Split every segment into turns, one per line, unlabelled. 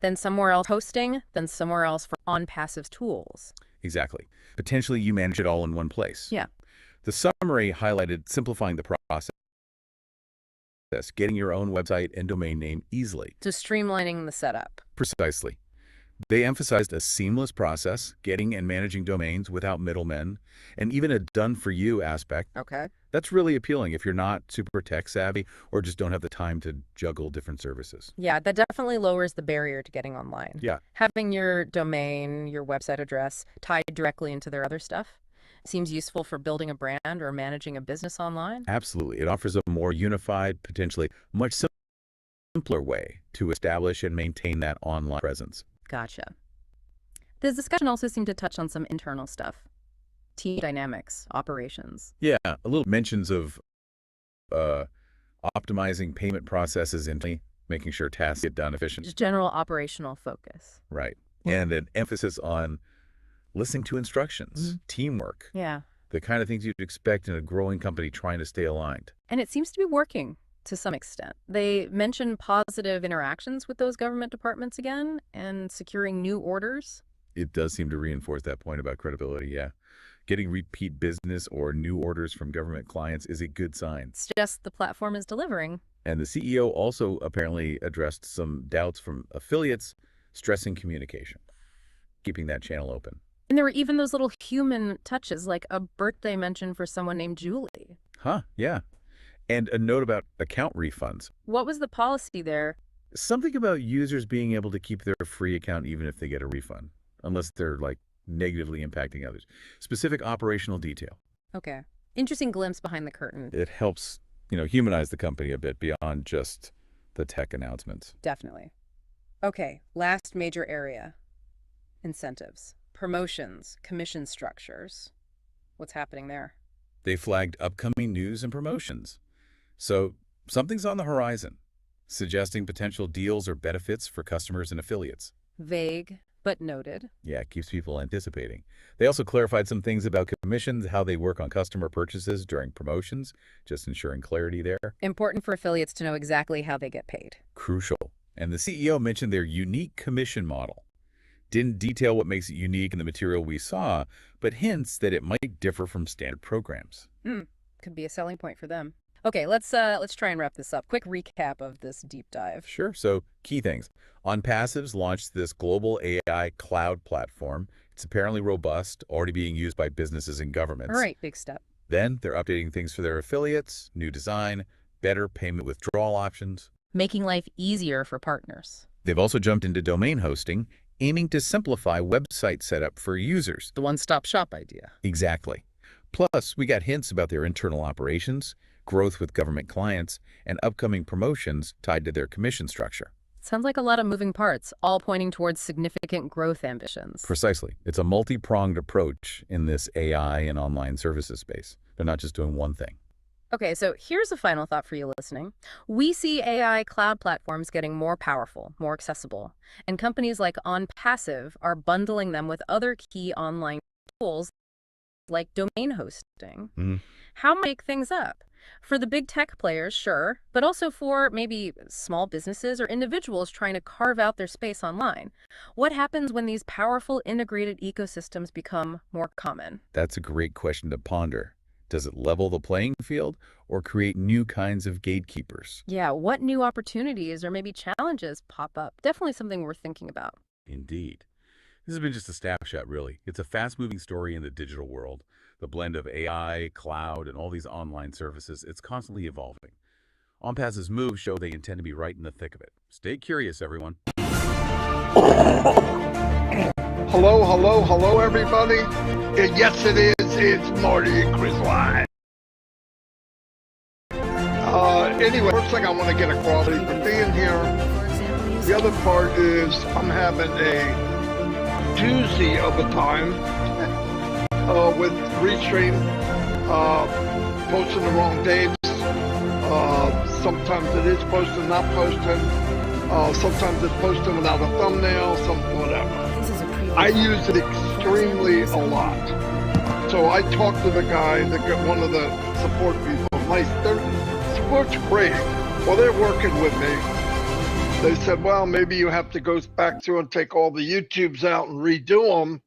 then somewhere else hosting, then somewhere else for on-passive tools.
Exactly. Potentially you manage it all in one place.
Yeah.
The summary highlighted simplifying the process, getting your own website and domain name easily.
So streamlining the setup.
Precisely. They emphasized a seamless process, getting and managing domains without middlemen, and even a done-for-you aspect.
Okay.
That's really appealing if you're not super tech-savvy or just don't have the time to juggle different services.
Yeah, that definitely lowers the barrier to getting online.
Yeah.
Having your domain, your website address tied directly into their other stuff seems useful for building a brand or managing a business online.
Absolutely. It offers a more unified, potentially much simpler way to establish and maintain that online presence.
Gotcha. This discussion also seemed to touch on some internal stuff. Team dynamics, operations.
Yeah, a little mentions of optimizing payment processes and making sure tasks get done efficiently.
Just general operational focus.
Right. And an emphasis on listening to instructions, teamwork,
Yeah.
the kind of things you'd expect in a growing company trying to stay aligned.
And it seems to be working to some extent. They mentioned positive interactions with those government departments again and securing new orders.
It does seem to reinforce that point about credibility, yeah. Getting repeat business or new orders from government clients is a good sign.
It's just the platform is delivering.
And the CEO also apparently addressed some doubts from affiliates, stressing communication, keeping that channel open.
And there were even those little human touches, like a birthday mention for someone named Julie.
Huh, yeah. And a note about account refunds.
What was the policy there?
Something about users being able to keep their free account even if they get a refund, unless they're like negatively impacting others. Specific operational detail.
Okay. Interesting glimpse behind the curtain.
It helps, humanize the company a bit beyond just the tech announcements.
Definitely. Okay, last major area. Incentives, promotions, commission structures. What's happening there?
They flagged upcoming news and promotions. So something's on the horizon, suggesting potential deals or benefits for customers and affiliates.
Vague, but noted.
Yeah, it keeps people anticipating. They also clarified some things about commissions, how they work on customer purchases during promotions, just ensuring clarity there.
Important for affiliates to know exactly how they get paid.
Crucial. And the CEO mentioned their unique commission model. Didn't detail what makes it unique in the material we saw, but hints that it might differ from standard programs.
Could be a selling point for them. Okay, let's try and wrap this up. Quick recap of this deep dive.
Sure. So key things. OnPassives launched this global AI cloud platform. It's apparently robust, already being used by businesses and governments.
All right, big step.
Then they're updating things for their affiliates, new design, better payment withdrawal options.
Making life easier for partners.
They've also jumped into domain hosting, aiming to simplify website setup for users.
The one-stop shop idea.
Exactly. Plus, we got hints about their internal operations, growth with government clients, and upcoming promotions tied to their commission structure.
Sounds like a lot of moving parts, all pointing towards significant growth ambitions.
Precisely. It's a multi-pronged approach in this AI and online services space. They're not just doing one thing.
Okay, so here's a final thought for you listening. We see AI cloud platforms getting more powerful, more accessible, and companies like OnPassive are bundling them with other key online tools like domain hosting. How make things up? For the big tech players, sure, but also for maybe small businesses or individuals trying to carve out their space online. What happens when these powerful integrated ecosystems become more common?
That's a great question to ponder. Does it level the playing field or create new kinds of gatekeepers?
Yeah, what new opportunities or maybe challenges pop up? Definitely something worth thinking about.
Indeed. This has been just a snapshot, really. It's a fast-moving story in the digital world. The blend of AI, cloud, and all these online services, it's constantly evolving. OnPassive's moves show they intend to be right in the thick of it. Stay curious, everyone.
Hello, everybody. Yes, it is. It's Marty and Chris Live. Anyway, first thing I want to get across is for being here. The other part is I'm having a doozy of a time with Restream, posting the wrong dates. Sometimes it is posting, not posting. Sometimes it's posting without a thumbnail, something, whatever. I use it extremely a lot. So I talked to the guy, one of the support people. Their support's great. Well, they're working with me. They said, well, maybe you have to go back through and take all the YouTubes out and redo them.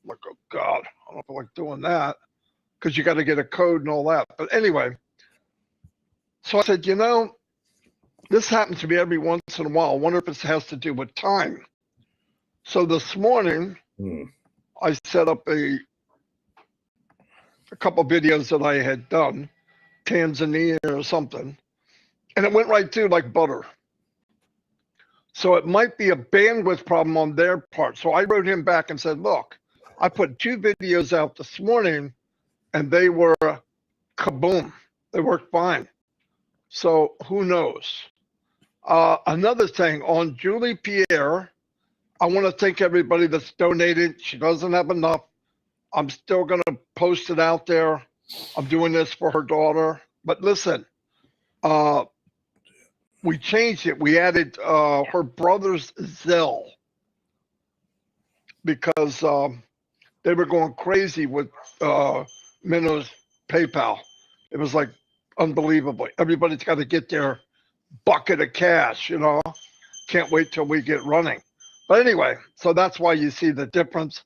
I'm like, oh God, I don't feel like doing that because you got to get a code and all that. But anyway, so I said, you know, this happens to me every once in a while. I wonder if it has to do with time. So this morning, I set up a couple videos that I had done, Tanzania or something, and it went right through like butter. So it might be a bandwidth problem on their part. So I wrote him back and said, look, I put 2 videos out this morning and they were kaboom. They worked fine. So who knows? Another thing on Julie Pierre, I want to thank everybody that's donated. She doesn't have enough. I'm still going to post it out there. I'm doing this for her daughter. But listen, we changed it. We added her brother's Zelle because they were going crazy with Minno's PayPal. It was like unbelievable. Everybody's got to get their bucket of cash, you know. Can't wait till we get running. But anyway, so that's why you see the difference.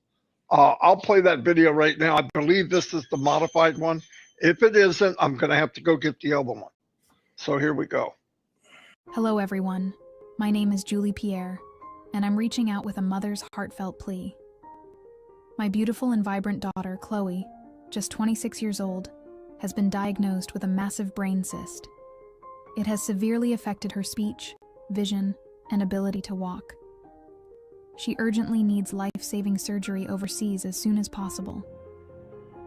I'll play that video right now. I believe this is the modified one. If it isn't, I'm going to have to go get the other one. So here we go.
Hello, everyone. My name is Julie Pierre, and I'm reaching out with a mother's heartfelt plea. My beautiful and vibrant daughter, Chloe, just 26 years old, has been diagnosed with a massive brain cyst. It has severely affected her speech, vision, and ability to walk. She urgently needs life-saving surgery overseas as soon as possible.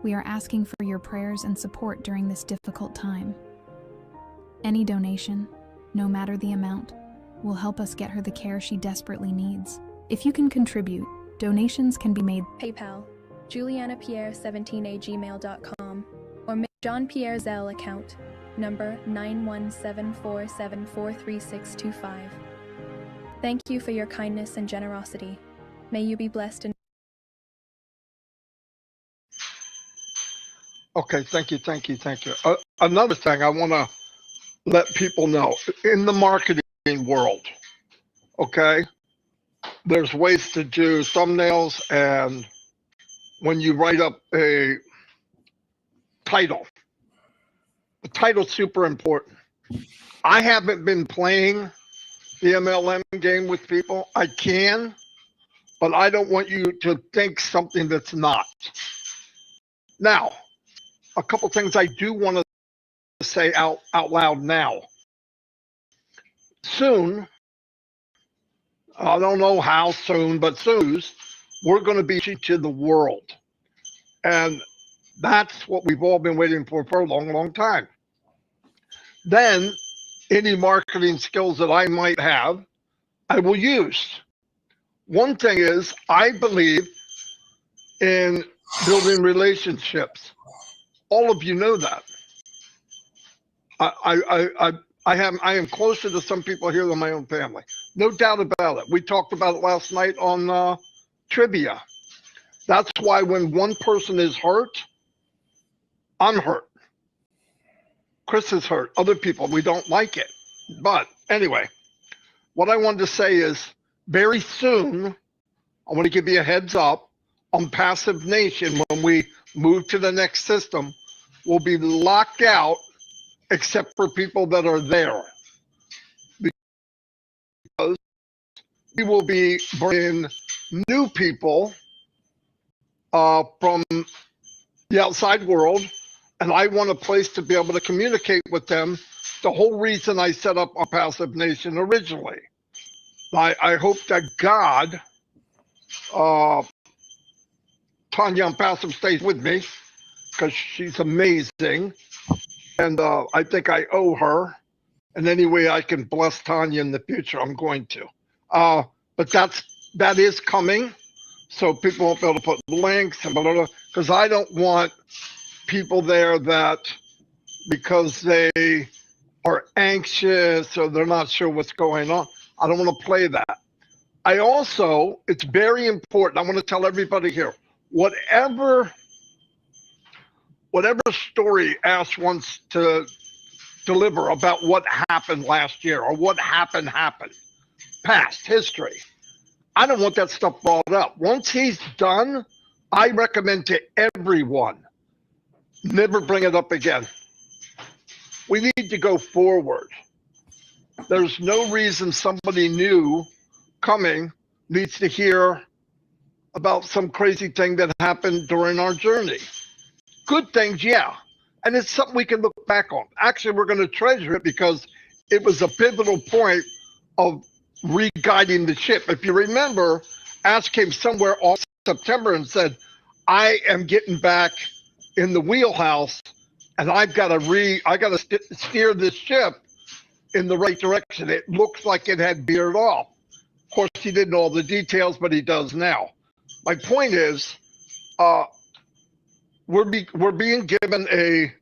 We are asking for your prayers and support during this difficult time. Any donation, no matter the amount, will help us get her the care she desperately needs. If you can contribute, donations can be made
PayPal, julianapierre17@gmail.com, or John Pierre Zelle account, number 9174743625. Thank you for your kindness and generosity. May you be blessed and
Okay, thank you. Another thing I want to let people know, in the marketing world, okay, there's ways to do thumbnails, and when you write up a title, the title's super important. I haven't been playing the MLM game with people. I can, but I don't want you to think something that's not. Now, a couple things I do want to say out loud now. Soon, I don't know how soon, but soon, we're going to be to the world. And that's what we've all been waiting for a long, long time. Then, any marketing skills that I might have, I will use. One thing is, I believe in building relationships. All of you know that. I am closer to some people here than my own family. No doubt about it. We talked about it last night on trivia. That's why when one person is hurt, I'm hurt. Chris is hurt. Other people, we don't like it. But anyway, what I wanted to say is very soon, I want to give you a heads up on Passive Nation. When we move to the next system, we'll be locked out except for people that are there. Because we will be bringing new people from the outside world, and I want a place to be able to communicate with them. The whole reason I set up a Passive Nation originally. I hope that God, Tanya on Passive stays with me because she's amazing. And I think I owe her. And any way I can bless Tanya in the future, I'm going to. But that is coming. So people won't be able to put links and blah, blah, blah, because I don't want people there that because they are anxious or they're not sure what's going on. I don't want to play that. I also, it's very important. I want to tell everybody here, whatever story Ash wants to deliver about what happened last year or what happened, past history. I don't want that stuff brought up. Once he's done, I recommend to everyone, never bring it up again. We need to go forward. There's no reason somebody new coming needs to hear about some crazy thing that happened during our journey. Good things, yeah. And it's something we can look back on. Actually, we're going to treasure it because it was a pivotal point of re-guiding the ship. If you remember, Ash came somewhere off September and said, I am getting back in the wheelhouse and I've got to steer this ship in the right direction. It looks like it had veered off. Of course, he didn't know all the details, but he does now. My point is, we're being given a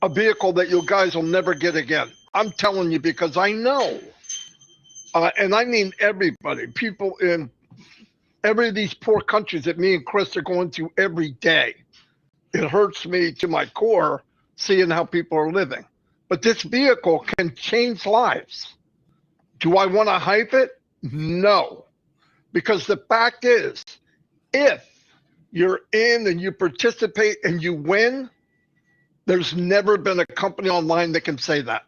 vehicle that you guys will never get again. I'm telling you because I know, and I mean everybody, people in every of these poor countries that me and Chris are going to every day. It hurts me to my core seeing how people are living. But this vehicle can change lives. Do I want to hype it? No. Because the fact is, if you're in and you participate and you win, there's never been a company online that can say that.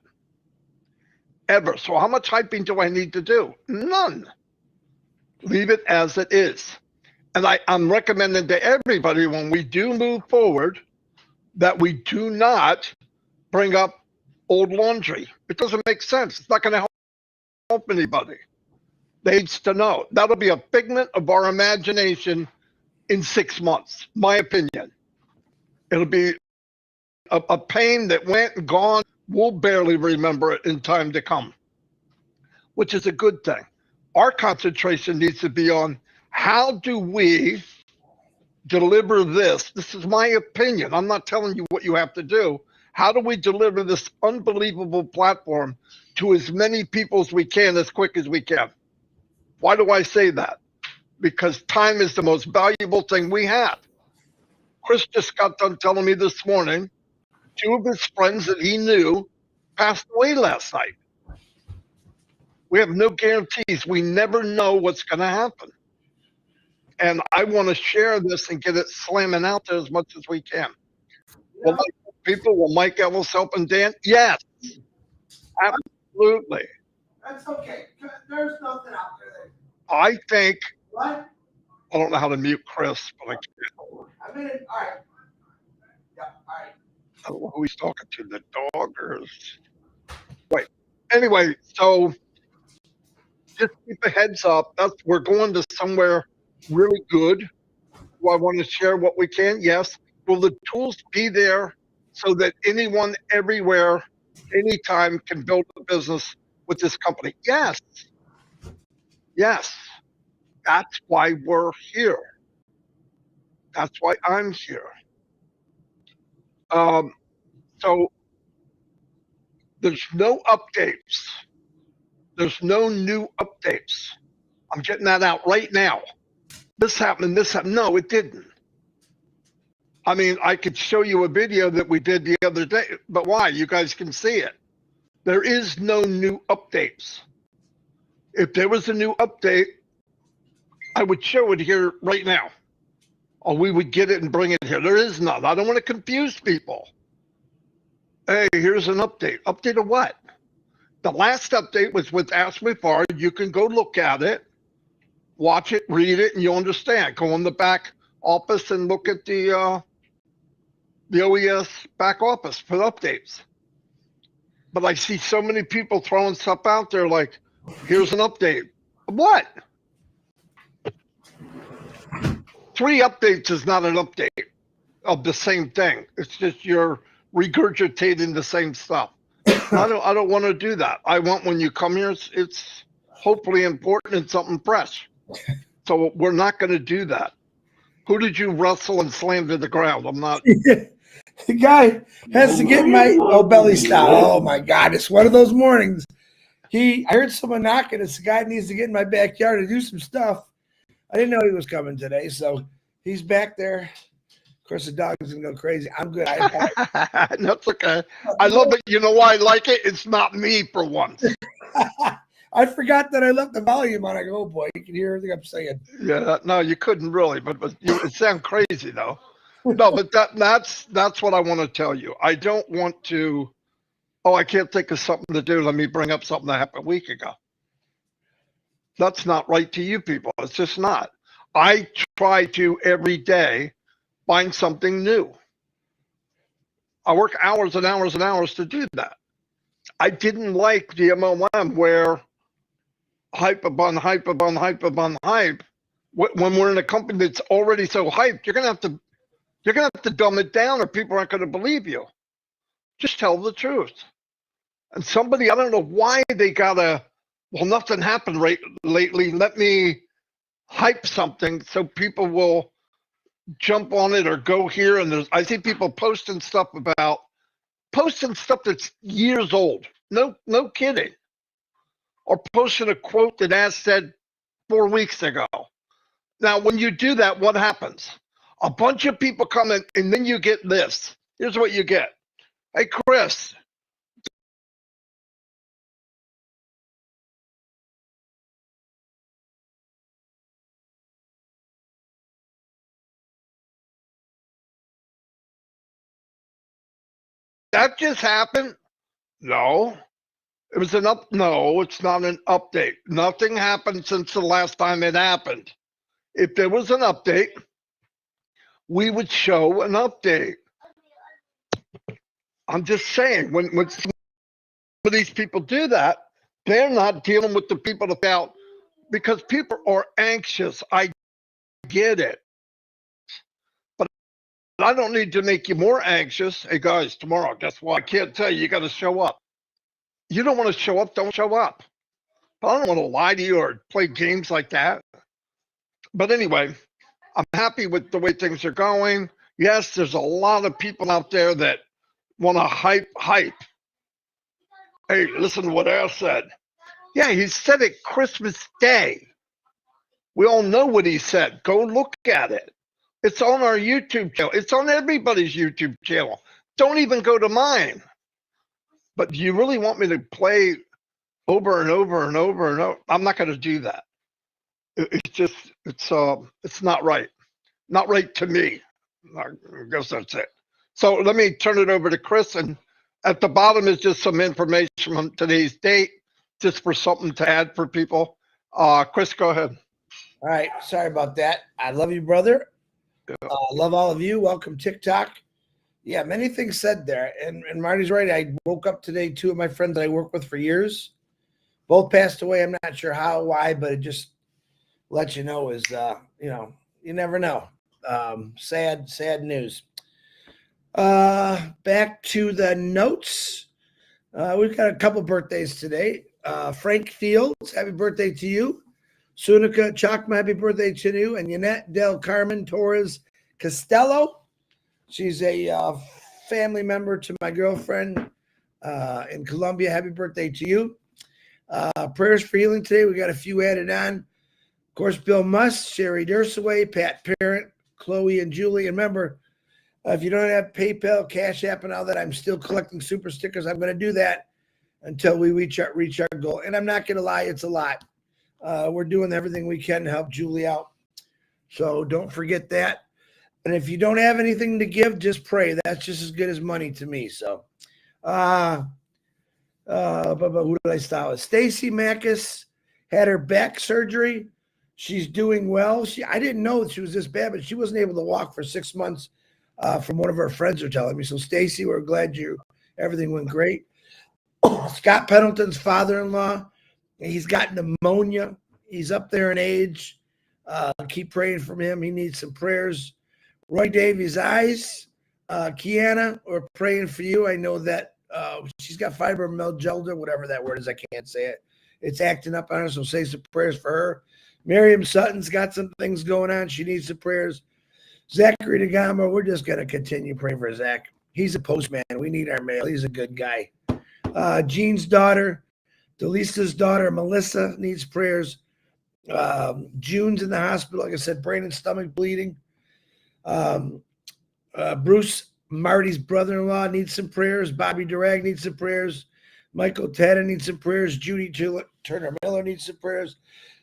Ever. So how much hyping do I need to do? None. Leave it as it is. And I'm recommending to everybody when we do move forward that we do not bring up old laundry. It doesn't make sense. It's not going to help anybody. They need to know. That'll be a figment of our imagination in 6 months, my opinion. It'll be a pain that went and gone. We'll barely remember it in time to come, which is a good thing. Our concentration needs to be on how do we deliver this? This is my opinion. I'm not telling you what you have to do. How do we deliver this unbelievable platform to as many people as we can, as quick as we can? Why do I say that? Because time is the most valuable thing we have. Chris just got done telling me this morning, 2 of his friends that he knew passed away last night. We have no guarantees. We never know what's going to happen. And I want to share this and get it slamming out there as much as we can. Will Mike Ellis help and Dan? Yes, absolutely.
That's okay. There's nothing out there.
I think,
What?
I don't know how to mute Chris, but I can't.
I'm in it. All right. Yeah, all right.
I don't know who he's talking to, the dog or wait. Anyway, so just keep a heads up. We're going to somewhere really good. Do I want to share what we can? Yes. Will the tools be there so that anyone, everywhere, anytime can build a business with this company? Yes. Yes. That's why we're here. That's why I'm here. So there's no updates. There's no new updates. I'm getting that out right now. This happened, this happened. No, it didn't. I mean, I could show you a video that we did the other day, but why? You guys can see it. There is no new updates. If there was a new update, I would show it here right now. Or we would get it and bring it here. There is none. I don't want to confuse people. Hey, here's an update. Update of what? The last update was with Ask Me Far. You can go look at it, watch it, read it, and you'll understand. Go in the back office and look at the OES back office for updates. But I see so many people throwing stuff out there like, here's an update. What? 3 updates is not an update of the same thing. It's just you're regurgitating the same stuff. I don't want to do that. I want when you come here, it's hopefully important and something fresh. So we're not going to do that. Who did you wrestle and slam to the ground? I'm not.
The guy has to get my belly stop. Oh my God. It's one of those mornings. I heard someone knocking. This guy needs to get in my backyard to do some stuff. I didn't know he was coming today. So he's back there Of course, the dog is going to go crazy. I'm good.
That's okay. I love it. You know why I like it? It's not me for once.
I forgot that I left the volume on. I go, oh boy, you can hear everything I'm saying.
Yeah, no, you couldn't really, but it sounds crazy though. No, but that's what I want to tell you. I don't want to. Oh, I can't think of something to do. Let me bring up something that happened a week ago. That's not right to you people. It's just not. I try to every day find something new. I work hours and hours and hours to do that. I didn't like the MLM where hype upon hype upon hype upon hype. When we're in a company that's already so hyped, you're gonna have to dumb it down, or people aren't gonna believe you. Just tell the truth. And somebody, I don't know why they gotta. Well, nothing happened lately. Let me hype something so people will jump on it or go here. And I see people posting stuff that's years old. No kidding. Or posting a quote that Ash said 4 weeks ago. Now, when you do that, what happens? A bunch of people come in, and then you get this. Here's what you get. Hey, Chris. That just happened? No. It was no, it's not an update. Nothing happened since the last time it happened. If there was an update, we would show an update. I'm just saying, when some of these people do that, they're not dealing with the people about, because people are anxious. I get it. But I don't need to make you more anxious. Hey guys, tomorrow, guess what? I can't tell you, you got to show up. You don't want to show up, don't show up. But I don't want to lie to you or play games like that. But anyway, I'm happy with the way things are going. Yes, there's a lot of people out there that want to hype. Hey, listen to what Al said. Yeah, he said it Christmas Day. We all know what he said. Go look at it. It's on our YouTube channel. It's on everybody's YouTube channel. Don't even go to mine. But do you really want me to play over and over and over and over? I'm not going to do that. It's not right. Not right to me. I guess that's it. So let me turn it over to Chris, and at the bottom is just some information on today's date, just for something to add for people. Chris, go ahead.
All right. Sorry about that. I love you, brother. Love all of you. Welcome, TikTok. Yeah, many things said there. And Marty's right. I woke up today, two of my friends that I work with for years, both passed away. I'm not sure how, why, but it just lets you know is, you never know. Sad news. Back to the notes. We've got a couple birthdays today. Frank Fields, happy birthday to you. Sunica Chakma, happy birthday to you. And Yannette Del Carmen Torres Costello. She's a family member to my girlfriend in Colombia. Happy birthday to you. Prayers for healing today. We got a few added on. Of course, Bill Musk, Sherry Dursaway, Pat Parent, Chloe and Julie. And remember, if you don't have PayPal, Cash App, and all that, I'm still collecting super stickers. I'm going to do that until we reach our goal. And I'm not going to lie, it's a lot. We're doing everything we can to help Julie out. So don't forget that. And if you don't have anything to give, just pray. That's just as good as money to me. So, but who did I start with? Stacy Mackis had her back surgery. She's doing well. I didn't know she was this bad, but she wasn't able to walk for 6 months. From one of our friends are telling me. So, Stacy, we're glad everything went great. Scott Pendleton's father-in-law, he's got pneumonia. He's up there in age. Keep praying for him. He needs some prayers. Roy Davies' eyes. Kiana, we're praying for you. I know that she's got fibromyalgia, whatever that word is. I can't say it. It's acting up on her, so say some prayers for her. Miriam Sutton's got some things going on. She needs some prayers. Zachary DeGama, we're just going to continue praying for Zach. He's a postman. We need our mail. He's a good guy. Jean's daughter, Delisa's daughter, Melissa, needs prayers. June's in the hospital. Like I said, brain and stomach bleeding. Bruce, Marty's brother-in-law, needs some prayers. Bobby Durag needs some prayers. Michael Tadda needs some prayers. Judy Turner Miller needs some prayers.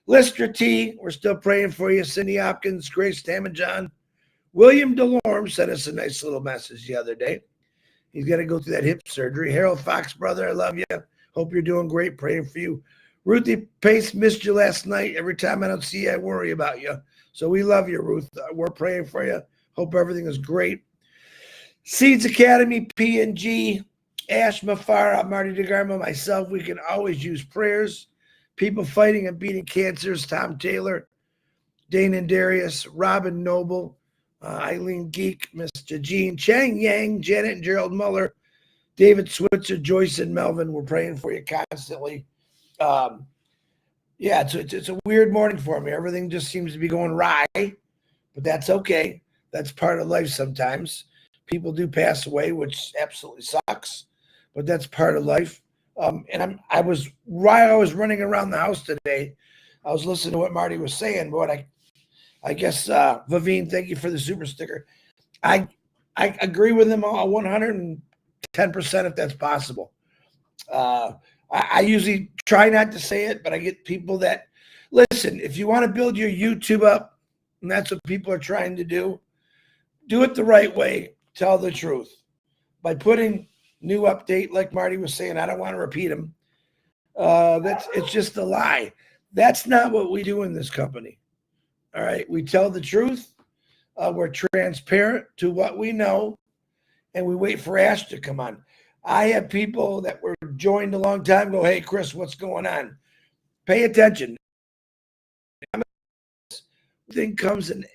Lister T, we're still praying for you. Cindy Hopkins, Grace Tamajon. William DeLorme sent us a nice little message the other day. He's got to go through that hip surgery. Harold Fox, brother, I love you. Hope you're doing great. Praying for you. Ruthie Pace, missed you last night. Every time I don't see you, I worry about you. So we love you, Ruth. We're praying for you. Hope everything is great. Seeds Academy, P&G, Ash Mafara, Marty DeGarmo, myself, we can always use prayers. People fighting and beating cancers, Tom Taylor, Dane and Darius, Robin Noble, Eileen Geek, Mr. Gene, Chang Yang, Janet and Gerald Muller, David Switzer, Joyce and Melvin. We're praying for you constantly. Yeah, it's a weird morning for me. Everything just seems to be going awry, but that's okay. That's part of life sometimes. People do pass away, which absolutely sucks, but that's part of life. And while I was running around the house today, I was listening to what Marty was saying, but I guess, Vavine, thank you for the super sticker. I agree with him 110% if that's possible. I usually try not to say it, but I get people that, listen, if you want to build your YouTube up, and that's what people are trying to do it the right way. Tell the truth. By putting new update, like Marty was saying, I don't want to repeat him. It's just a lie. That's not what we do in this company. All right. We tell the truth. We're transparent to what we know, and we wait for Ash to come on. I have people that were joined a long time go, hey, Chris, what's going on? Pay attention. Thing comes and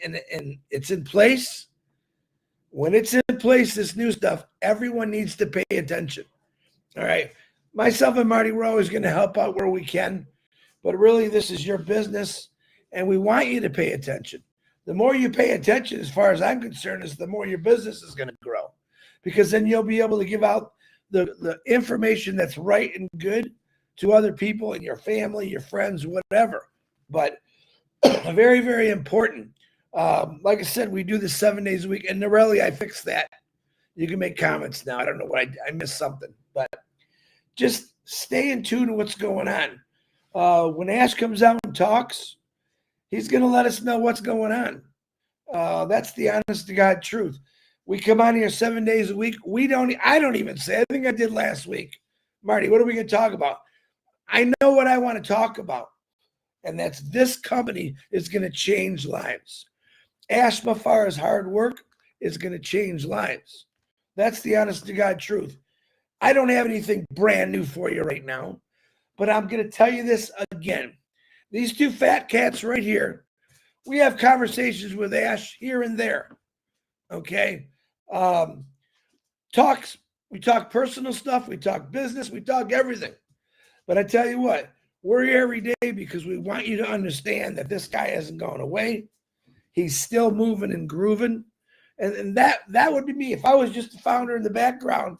it's in place. When it's in place, this new stuff, everyone needs to pay attention. All right. Myself and Marty, we're always going to help out where we can. But really, this is your business, and we want you to pay attention. The more you pay attention, as far as I'm concerned, is the more your business is going to grow. Because then you'll be able to give out the information that's right and good to other people in your family, your friends, whatever. But very, very important. Like I said, we do this 7 days a week. And Norelli, I fixed that. You can make comments now. I don't know what I missed something. But just stay in tune to what's going on. When Ash comes out and talks, he's going to let us know what's going on. That's the honest to God truth. We come on here 7 days a week. I don't even say. I think I did last week. Marty, what are we going to talk about? I know what I want to talk about. And that's this company is going to change lives. Ash Mafara's hard work is going to change lives. That's the honest to God truth. I don't have anything brand new for you right now, but I'm going to tell you this again. These two fat cats right here, we have conversations with Ash here and there. Okay. We talk personal stuff. We talk business. We talk everything. But I tell you what, we're here every day because we want you to understand that this guy hasn't gone away. He's still moving and grooving. And that would be me. If I was just a founder in the background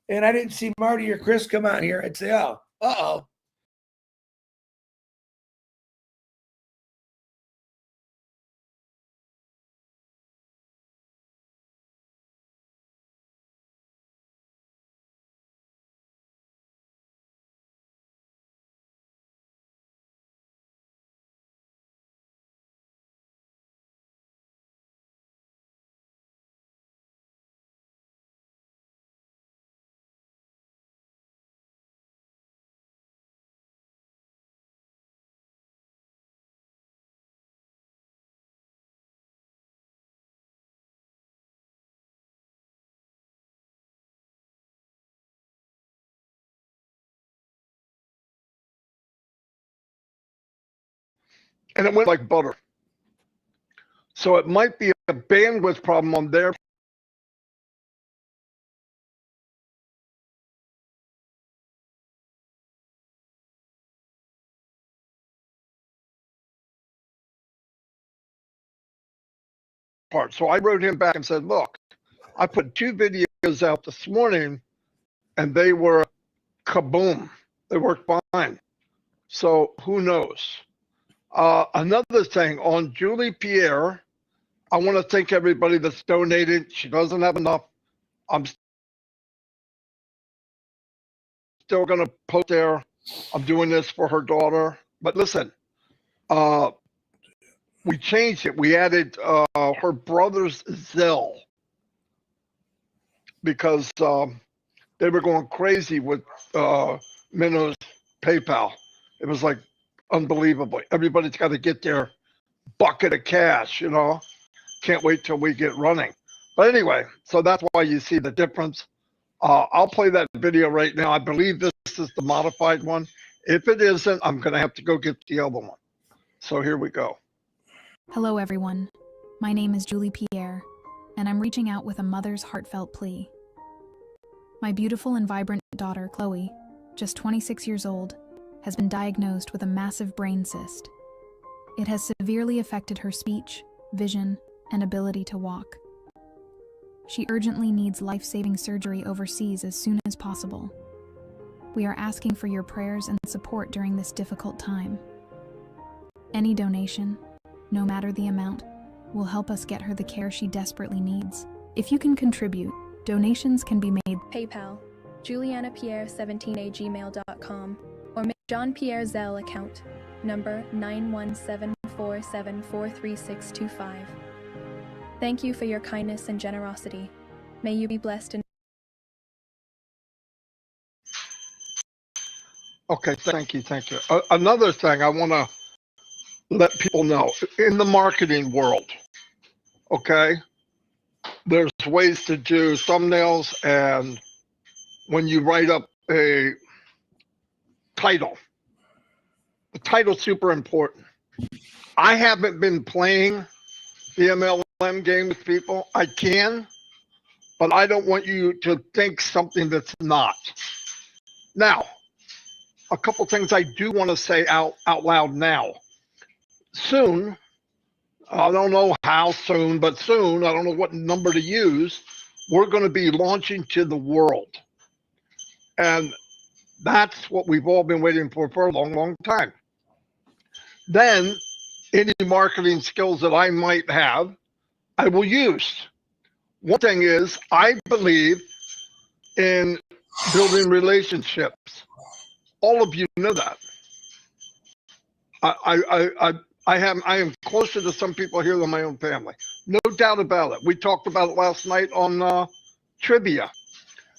and I didn't see Marty or Chris come on here, I'd say, oh, uh-oh.
And it went like butter. So it might be a bandwidth problem on their part. So I wrote him back and said, look, I put 2 videos out this morning and they were kaboom. They worked fine. So who knows? Another thing on Julie Pierre, I want to thank everybody that's donated. She doesn't have enough. I'm still going to post there. I'm doing this for her daughter. But listen, we changed it. We added her brother's Zelle because they were going crazy with Minno's PayPal. It was like unbelievable. Everybody's got to get their bucket of cash, you know. Can't wait till we get running. But anyway, so that's why you see the difference. I'll play that video right now. I believe this is the modified one. If it isn't, I'm going to have to go get the other one. So here we go.
Hello, everyone. My name is Julie Pierre, and I'm reaching out with a mother's heartfelt plea. My beautiful and vibrant daughter, Chloe, just 26 years old, has been diagnosed with a massive brain cyst. It has severely affected her speech, vision, and ability to walk. She urgently needs life-saving surgery overseas as soon as possible. We are asking for your prayers and support during this difficult time. Any donation, no matter the amount, will help us get her the care she desperately needs. If you can contribute, donations can be made
PayPal, julianapierre17@gmail.com, or John Pierre Zelle account, number 91747433625. Thank you for your kindness and generosity. May you be blessed in
Okay, thank you. Another thing I want to let people know, in the marketing world, okay, there's ways to do thumbnails, and when you write up a title, the title's super important. I haven't been playing the MLM game with people. I can, but I don't want you to think something that's not. Now, a couple things I do want to say out loud now. Soon, I don't know how soon, but soon, I don't know what number to use, we're going to be launching to the world. And that's what we've all been waiting for a long, long time. Then, any marketing skills that I might have, I will use. One thing is, I believe in building relationships. All of you know that. I am closer to some people here than my own family. No doubt about it. We talked about it last night on trivia.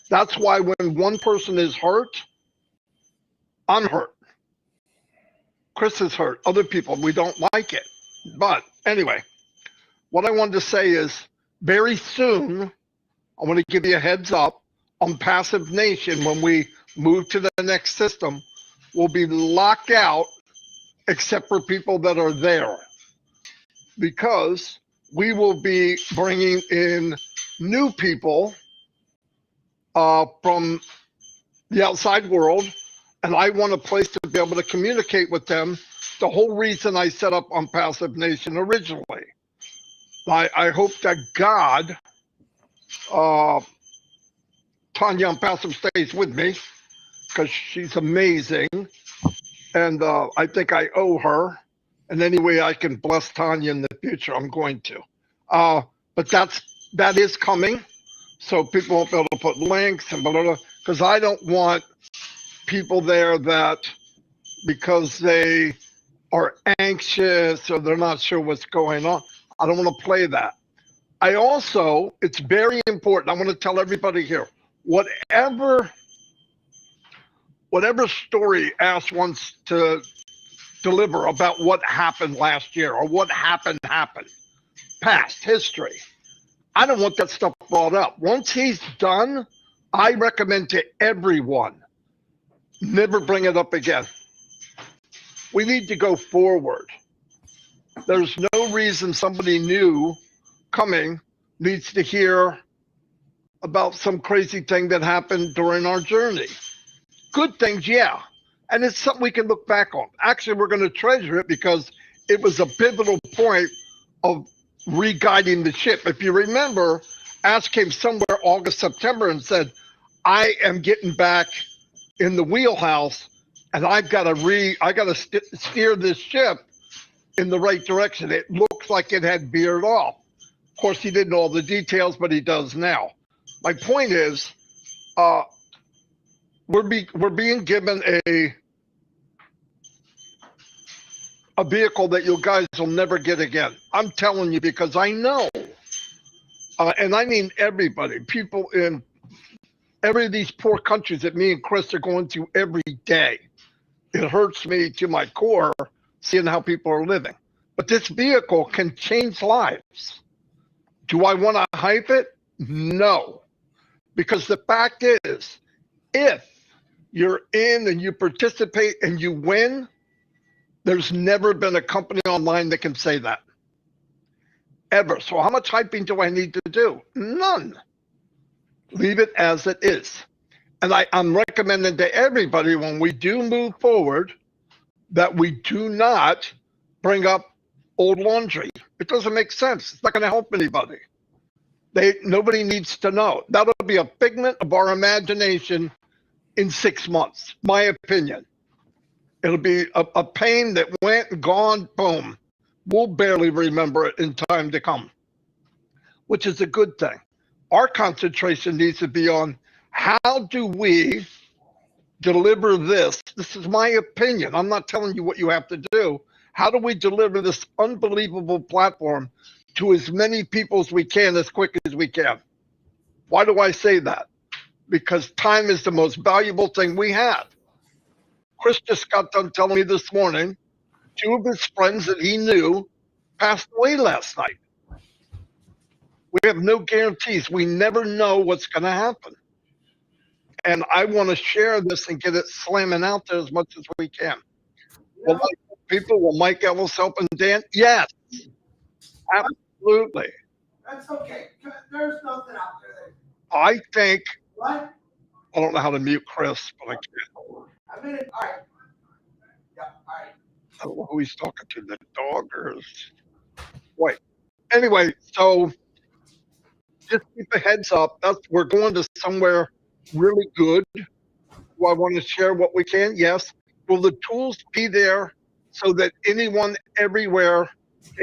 That's why when one person is hurt, I'm hurt. Chris is hurt. Other people, we don't like it. But anyway, what I wanted to say is very soon, I want to give you a heads up on Passive Nation. When we move to the next system, we'll be locked out except for people that are there, because we will be bringing in new people from the outside world, and I want a place to be able to communicate with them. The whole reason I set up on Passive Nation originally. I hope that God, Tanya on Passive stays with me, because she's amazing. And I think I owe her. And any way I can bless Tanya in the future, I'm going to. But that is coming. So people won't be able to put links and blah, blah, blah, because I don't want people there that, because they are anxious or they're not sure what's going on, I don't want to play that. I also, it's very important, I want to tell everybody here, whatever story Ash wants to deliver about what happened last year or what happened, past history, I don't want that stuff brought up. Once he's done, I recommend to everyone, never bring it up again. We need to go forward. There's no reason somebody new coming needs to hear about some crazy thing that happened during our journey. Good things, yeah. And it's something we can look back on. Actually, we're going to treasure it because it was a pivotal point of re-guiding the ship. If you remember, Ash came somewhere August, September and said, I am getting back in the wheelhouse and I've got to steer this ship in the right direction. It looks like it had veered off. course, he didn't know all the details, but he does now. My point is, we're being given a vehicle that you guys will never get again. I'm telling you, because I know, and I mean everybody, people in every of these poor countries that me and Chris are going to every day. It hurts me to my core seeing how people are living. But this vehicle can change lives. Do I want to hype it? No. Because the fact is, if you're in and you participate and you win, there's never been a company online that can say that. Ever. So how much hyping do I need to do? None. Leave it as it is. And I'm recommending to everybody when we do move forward that we do not bring up old laundry. It doesn't make sense. It's not going to help anybody. Nobody needs to know. That'll be a figment of our imagination in 6 months, my opinion. It'll be a pain that went and gone, boom. We'll barely remember it in time to come, which is a good thing. Our concentration needs to be on how do we deliver this? This is my opinion. I'm not telling you what you have to do. How do we deliver this unbelievable platform to as many people as we can, as quick as we can? Why do I say that? Because time is the most valuable thing we have. Chris just got done telling me this morning, 2 of his friends that he knew passed away last night. We have no guarantees. We never know what's going to happen. And I want to share this and get it slamming out there as much as we can. Will people, will Mike Ellis help and Dan? Yes, absolutely.
That's okay. There's nothing out there.
I think,
What?
I don't know how to mute Chris, but I can't.
I'm in it. All right. Yeah, all right.
I don't know who he's talking to, the dog or his wife. Anyway, so just keep a heads up. We're going to somewhere really good. Do I want to share what we can? Yes. Will the tools be there so that anyone, everywhere,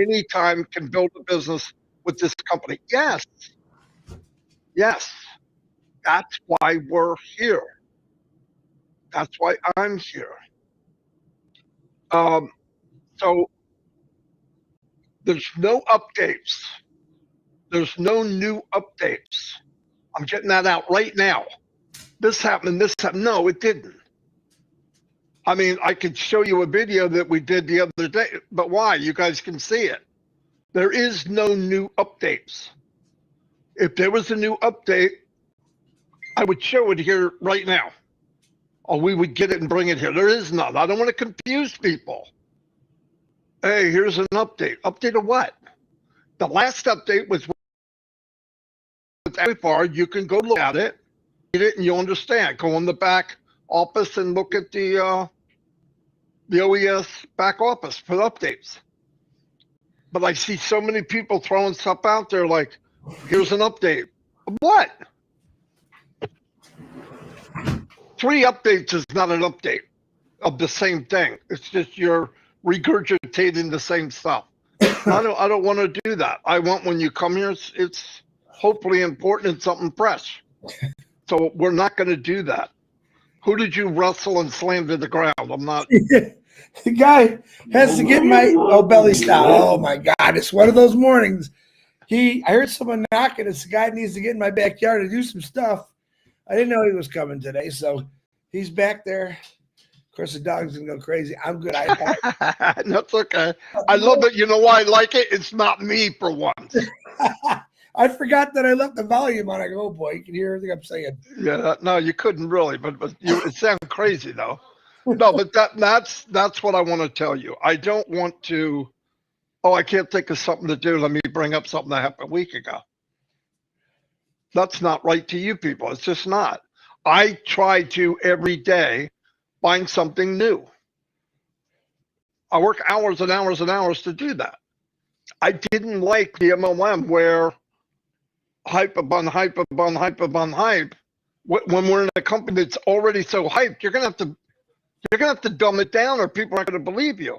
anytime can build a business with this company? Yes. Yes. That's why we're here. That's why I'm here. So there's no updates. There's no new updates. I'm getting that out right now. This happened, this happened. No, it didn't. I mean, I could show you a video that we did the other day, but why? You guys can see it. There is no new updates. If there was a new update, I would show it here right now. Or we would get it and bring it here. There is none. I don't want to confuse people. Hey, here's an update. Update of what? The last update was very far. You can go look at it, read it, and you'll understand. Go in the back office and look at the OES back office for the updates. But I see so many people throwing stuff out there like, here's an update. What? 3 updates is not an update of the same thing. It's just you're regurgitating the same stuff. I don't want to do that. I want when you come here, it's hopefully important and something fresh. So we're not going to do that. Who did you wrestle and slam to the ground? I'm not.
The guy has to get my belly stop. Oh my God. It's one of those mornings. I heard someone knocking. This guy needs to get in my backyard to do some stuff. I didn't know he was coming today. So he's back there. Of course, the dog's going to go crazy. I'm good.
That's okay. I love it. You know why I like it? It's not me for once.
I forgot that I left the volume on. I go, oh boy, you can hear everything I'm saying.
Yeah, no, you couldn't really, but it sounds crazy though. No, but that's what I want to tell you. I don't want to, I can't think of something to do. Let me bring up something that happened a week ago. That's not right to you people. It's just not. I try to every day find something new. I work hours and hours and hours to do that. I didn't like the MLM where hype upon hype upon hype upon hype. When we're in a company that's already so hyped, you're gonna have to dumb it down, or people aren't gonna believe you.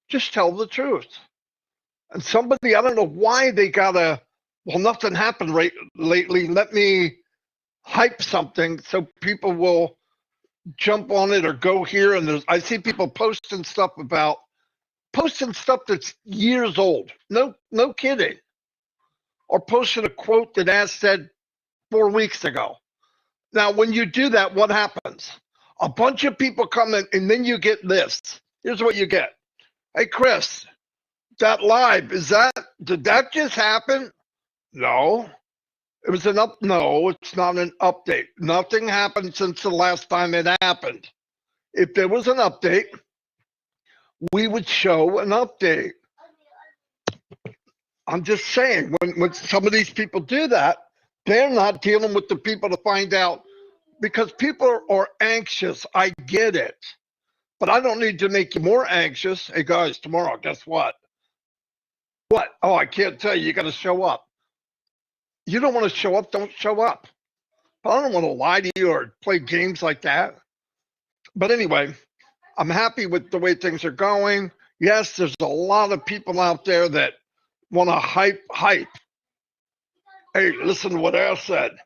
Just tell the truth. And somebody, I don't know why they gotta, well, nothing happened lately. Let me hype something so people will jump on it or go here. And I see people posting stuff that's years old. No kidding. Or posting a quote that Ash said 4 weeks ago. Now, when you do that, what happens? A bunch of people come in, and then you get this. Here's what you get. Hey, Chris, that live, did that just happen? No. It was no, it's not an update. Nothing happened since the last time it happened. If there was an update, we would show an update. I'm just saying, when some of these people do that, they're not dealing with the people to find out, because people are anxious. I get it. But I don't need to make you more anxious. Hey, guys, tomorrow, guess what? What? Oh, I can't tell you. You got to show up. You don't want to show up, don't show up. But I don't want to lie to you or play games like that. But anyway, I'm happy with the way things are going. Yes, there's a lot of people out there that want to hype. Hey, listen to what Al said.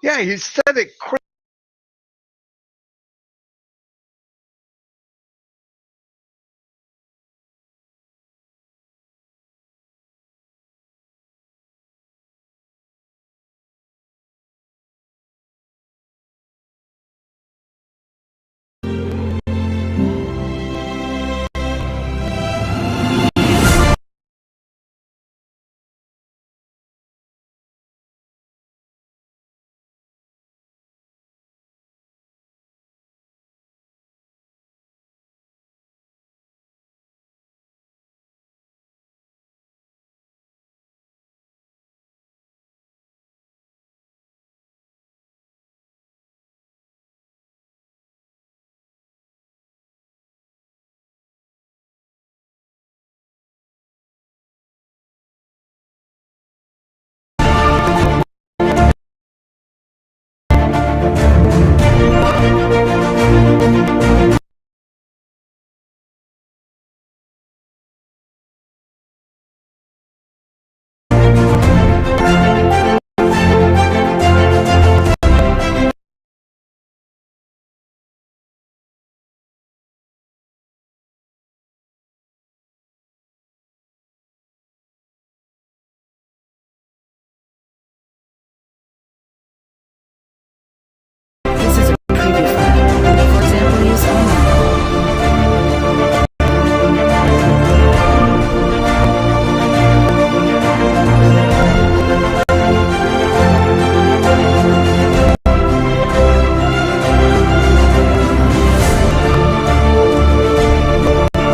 Yeah, he said it.
This is a preview file. For example, use only.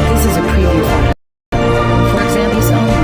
This is a preview file. For example, use only. This is a preview file. For example, use only.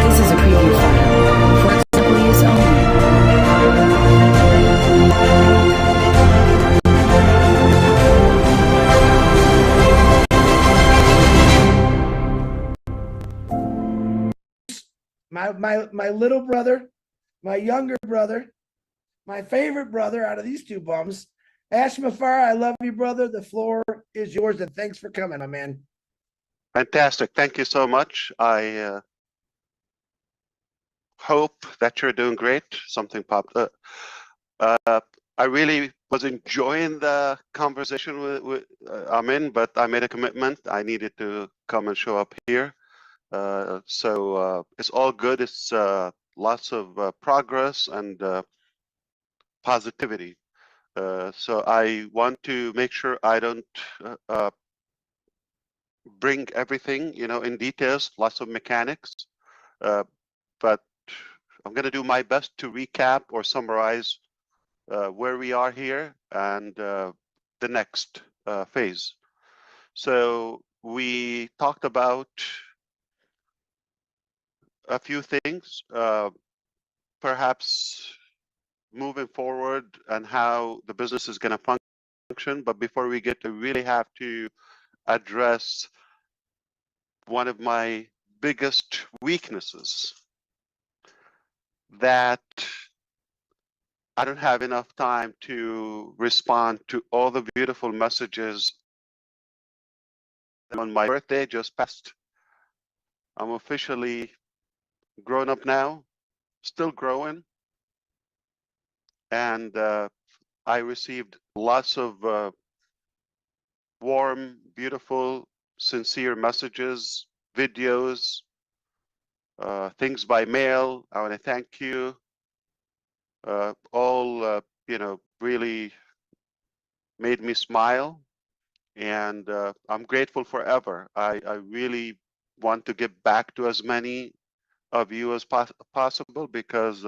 This is a preview file. For example, use only.
My little brother, my younger brother, my favorite brother out of these two bums. Ash Mafar, I love you, brother. The floor is yours, and thanks for coming, my man.
Fantastic. Thank you so much. I hope that you're doing great. Something popped up. I really was enjoying the conversation with Amin, but I made a commitment. I needed to come and show up here. So it's all good. It's lots of progress and positivity. So I want to make sure I don't bring everything, in details, lots of mechanics, but I'm going to do my best to recap or summarize where we are here and the next phase. So we talked about a few things, perhaps moving forward and how the business is going to function. But before we get to, really have to address one of my biggest weaknesses, that I don't have enough time to respond to all the beautiful messages. On my birthday just passed. I'm officially grown up now, still growing, and I received lots of warm, beautiful, sincere messages, videos, things by mail. I want to thank you. All really made me smile, and I'm grateful forever. I really want to give back to as many of you as possible, because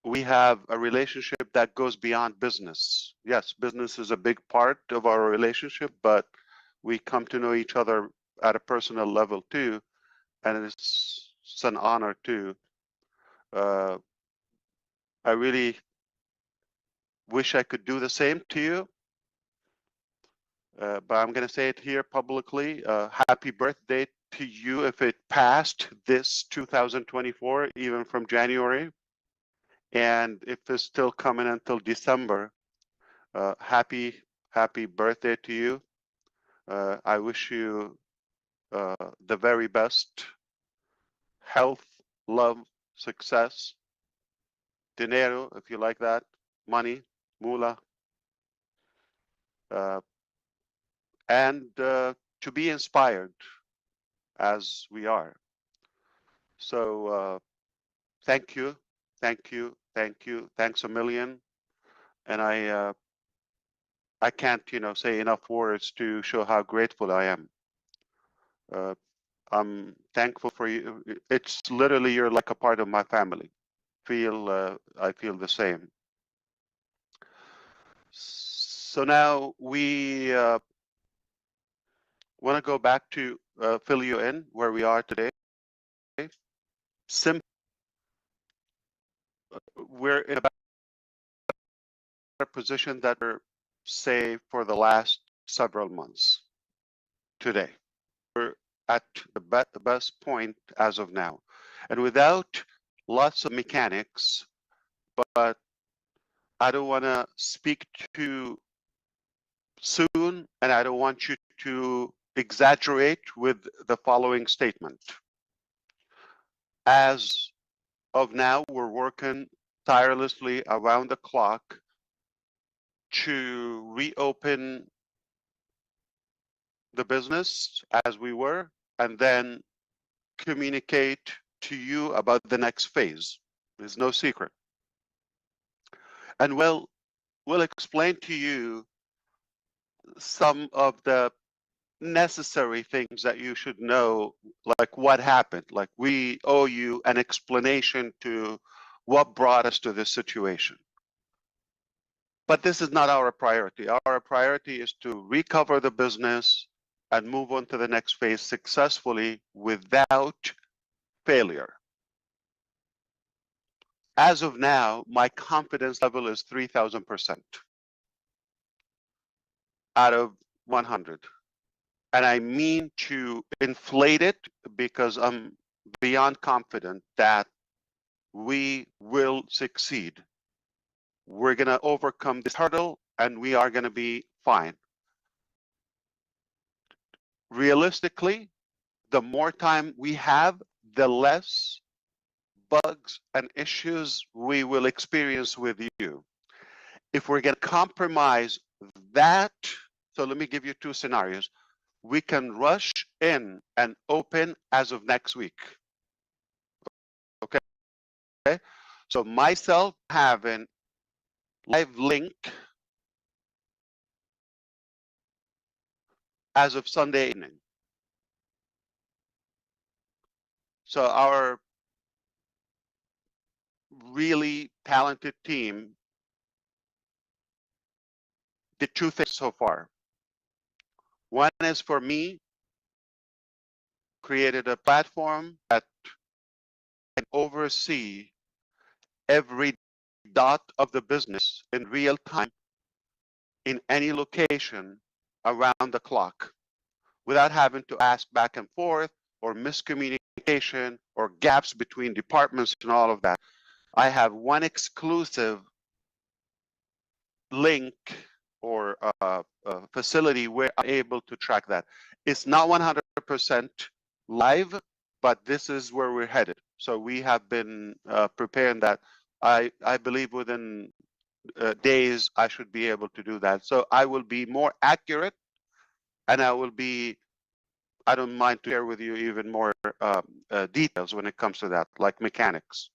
we have a relationship that goes beyond business. Yes, business is a big part of our relationship, but we come to know each other at a personal level too, and it's an honor too. I really wish I could do the same to you, but I'm going to say it here publicly. Happy birthday to you if it passed this 2024, even from January. And if it's still coming until December, happy birthday to you. I wish you the very best health, love, success, dinero, if you like that, money, moolah, and to be inspired as we are. So thank you, thanks a million. And I can't, say enough words to show how grateful I am. I'm thankful for you. It's literally, you're like a part of my family. I feel the same. So now we want to go back to fill you in where we are today. We're in a better position that we're, say, for the last several months today. We're at the best point as of now, and without lots of mechanics, but I don't want to speak too soon, and I don't want you to exaggerate with the following statement. As of now, we're working tirelessly around the clock to reopen the business as we were, and then communicate to you about the next phase. There's no secret. And we'll explain to you some of the necessary things that you should know, like what happened. Like, we owe you an explanation to what brought us to this situation. But this is not our priority. Our priority is to recover the business and move on to the next phase successfully without failure. As of now, my confidence level is 3,000% out of 100. And I mean to inflate it, because I'm beyond confident that we will succeed. We're going to overcome this hurdle, and we are going to be fine. Realistically, the more time we have, the less bugs and issues we will experience with you. If we're going to compromise that, so let me give you two scenarios. We can rush in and open as of next week. Okay? So myself having live link as of Sunday evening. So our really talented team did two things so far. One is for me, created a platform that can oversee every dot of the business in real time in any location around the clock without having to ask back and forth or miscommunication or gaps between departments and all of that. I have one exclusive link or facility where I'm able to track that. It's not 100% live, but this is where we're headed. So we have been preparing that. I believe within days I should be able to do that. So I will be more accurate, and I don't mind to share with you even more details when it comes to that, like mechanics.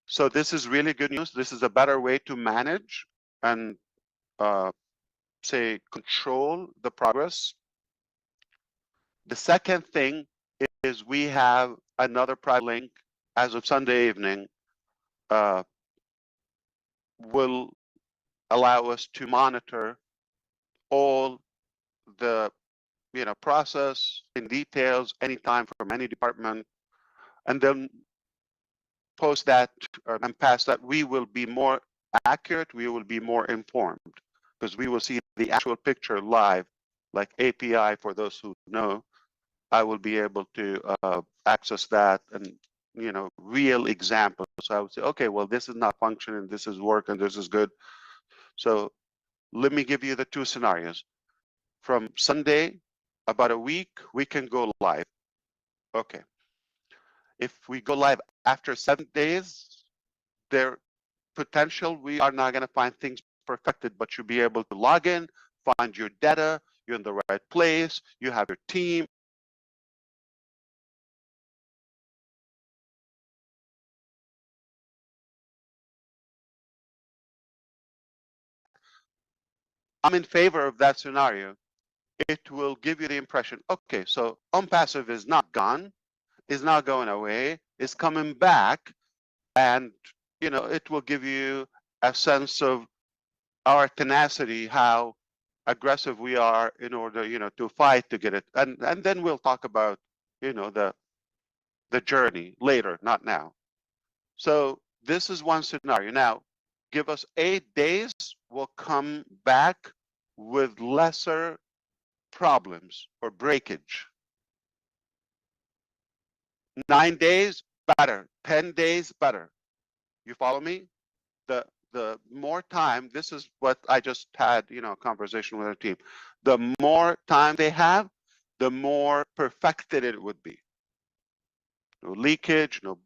So this is really good news. This is a better way to manage and say control the progress. The second thing is we have another private link as of Sunday evening will allow us to monitor all the process in details anytime from any department, and then post that and pass that. We will be more accurate, we will be more informed, because we will see the actual picture live, like API for those who know. I will be able to access that and real examples. So I would say, okay, well, this is not functioning, this is working, this is good. So let me give you the two scenarios. From Sunday, about a week, we can go live. Okay. If we go live after 7 days, there potential we are not going to find things perfected, but you'll be able to log in, find your data, you're in the right place, you have your team. I'm in favor of that scenario. It will give you the impression, okay, so unpassive is not gone, is not going away, is coming back, and it will give you a sense of our tenacity, how aggressive we are in order to fight to get it, and then we'll talk about the journey later, not now. So this is one scenario. Now give us 8 days, we'll come back with lesser problems or breakage. 9 days, better. 10 days, better. You follow me? The more time, this is what I just had, a conversation with our team. The more time they have, the more perfected it would be. No leakage, no,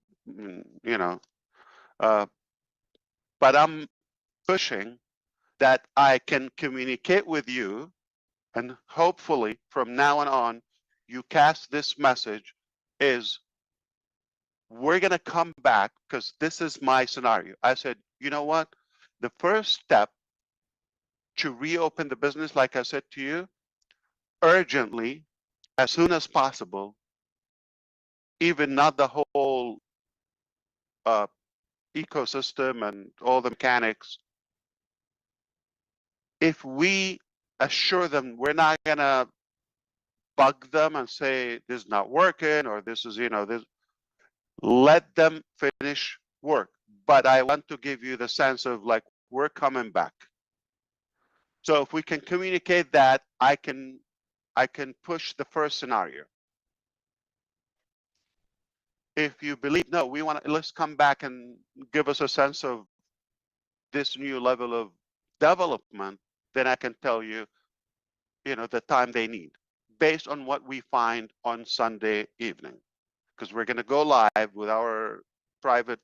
but I'm pushing that I can communicate with you, and hopefully from now on, you cast this message is, we're going to come back, because this is my scenario. I said, you know what? The first step to reopen the business, like I said to you, urgently, as soon as possible, even not the whole ecosystem and all the mechanics. If we assure them we're not going to bug them and say this is not working or this is, this, let them finish work. But I want to give you the sense of like, we're coming back. So if we can communicate that, I can push the first scenario. If you believe, no, we want to, let's come back and give us a sense of this new level of development, then I can tell you, the time they need based on what we find on Sunday evening, because we're going to go live with our private,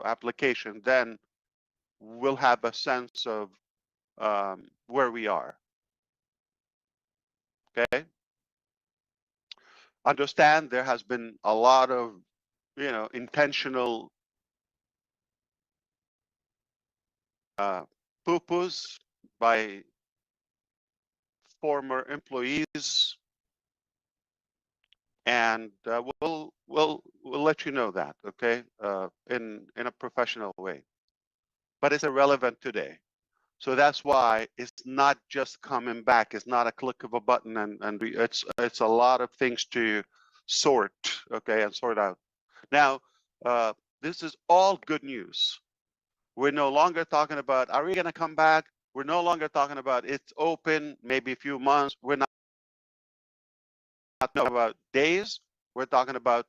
application. Then we'll have a sense of where we are. Okay. Understand there has been a lot of, intentional poo-poos by former employees, and we'll let you know that, okay, in a professional way. But it's irrelevant today. So that's why it's not just coming back. It's not a click of a button, and it's a lot of things to sort, okay, and sort out. Now, this is all good news. We're no longer talking about, are we going to come back? We're no longer talking about it's open, maybe a few months. We're not talking about days. We're talking about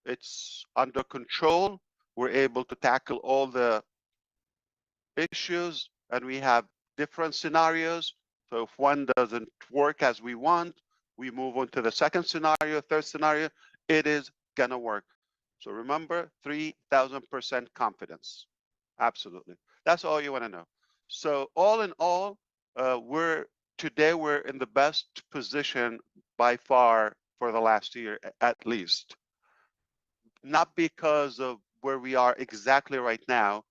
it's under control. We're able to tackle all the issues, and we have different scenarios. So if one doesn't work as we want, we move on to the second scenario, third scenario. It is going to work. So remember, 3,000% confidence. Absolutely. That's all you want to know. So all in all, today we're in the best position by far for the last year, at least. Not because of where we are exactly right now.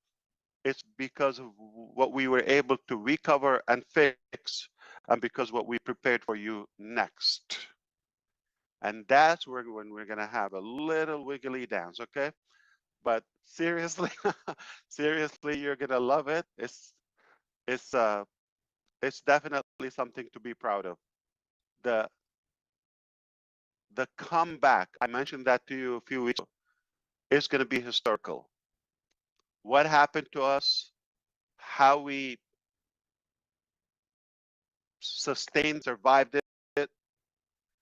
It's because of what we were able to recover and fix, and because what we prepared for you next. And that's when we're going to have a little wiggly dance, okay? But seriously, seriously, you're going to love it. It's definitely something to be proud of. The comeback, I mentioned that to you a few weeks ago, is going to be historical. What happened to us, how we sustained, survived it,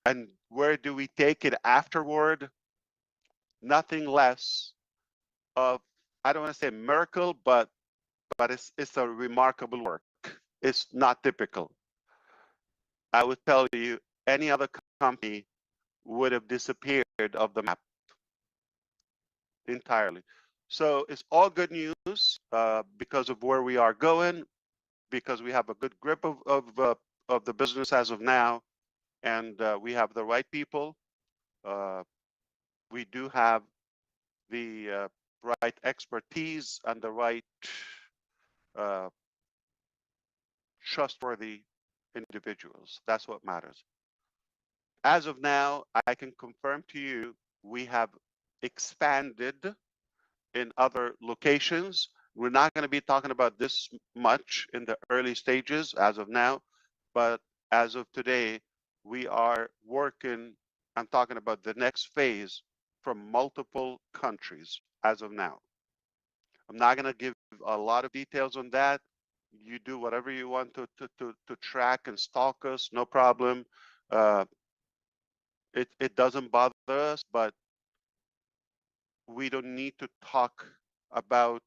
and where do we take it afterward? Nothing less of, I don't want to say miracle, but it's a remarkable work. It's not typical. I would tell you, any other company would have disappeared off the map entirely. So it's all good news because of where we are going, because we have a good grip of the business as of now, and we have the right people. We do have the right expertise and the right trustworthy individuals. That's what matters. As of now, I can confirm to you we have expanded in other locations. We're not going to be talking about this much in the early stages as of now, but as of today, we are working. I'm talking about the next phase from multiple countries as of now. I'm not going to give a lot of details on that. You do whatever you want to track and stalk us, no problem. It doesn't bother us, but we don't need to talk about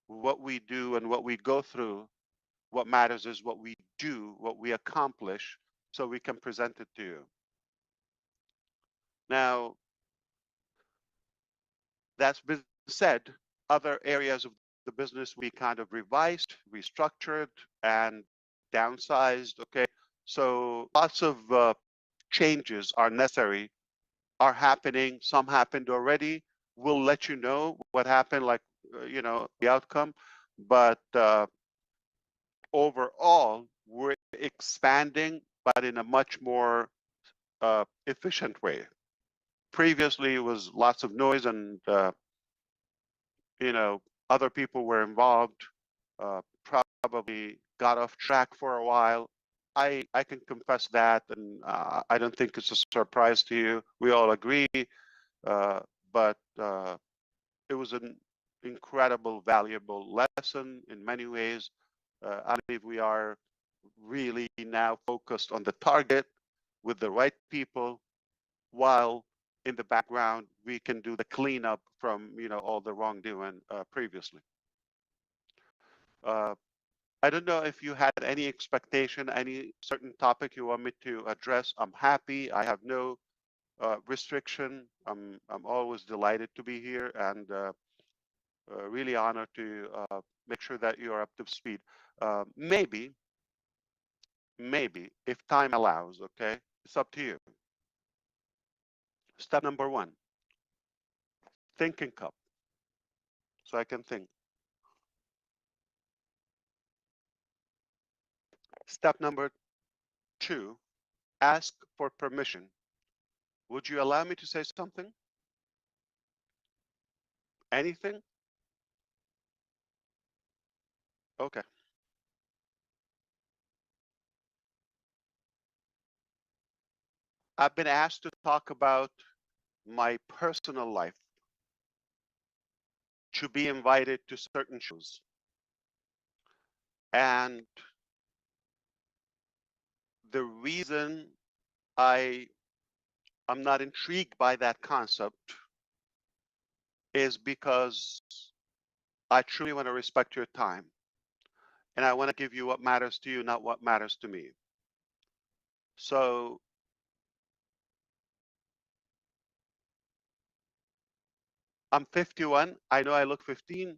what we do and what we go through. What matters is what we do, what we accomplish, so we can present it to you. Now, that's been said, other areas of the business we kind of revised, restructured, and downsized, okay? So lots of changes are necessary, are happening. Some happened already. We'll let you know what happened, like, the outcome. But overall, we're expanding, but in a much more efficient way. Previously, it was lots of noise and, other people were involved, probably got off track for a while. I can confess that, and I don't think it's a surprise to you. We all agree, but it was an incredible, valuable lesson in many ways. I believe we are really now focused on the target with the right people, while in the background we can do the cleanup from all the wrongdoing previously. I don't know if you had any expectation, any certain topic you want me to address. I'm happy. I have no restriction. I'm always delighted to be here, and really honored to make sure that you're up to speed. Maybe if time allows, okay, it's up to you. Step number 1, thinking cup, so I can think. Step number to ask for permission. Would you allow me to say something? Anything? Okay. I've been asked to talk about my personal life, to be invited to certain shows. And the reason I'm not intrigued by that concept is because I truly want to respect your time. And I want to give you what matters to you, not what matters to me. So I'm 51. I know I look 15.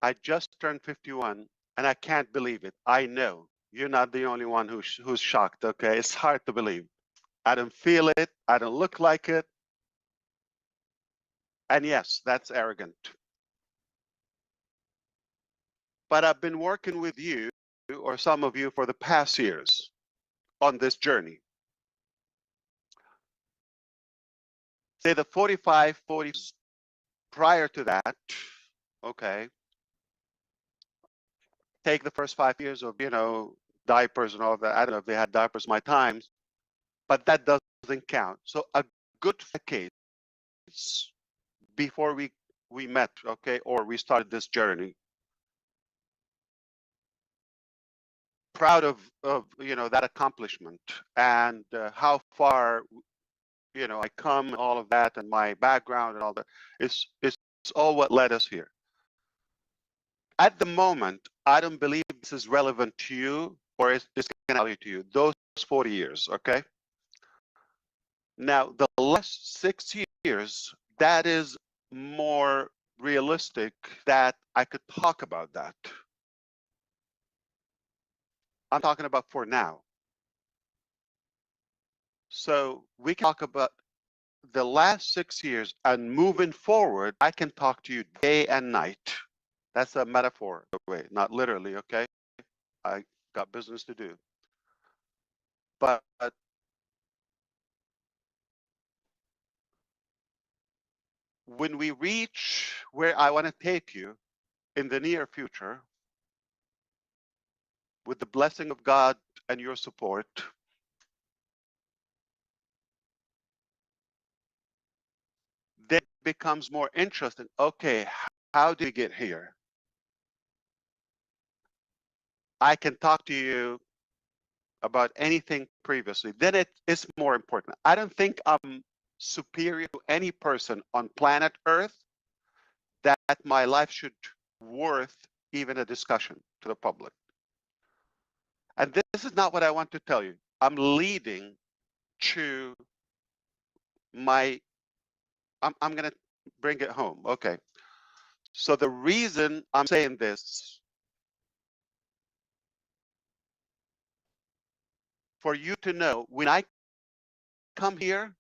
I just turned 51 and I can't believe it. I know you're not the only one who's shocked. Okay. It's hard to believe. I don't feel it. I don't look like it. And yes, that's arrogant. But I've been working with you or some of you for the past years on this journey. Say the 45, 40 prior to that, okay, take the first 5 years of, diapers and all of that. I don't know if they had diapers my times, but that doesn't count. So a good decade before we met, okay, or we started this journey. Proud of that accomplishment and how far I come, all of that, and my background and all that. It's all what led us here. At the moment, I don't believe this is relevant to you or it's going to value to you. Those 40 years, okay? Now, the last 6 years, that is more realistic that I could talk about that. I'm talking about for now. So we can talk about the last 6 years and moving forward. I can talk to you day and night. That's a metaphor, way, not literally, okay? I got business to do. But when we reach where I want to take you in the near future, with the blessing of God and your support, then it becomes more interesting. Okay, how did we get here? I can talk to you about anything previously. Then it is more important. I don't think I'm superior to any person on planet Earth that my life should worth even a discussion to the public. And this is not what I want to tell you. I'm leading to my, I'm going to bring it home. Okay. So the reason I'm saying this, for you to know, when I come here,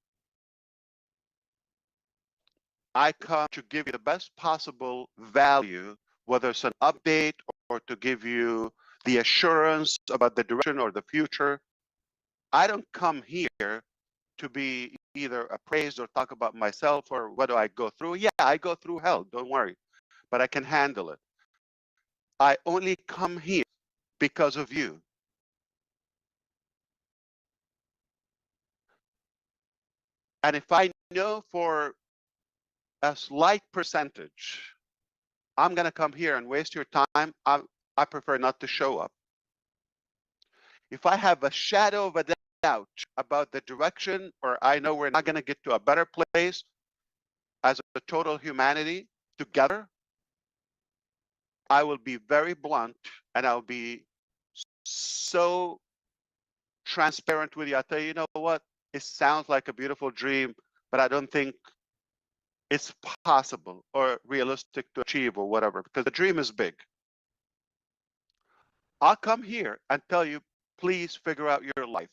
I come to give you the best possible value, whether it's an update or to give you the assurance about the direction or the future. I don't come here to be either appraised or talk about myself or what do I go through. Yeah, I go through hell, don't worry, but I can handle it. I only come here because of you. And if I know for a slight percentage, I'm going to come here and waste your time, I prefer not to show up. If I have a shadow of a doubt about the direction, or I know we're not going to get to a better place as a total humanity together, I will be very blunt and I'll be so transparent with you. I'll tell you, you know what? It sounds like a beautiful dream, but I don't think it's possible or realistic to achieve or whatever, because the dream is big. I'll come here and tell you, please figure out your life.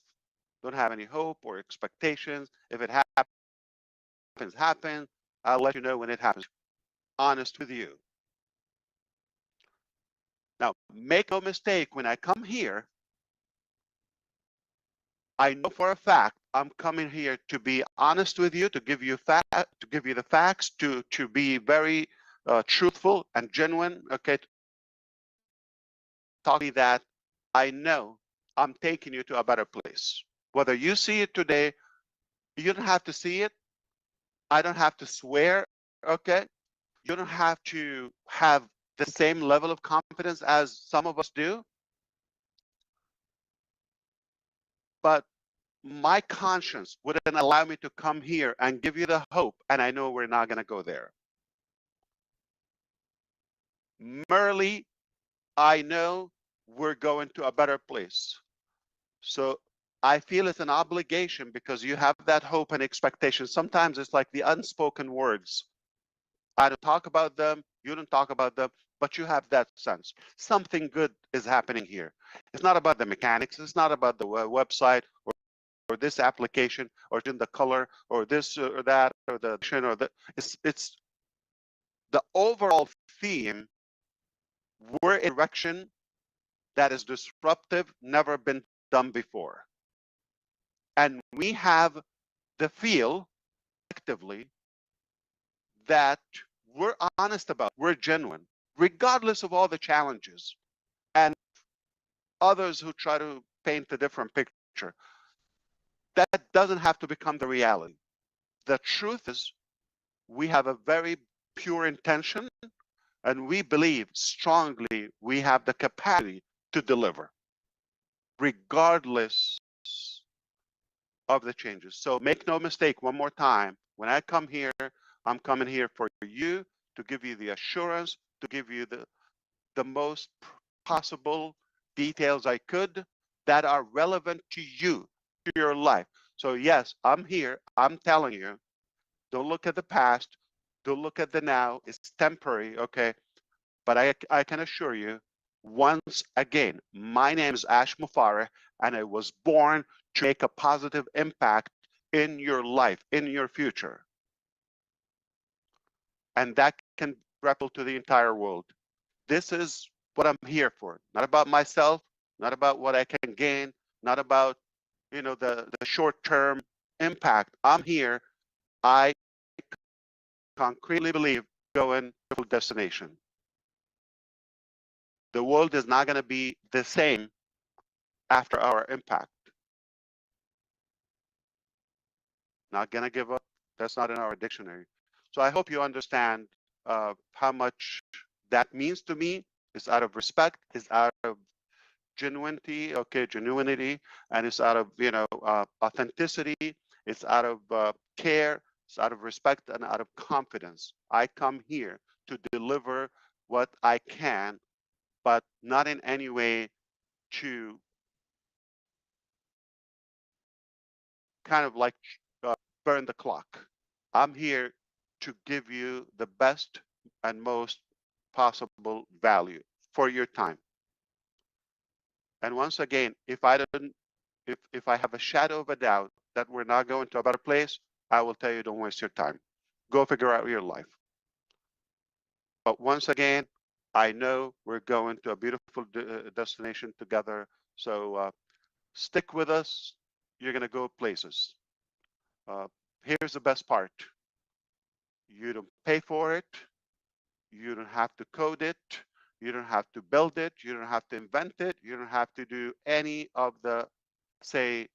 Don't have any hope or expectations. If it happens. I'll let you know when it happens. Honest with you. Now, make no mistake, when I come here, I know for a fact I'm coming here to be honest with you, to give you the facts, to be very truthful and genuine. Okay, talking that I know I'm taking you to a better place. Whether you see it today, you don't have to see it. I don't have to swear. Okay, you don't have to have the same level of confidence as some of us do, but my conscience wouldn't allow me to come here and give you the hope, and I know we're not going to go there. Merely, I know we're going to a better place. So I feel it's an obligation because you have that hope and expectation. Sometimes it's like the unspoken words. I don't talk about them, you don't talk about them, but you have that sense. Something good is happening here. It's not about the mechanics, it's not about the website or this application or in the color or this or that or the or the it's the overall theme. We're in a direction that is disruptive, never been done before. And we have the feel actively that we're honest about, we're genuine, regardless of all the challenges and others who try to paint a different picture. That doesn't have to become the reality. The truth is, we have a very pure intention and we believe strongly we have the capacity to deliver, regardless of the changes. So make no mistake, one more time, when I come here, I'm coming here for you, to give you the assurance, to give you the most possible details I could that are relevant to you, to your life. So yes, I'm here, I'm telling you, don't look at the past, don't look at the now, it's temporary, okay? But I can assure you, once again, my name is Ash Mufareh, and I was born to make a positive impact in your life, in your future. And that can ripple to the entire world. This is what I'm here for. Not about myself, not about what I can gain, not about the short-term impact. I'm here. I concretely believe going to a destination. The world is not going to be the same after our impact. Not going to give up. That's not in our dictionary. So I hope you understand how much that means to me. It's out of respect, it's out of genuinity, and it's out of authenticity, it's out of care, it's out of respect and out of confidence. I come here to deliver what I can, but not in any way to kind of like burn the clock. I'm here to give you the best and most possible value for your time. And once again, if I have a shadow of a doubt that we're not going to a better place, I will tell you, don't waste your time. Go figure out your life. But once again, I know we're going to a beautiful destination together. So stick with us. You're going to go places. Here's the best part. You don't pay for it. You don't have to code it. You don't have to build it. You don't have to invent it. You don't have to do any of the, say,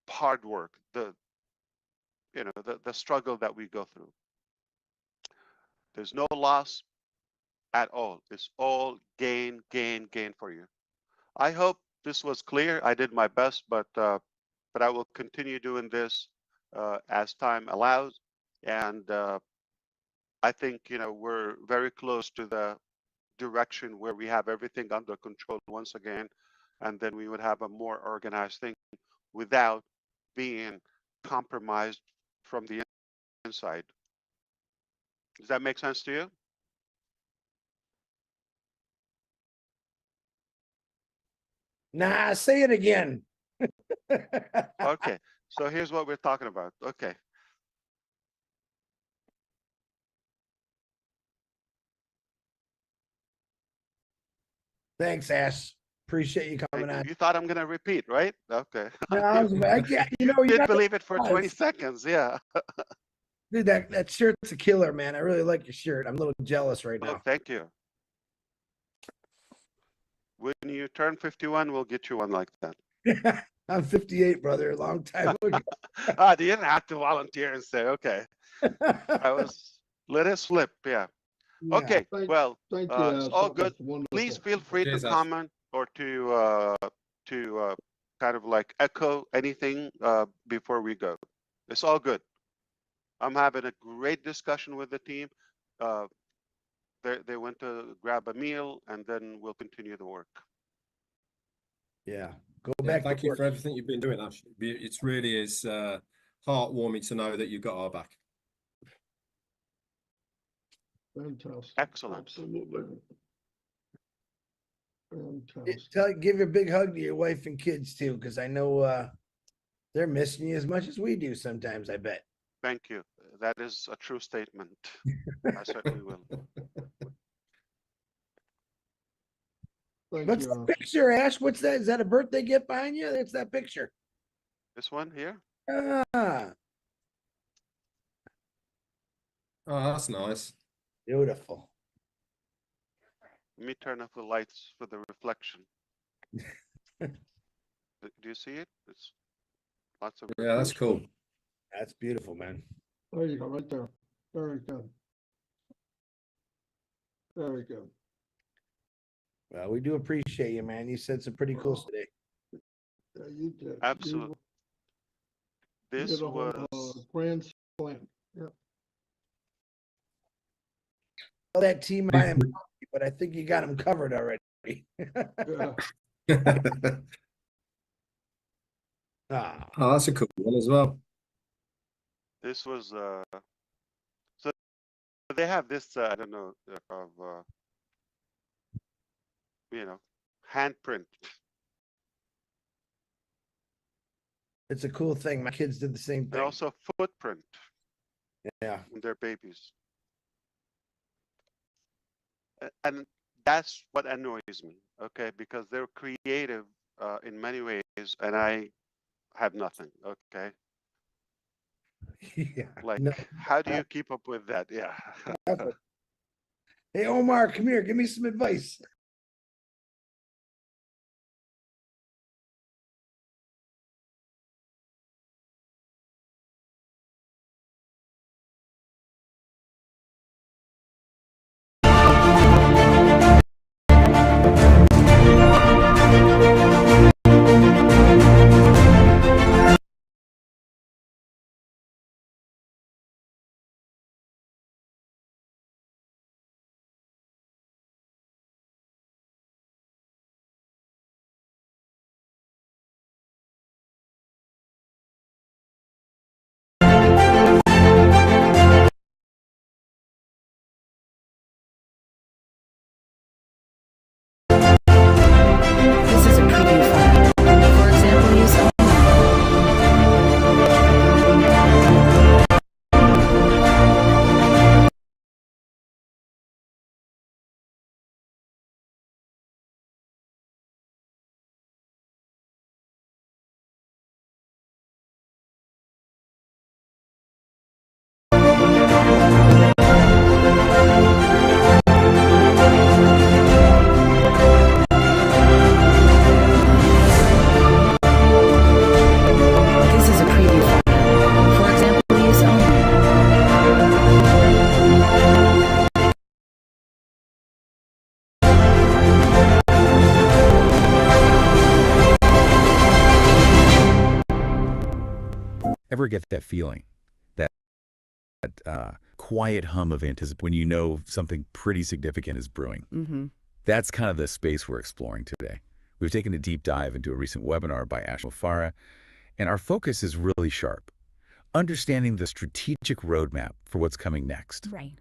hard work, the struggle that we go through. There's no loss at all. It's all gain, gain, gain for you. I hope this was clear. I did my best, but I will continue doing this as time allows. And I think we're very close to the direction where we have everything under control once again, and then we would have a more organized thing without being compromised from the inside. Does that make sense to you?
Nah, say it again.
Okay, so here's what we're talking about. Okay.
Thanks, Ash. Appreciate you coming on.
You thought I'm going to repeat, right? Okay.
No, I can't, you
You did
got
believe it for
the
20
buzz.
seconds. Yeah.
Dude, that shirt's a killer, man. I really like your shirt. I'm a little jealous right
Oh,
now.
thank you. When you turn 51, we'll get you one like that.
I'm 58, brother. A long time ago.
You didn't have to volunteer and say, okay. Let it slip. Yeah.
Yeah.
Okay. Well,
Thank you.
it's all good.
That's wonderful.
Please feel free
Cheers,
to
Ash.
comment or to kind of like echo anything before we go. It's all good. I'm having a great discussion with the team. They went to grab a meal, and then we'll continue the work.
Yeah. Go
Yeah,
back.
thank
to
you
work.
for everything you've been doing, Ash. It's really is heartwarming to know that you've got our back.
Fantastic.
Excellent.
Absolutely. Fantastic.
Give a big hug to your wife and kids too, because I know they're missing you as much as we do sometimes, I bet.
Thank you. That is a true statement. I certainly will.
Thank
What's
you.
the picture, Ash? What's that? Is that a birthday gift behind you? That's that picture.
This one here?
Ah,
Oh, that's nice.
beautiful.
Let me turn off the lights for the reflection. Do you see it? It's lots of
Yeah, that's cool.
That's beautiful, man.
There you go, right there. Very good. Very good.
Well, we do appreciate you, man. You said some pretty cool today.
Yeah, you did.
Absolutely.
You
This
did a whole,
was
grand slam. Yeah.
Well, that team, I am, but I think you got them covered already.
Yeah.
Ah,
Oh, that's a cool one as well.
this was so they have this I don't know of handprint.
it's a cool thing. My kids did the same
And
thing.
also footprint
Yeah.
when they're babies. And that's what annoys me, okay? Because they're creative in many ways, and I have nothing, okay?
Yeah.
Like,
No.
how do you keep up with that? Yeah.
Hey, Omar, come here. Give me some advice.
This is a preview file. For example use only. This is a preview file. For example use only.
Ever get that feeling, that quiet hum of anticipation when you know something pretty significant is brewing?
Mm-hmm.
That's kind of the space we're exploring today. We've taken a deep dive into a recent webinar by Ash Farah, and our focus is really sharp. Understanding the strategic roadmap for what's coming next.
Right.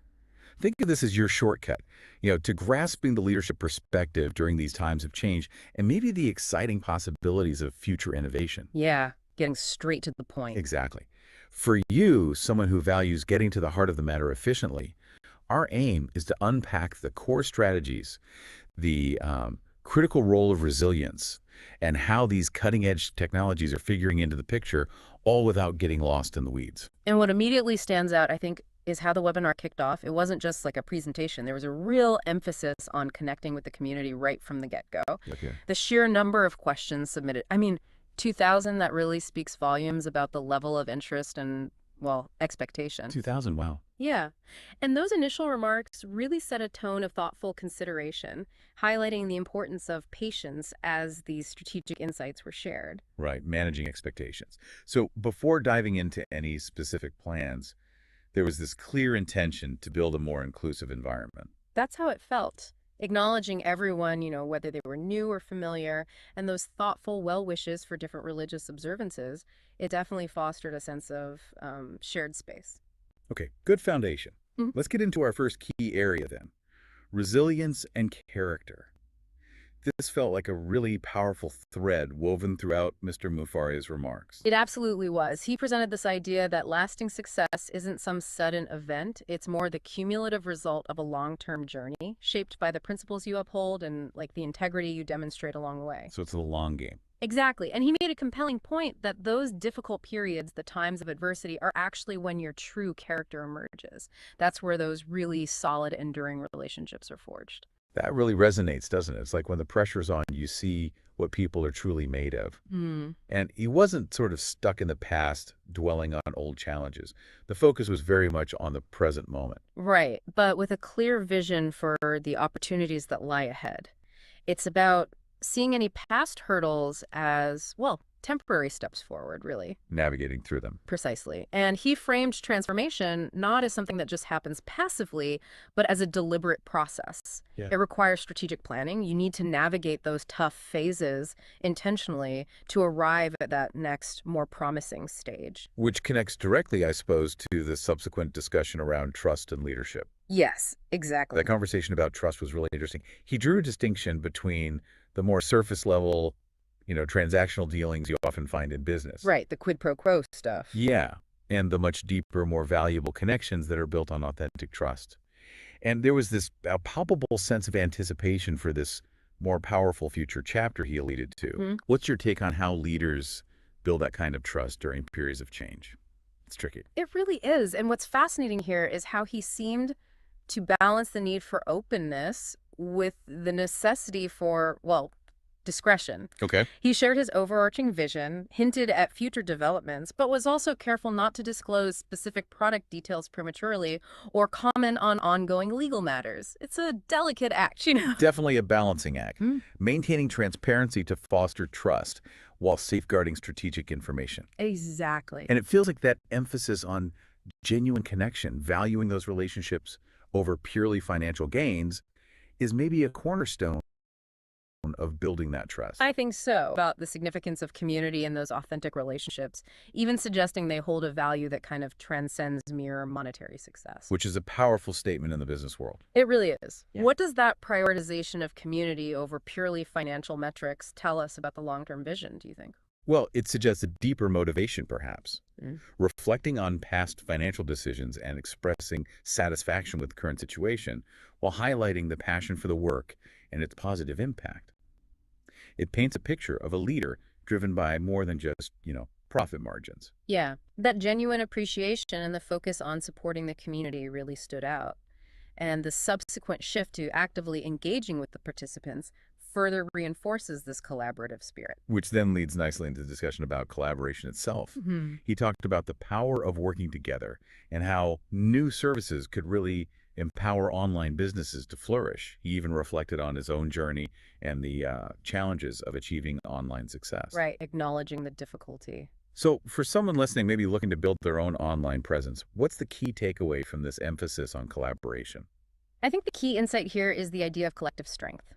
Think of this as your shortcut, to grasping the leadership perspective during these times of change and maybe the exciting possibilities of future innovation.
Yeah, getting straight to the point.
Exactly. For you, someone who values getting to the heart of the matter efficiently, our aim is to unpack the core strategies, the critical role of resilience, and how these cutting-edge technologies are figuring into the picture, all without getting lost in the weeds.
And what immediately stands out, I think, is how the webinar kicked off. It wasn't just like a presentation. There was a real emphasis on connecting with the community right from the get-go.
Okay.
The sheer number of questions submitted, I mean, 2,000, that really speaks volumes about the level of interest and, well, expectation.
2,000, wow.
Yeah. And those initial remarks really set a tone of thoughtful consideration, highlighting the importance of patience as these strategic insights were shared.
Right, managing expectations. So before diving into any specific plans, there was this clear intention to build a more inclusive environment.
That's how it felt. Acknowledging everyone, whether they were new or familiar, and those thoughtful well wishes for different religious observances, it definitely fostered a sense of shared space.
Okay, good foundation.
Mhm.
Let's get into our first key area then. Resilience and character. This felt like a really powerful thread woven throughout Mr. Mufaria's remarks.
It absolutely was. He presented this idea that lasting success isn't some sudden event. It's more the cumulative result of a long-term journey shaped by the principles you uphold and like the integrity you demonstrate along the way.
So it's a long game.
Exactly. And he made a compelling point that those difficult periods, the times of adversity, are actually when your true character emerges. That's where those really solid, enduring relationships are forged.
That really resonates, doesn't it? It's like when the pressure's on, you see what people are truly made of. And he wasn't sort of stuck in the past, dwelling on old challenges. The focus was very much on the present moment.
Right. But with a clear vision for the opportunities that lie ahead. It's about seeing any past hurdles as, well, temporary steps forward, really.
Navigating through them.
Precisely. And he framed transformation not as something that just happens passively, but as a deliberate process.
Yeah.
It requires strategic planning. You need to navigate those tough phases intentionally to arrive at that next, more promising stage.
Which connects directly, I suppose, to the subsequent discussion around trust and leadership.
Yes, exactly.
That conversation about trust was really interesting. He drew a distinction between the more surface level, transactional dealings you often find in business.
Right, the quid pro quo stuff.
Yeah, and the much deeper, more valuable connections that are built on authentic trust. And there was this palpable sense of anticipation for this more powerful future chapter he alluded to. What's your take on how leaders build that kind of trust during periods of change? It's tricky.
It really is. And what's fascinating here is how he seemed to balance the need for openness with the necessity for, well, discretion.
Okay.
He shared his overarching vision, hinted at future developments, but was also careful not to disclose specific product details prematurely or comment on ongoing legal matters. It's a delicate act,
Definitely a balancing act. Maintaining transparency to foster trust while safeguarding strategic information.
Exactly.
And it feels like that emphasis on genuine connection, valuing those relationships over purely financial gains, is maybe a cornerstone of building that trust.
I think so. About the significance of community and those authentic relationships, even suggesting they hold a value that kind of transcends mere monetary success.
Which is a powerful statement in the business world.
It really is.
Yeah.
What does that prioritization of community over purely financial metrics tell us about the long-term vision, do you think?
Well, it suggests a deeper motivation, perhaps. Reflecting on past financial decisions and expressing satisfaction with the current situation while highlighting the passion for the work and its positive impact. It paints a picture of a leader driven by more than just, profit margins.
Yeah, that genuine appreciation and the focus on supporting the community really stood out. And the subsequent shift to actively engaging with the participants further reinforces this collaborative spirit.
Which then leads nicely into the discussion about collaboration itself. He talked about the power of working together and how new services could really empower online businesses to flourish. He even reflected on his own journey and the challenges of achieving online success.
Right, acknowledging the difficulty.
So for someone listening, maybe looking to build their own online presence, what's the key takeaway from this emphasis on collaboration?
I think the key insight here is the idea of collective strength.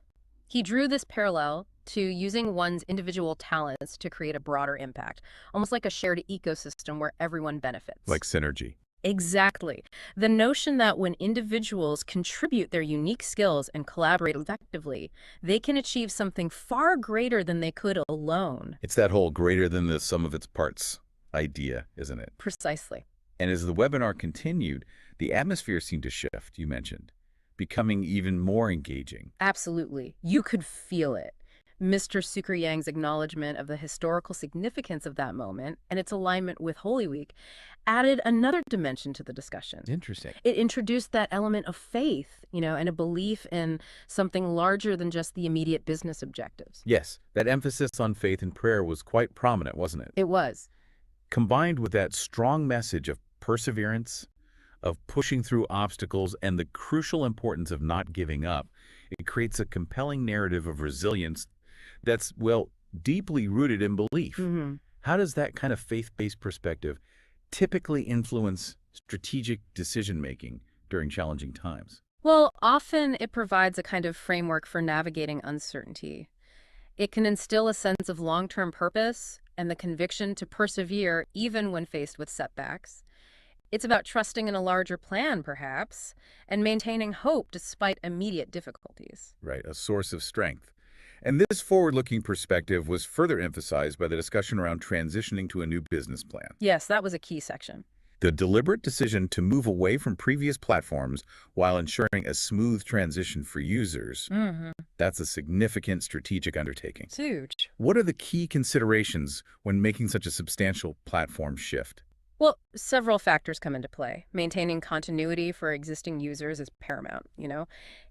He drew this parallel to using one's individual talents to create a broader impact, almost like a shared ecosystem where everyone benefits.
Like synergy.
Exactly. The notion that when individuals contribute their unique skills and collaborate effectively, they can achieve something far greater than they could alone.
It's that whole greater than the sum of its parts idea, isn't it?
Precisely.
And as the webinar continued, the atmosphere seemed to shift, you mentioned. becoming even more engaging.
Absolutely. You could feel it. Mr. Sukriyang's acknowledgement of the historical significance of that moment and its alignment with Holy Week added another dimension to the discussion.
Interesting.
It introduced that element of faith, and a belief in something larger than just the immediate business objectives.
Yes, that emphasis on faith and prayer was quite prominent, wasn't it?
It was.
Combined with that strong message of perseverance, of pushing through obstacles, and the crucial importance of not giving up, it creates a compelling narrative of resilience that's, well, deeply rooted in belief. How does that kind of faith-based perspective typically influence strategic decision-making during challenging times?
Well, often it provides a kind of framework for navigating uncertainty. It can instill a sense of long-term purpose and the conviction to persevere even when faced with setbacks. It's about trusting in a larger plan, perhaps, and maintaining hope despite immediate difficulties.
Right, a source of strength. And this forward-looking perspective was further emphasized by the discussion around transitioning to a new business plan.
Yes, that was a key section.
The deliberate decision to move away from previous platforms while ensuring a smooth transition for users, that's a significant strategic undertaking.
It's huge.
What are the key considerations when making such a substantial platform shift?
Well, several factors come into play. Maintaining continuity for existing users is paramount,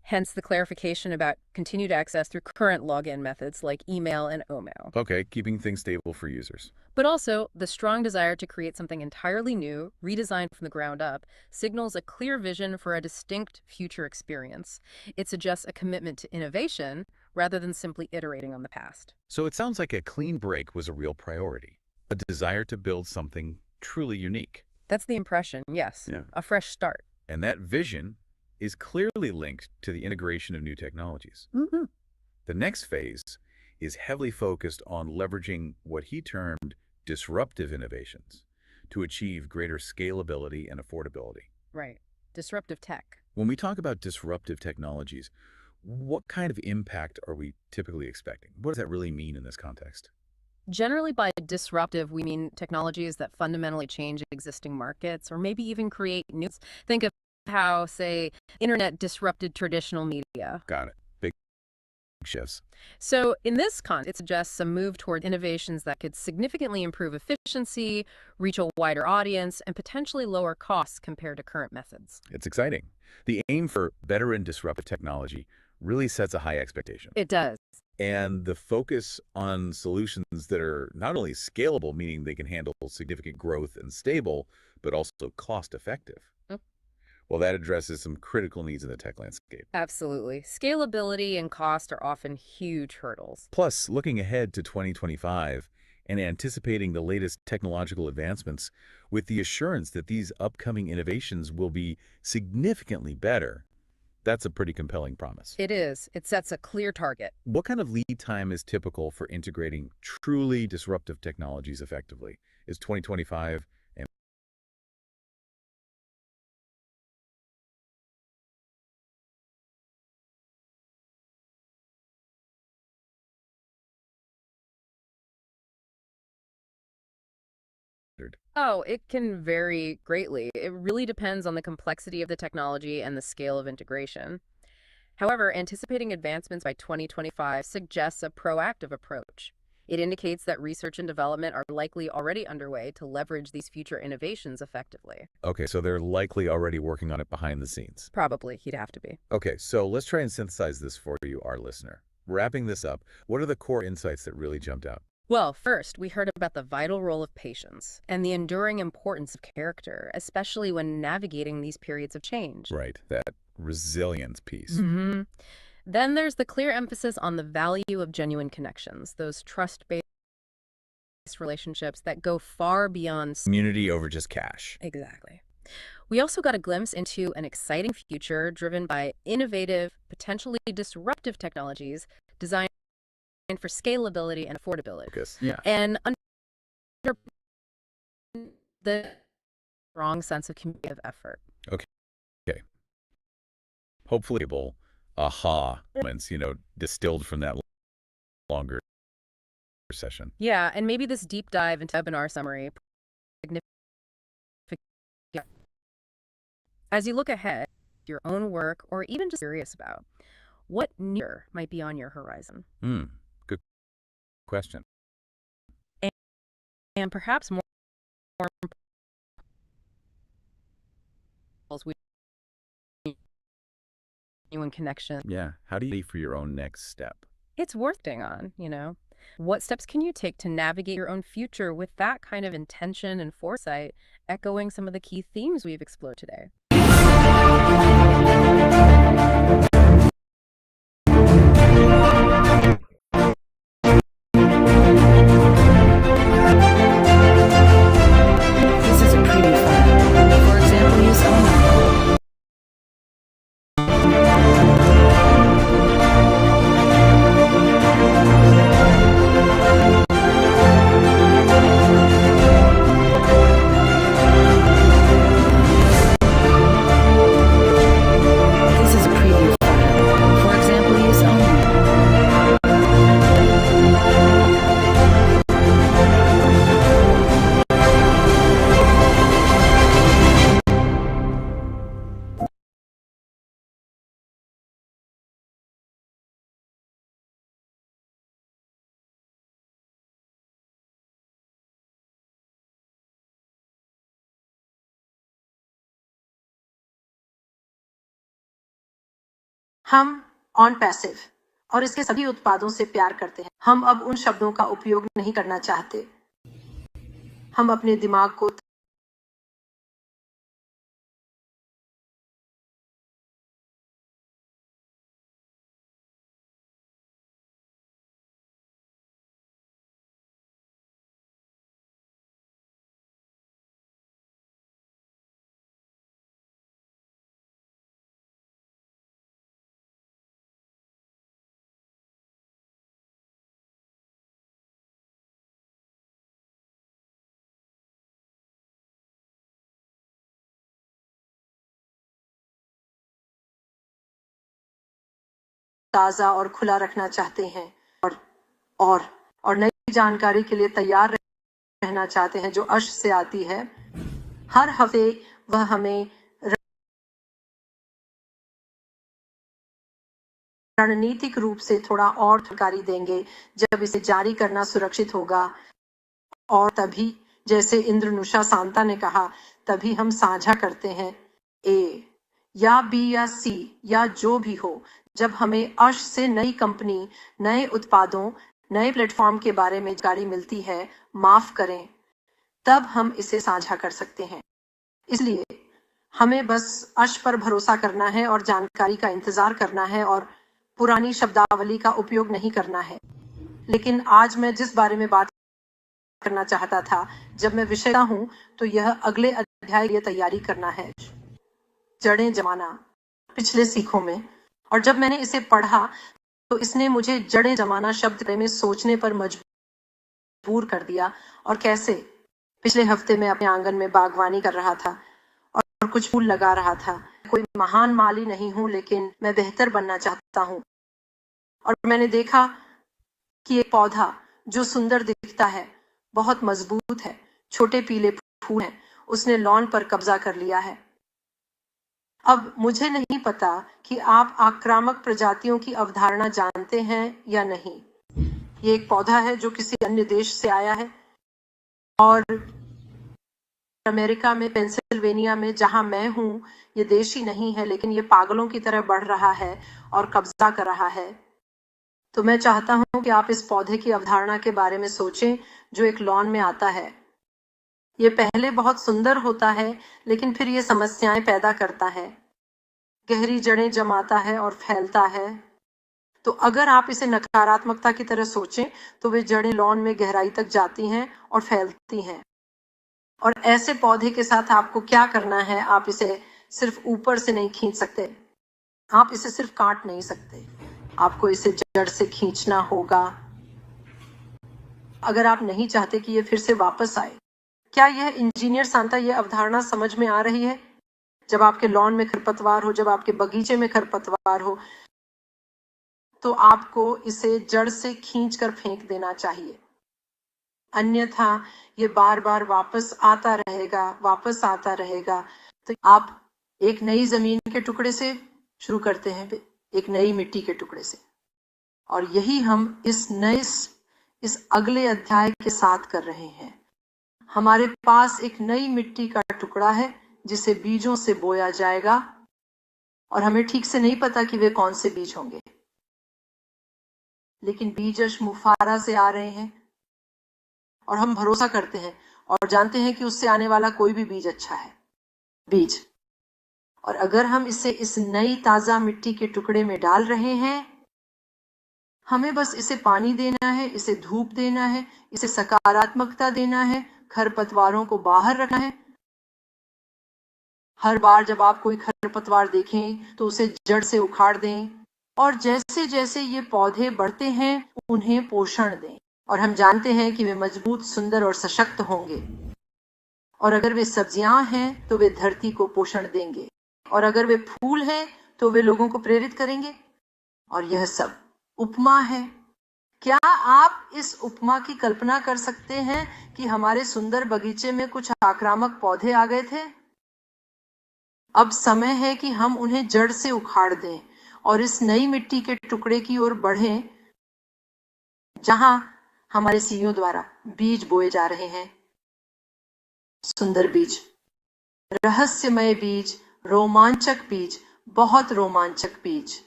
Hence the clarification about continued access through current login methods like email and OMail.
Okay, keeping things stable for users.
But also, the strong desire to create something entirely new, redesigned from the ground up, signals a clear vision for a distinct future experience. It suggests a commitment to innovation rather than simply iterating on the past.
So it sounds like a clean break was a real priority, a desire to build something truly unique.
That's the impression, yes.
Yeah.
A fresh start.
And that vision is clearly linked to the integration of new technologies. The next phase is heavily focused on leveraging what he termed disruptive innovations to achieve greater scalability and affordability.
Right. Disruptive tech.
When we talk about disruptive technologies, what kind of impact are we typically expecting? What does that really mean in this context?
Generally, by disruptive, we mean technologies that fundamentally change existing markets or maybe even create new. Think of how, say, internet disrupted traditional media.
Got it. Big shifts.
So in this context, it suggests a move toward innovations that could significantly improve efficiency, reach a wider audience, and potentially lower costs compared to current methods.
It's exciting. The aim for better and disruptive technology really sets a high expectation.
It does.
And the focus on solutions that are not only scalable, meaning they can handle significant growth and stable, but also cost-effective. Well, that addresses some critical needs in the tech landscape.
Absolutely. Scalability and cost are often huge hurdles.
Plus, looking ahead to 2025 and anticipating the latest technological advancements with the assurance that these upcoming innovations will be significantly better, that's a pretty compelling promise.
It is. It sets a clear target.
What kind of lead time is typical for integrating truly disruptive technologies effectively? Is 2025 and
Oh, it can vary greatly. It really depends on the complexity of the technology and the scale of integration. However, anticipating advancements by 2025 suggests a proactive approach. It indicates that research and development are likely already underway to leverage these future innovations effectively.
Okay, so they're likely already working on it behind the scenes.
Probably, he'd have to be.
Okay, so let's try and synthesize this for you, our listener. Wrapping this up, what are the core insights that really jumped out?
Well, first, we heard about the vital role of patience and the enduring importance of character, especially when navigating these periods of change.
Right, that resilience piece.
Then there's the clear emphasis on the value of genuine connections, those trust-based relationships that go far beyond
Community over just cash.
Exactly. We also got a glimpse into an exciting future driven by innovative, potentially disruptive technologies designed for scalability and affordability.
Focus. Yeah.
And under the strong sense of community effort.
Okay. Hopefully, aha moments, distilled from that longer session.
Yeah, and maybe this deep dive into webinar summary. As you look ahead, your own work, or even just curious about? What new might be on your horizon?
Good question.
And perhaps more genuine connection.
Yeah. How do you for your own next step?
It's worth staying on, you know? What steps can you take to navigate your own future with that kind of intention and foresight, echoing some of the key themes we've explored today?
This is a preview file. For example, use only. This is a preview file. For example, use only.
हम on passive और इसके सभी उत्पादों से प्यार करते हैं। हम अब उन शब्दों का उपयोग नहीं करना चाहते। हम अपने दिमाग को ताज़ा और खुला रखना चाहते हैं और नई जानकारी के लिए तैयार रहना चाहते हैं जो अश से आती है। हर हफ्ते वह हमें रणनीतिक रूप से थोड़ा और जानकारी देंगे जब इसे जारी करना सुरक्षित होगा। और तभी, जैसे इंद्रनुषा सांता ने कहा, तभी हम साझा करते हैं ए या बी या सी या जो भी हो। जब हमें अश से नई कंपनी, नए उत्पादों, नए प्लेटफॉर्म के बारे में जानकारी मिलती है, माफ करें, तब हम इसे साझा कर सकते हैं। इसलिए हमें बस अश पर भरोसा करना है और जानकारी का इंतजार करना है और पुरानी शब्दावली का उपयोग नहीं करना है। लेकिन आज मैं जिस बारे में बात करना चाहता था, जब मैं विषय हूं, तो यह अगले अध्याय के लिए तैयारी करना है। जड़ें जमाना पिछले सीखों में, और जब मैंने इसे पढ़ा तो इसने मुझे जड़ें जमाना शब्द में सोचने पर मजबूर कर दिया। और कैसे? पिछले हफ्ते मैं अपने आंगन में बागवानी कर रहा था और कुछ फूल लगा रहा था। कोई महान माली नहीं हूं, लेकिन मैं बेहतर बनना चाहता हूं। और मैंने देखा कि एक पौधा जो सुंदर दिखता है, बहुत मजबूत है, छोटे पीले फूल हैं, उसने लॉन पर कब्जा कर लिया है। अब मुझे नहीं पता कि आप आक्रामक प्रजातियों की अवधारणा जानते हैं या नहीं। ये एक पौधा है जो किसी अन्य देश से आया है और अमेरिका में, पेंसिल्वेनिया में, जहां मैं हूं, ये देशी नहीं है, लेकिन ये पागलों की तरह बढ़ रहा है और कब्जा कर रहा है। तो मैं चाहता हूं कि आप इस पौधे की अवधारणा के बारे में सोचें जो एक लॉन में आता है। ये पहले बहुत सुंदर होता है, लेकिन फिर ये समस्याएं पैदा करता है, गहरी जड़ें जमाता है और फैलता है। तो अगर आप इसे नकारात्मकता की तरह सोचें, तो वे जड़ें लॉन में गहराई तक जाती हैं और फैलती हैं। और ऐसे पौधे के साथ आपको क्या करना है? आप इसे सिर्फ ऊपर से नहीं खींच सकते, आप इसे सिर्फ काट नहीं सकते, आपको इसे जड़ से खींचना होगा अगर आप नहीं चाहते कि ये फिर से वापस आए। क्या यह इंजीनियर सांता, यह अवधारणा समझ में आ रही है? जब आपके लॉन में खरपतवार हो, जब आपके बगीचे में खरपतवार हो, तो आपको इसे जड़ से खींचकर फेंक देना चाहिए। अन्यथा ये बार बार वापस आता रहेगा। तो आप एक नई जमीन के टुकड़े से शुरू करते हैं, एक नई मिट्टी के टुकड़े से, और यही हम इस अगले अध्याय के साथ कर रहे हैं। हमारे पास एक नई मिट्टी का टुकड़ा है जिसे बीजों से बोया जाएगा, और हमें ठीक से नहीं पता कि वे कौन से बीज होंगे, लेकिन बीज अशमुफारा से आ रहे हैं और हम भरोसा करते हैं और जानते हैं कि उससे आने वाला कोई भी बीज अच्छा है। बीज, और अगर हम इसे इस नई ताजा मिट्टी के टुकड़े में डाल रहे हैं, हमें बस इसे पानी देना है, इसे धूप देना है, इसे सकारात्मकता देना है, खरपतवारों को बाहर रखना है। हर बार जब आप कोई खरपतवार देखें तो उसे जड़ से उखाड़ दें, और जैसे जैसे ये पौधे बढ़ते हैं उन्हें पोषण दें, और हम जानते हैं कि वे मजबूत, सुंदर और सशक्त होंगे। और अगर वे सब्जियां हैं तो वे धरती को पोषण देंगे, और अगर वे फूल हैं तो वे लोगों को प्रेरित करेंगे। और यह सब उपमा है। क्या आप इस उपमा की कल्पना कर सकते हैं कि हमारे सुंदर बगीचे में कुछ आक्रामक पौधे आ गए थे? अब समय है कि हम उन्हें जड़ से उखाड़ दें और इस नई मिट्टी के टुकड़े की ओर बढ़ें जहां हमारे सीईओ द्वारा बीज बोए जा रहे हैं। सुंदर बीज, रहस्यमय बीज, रोमांचक बीज, बहुत रोमांचक बीज,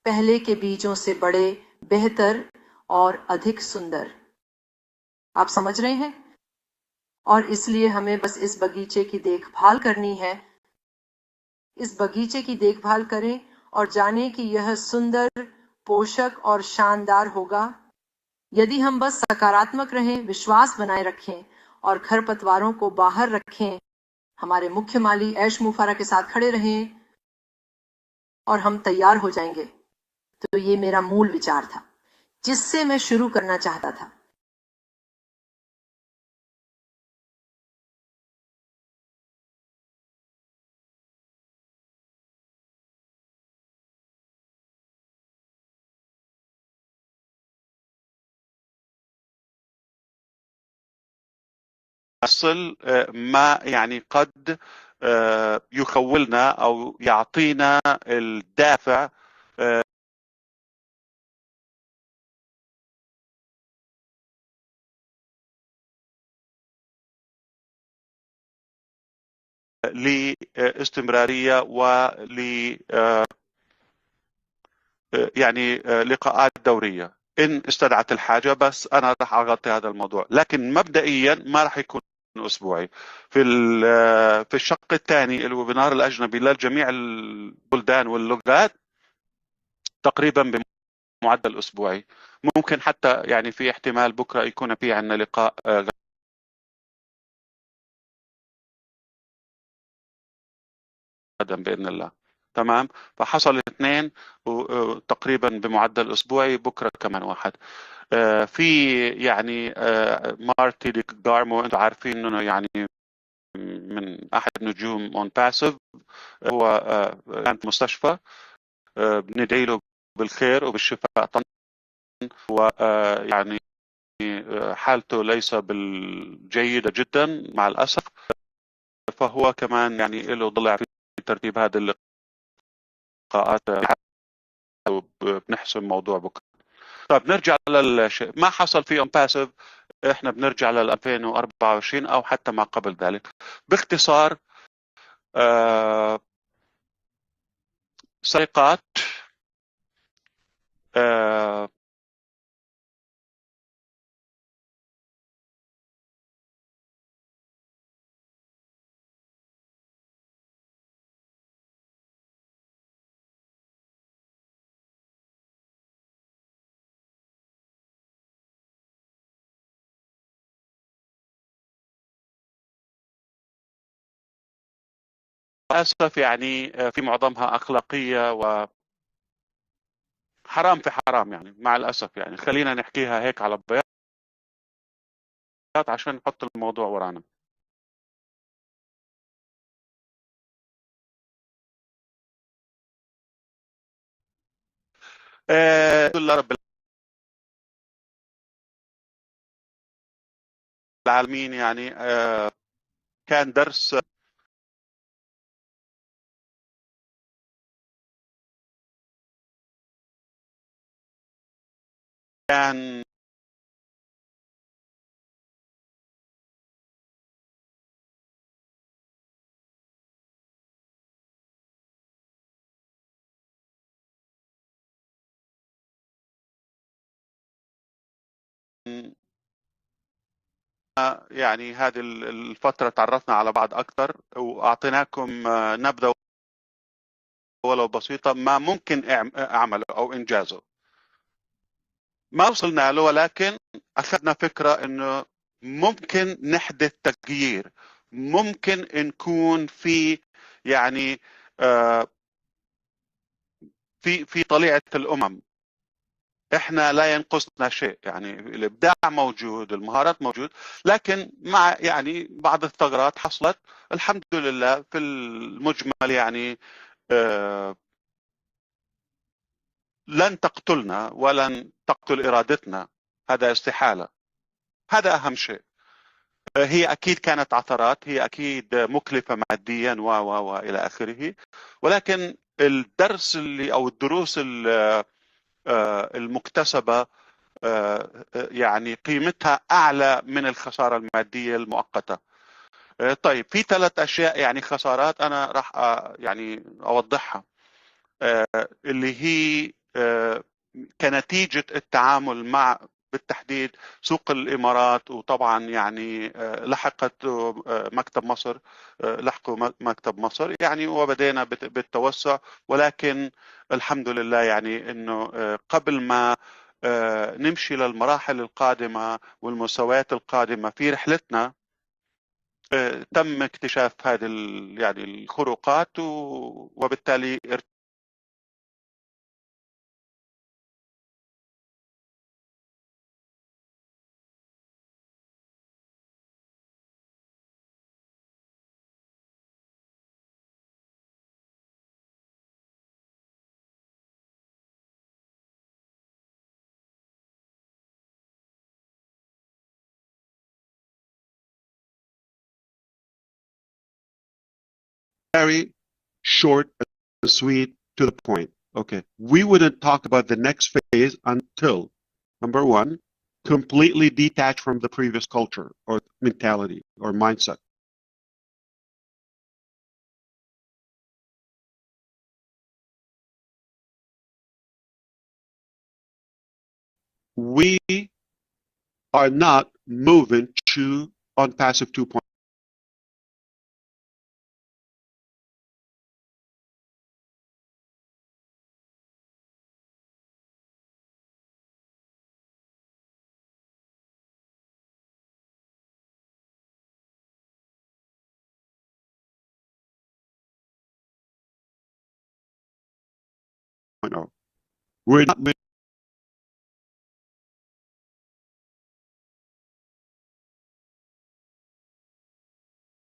पहले के बीजों से बड़े, बेहतर और अधिक सुंदर। आप समझ रहे हैं? और इसलिए हमें बस इस बगीचे की देखभाल करनी है। इस बगीचे की देखभाल करें और जानें कि यह सुंदर, पोषक और शानदार होगा यदि हम बस सकारात्मक रहें, विश्वास बनाए रखें और खरपतवारों को बाहर रखें, हमारे मुख्य माली ऐश मुफारा के साथ खड़े रहें, और हम तैयार हो जाएंगे। तो ये मेरा मूल विचार था जिससे मैं शुरू करना चाहता था।
أصل ما يعني قد يخولنا أو يعطينا الدافع لاستمرارية ول يعني لقاءات دورية إن استدعت الحاجة. بس أنا راح أغطي هذا الموضوع، لكن مبدئيا ما راح يكون أسبوعي. في الشق الثاني الويبينار الأجنبي لجميع البلدان واللغات تقريبا بمعدل أسبوعي. ممكن حتى يعني في احتمال بكرة يكون في عندنا لقاء غدا بإذن الله. تمام، فحصل اثنين تقريبا بمعدل أسبوعي، بكرة كمان واحد. في يعني مارتي دي جارمو، انتم عارفين انه يعني من احد نجوم اون باسيف، هو كان في مستشفى، بندعي له بالخير وبالشفاء طبعا، ويعني حالته ليس بالجيدة جدا مع الأسف، فهو كمان يعني له ضلع في ترتيب هذه اللقاءات، بنحسم موضوع بكرة. طيب نرجع للشيء ما حصل في اون باسيف، احنا بنرجع لل 2024 او حتى ما قبل ذلك. باختصار سرقات، للاسف يعني في معظمها اخلاقيه وحرام في حرام، يعني مع الاسف. يعني خلينا نحكيها هيك على بياض عشان نحط الموضوع ورانا. الحمد لله رب العالمين. يعني كان درس كان يعني هذه الفترة تعرفنا على بعض أكثر وأعطيناكم نبذة ولو بسيطة ما ممكن أعمله أو إنجازه. ما وصلنا له ولكن أخذنا فكرة إنه ممكن نحدث تغيير، ممكن نكون في يعني في طليعة الأمم. احنا لا ينقصنا شيء، يعني الابداع موجود، المهارات موجود، لكن مع يعني بعض الثغرات حصلت. الحمد لله في المجمل يعني لن تقتلنا ولن تقتل ارادتنا، هذا استحالة. هذا اهم شيء. هي اكيد كانت عثرات، هي اكيد مكلفة ماديا والى اخره، ولكن الدرس اللي او الدروس المكتسبة يعني قيمتها أعلى من الخسارة المادية المؤقتة. طيب في 3 أشياء يعني خسارات أنا راح يعني أوضحها، اللي هي كنتيجة التعامل مع بالتحديد سوق الإمارات، وطبعا يعني لحقت مكتب مصر، لحقوا مكتب مصر يعني، وبدينا بالتوسع. ولكن الحمد لله يعني أنه قبل ما نمشي للمراحل القادمة والمستويات القادمة في رحلتنا، تم اكتشاف هذه يعني الخروقات، وبالتالي very short and sweet to the point. Okay. We wouldn't talk about the next phase until, number 1, completely detached from the previous culture or mentality or mindset. We are not moving to on passive 2.0. We're not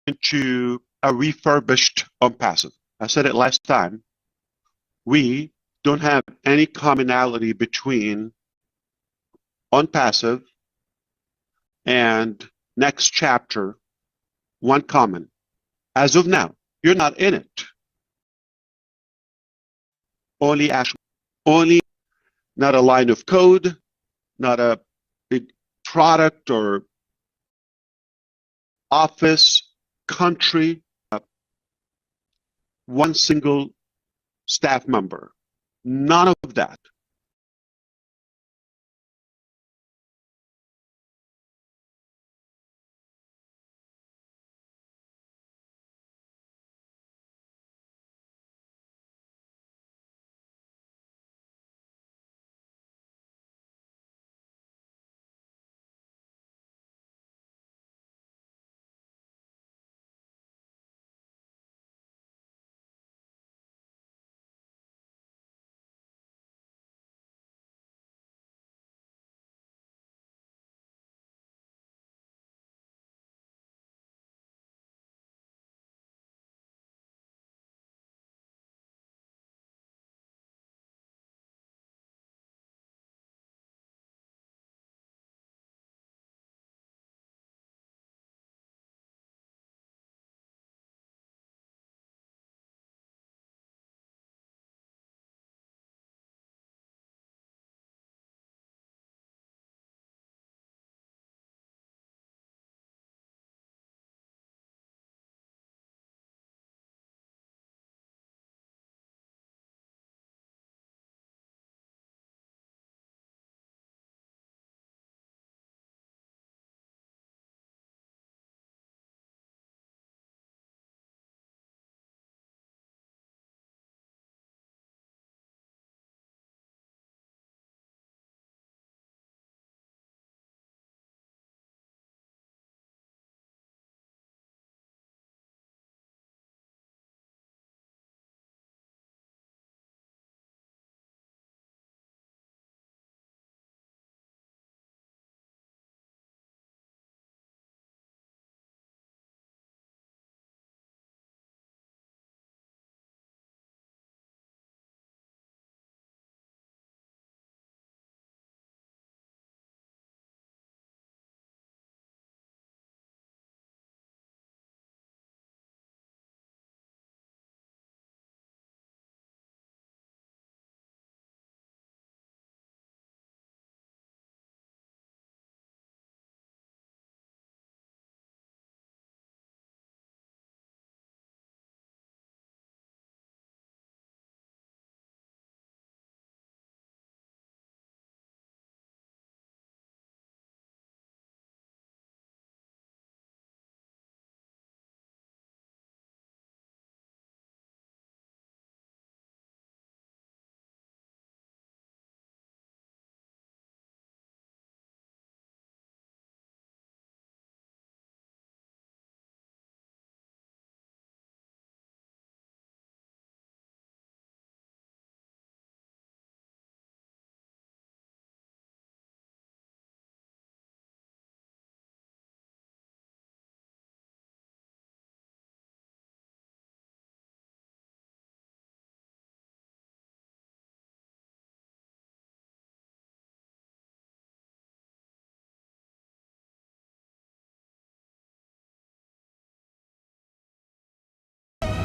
into a refurbished on passive. I said it last time. We don't have any commonality between on passive and next chapter. One common. As of now, you're not in it. Only not a line of code, not a product or office, country, one single staff member. None of that.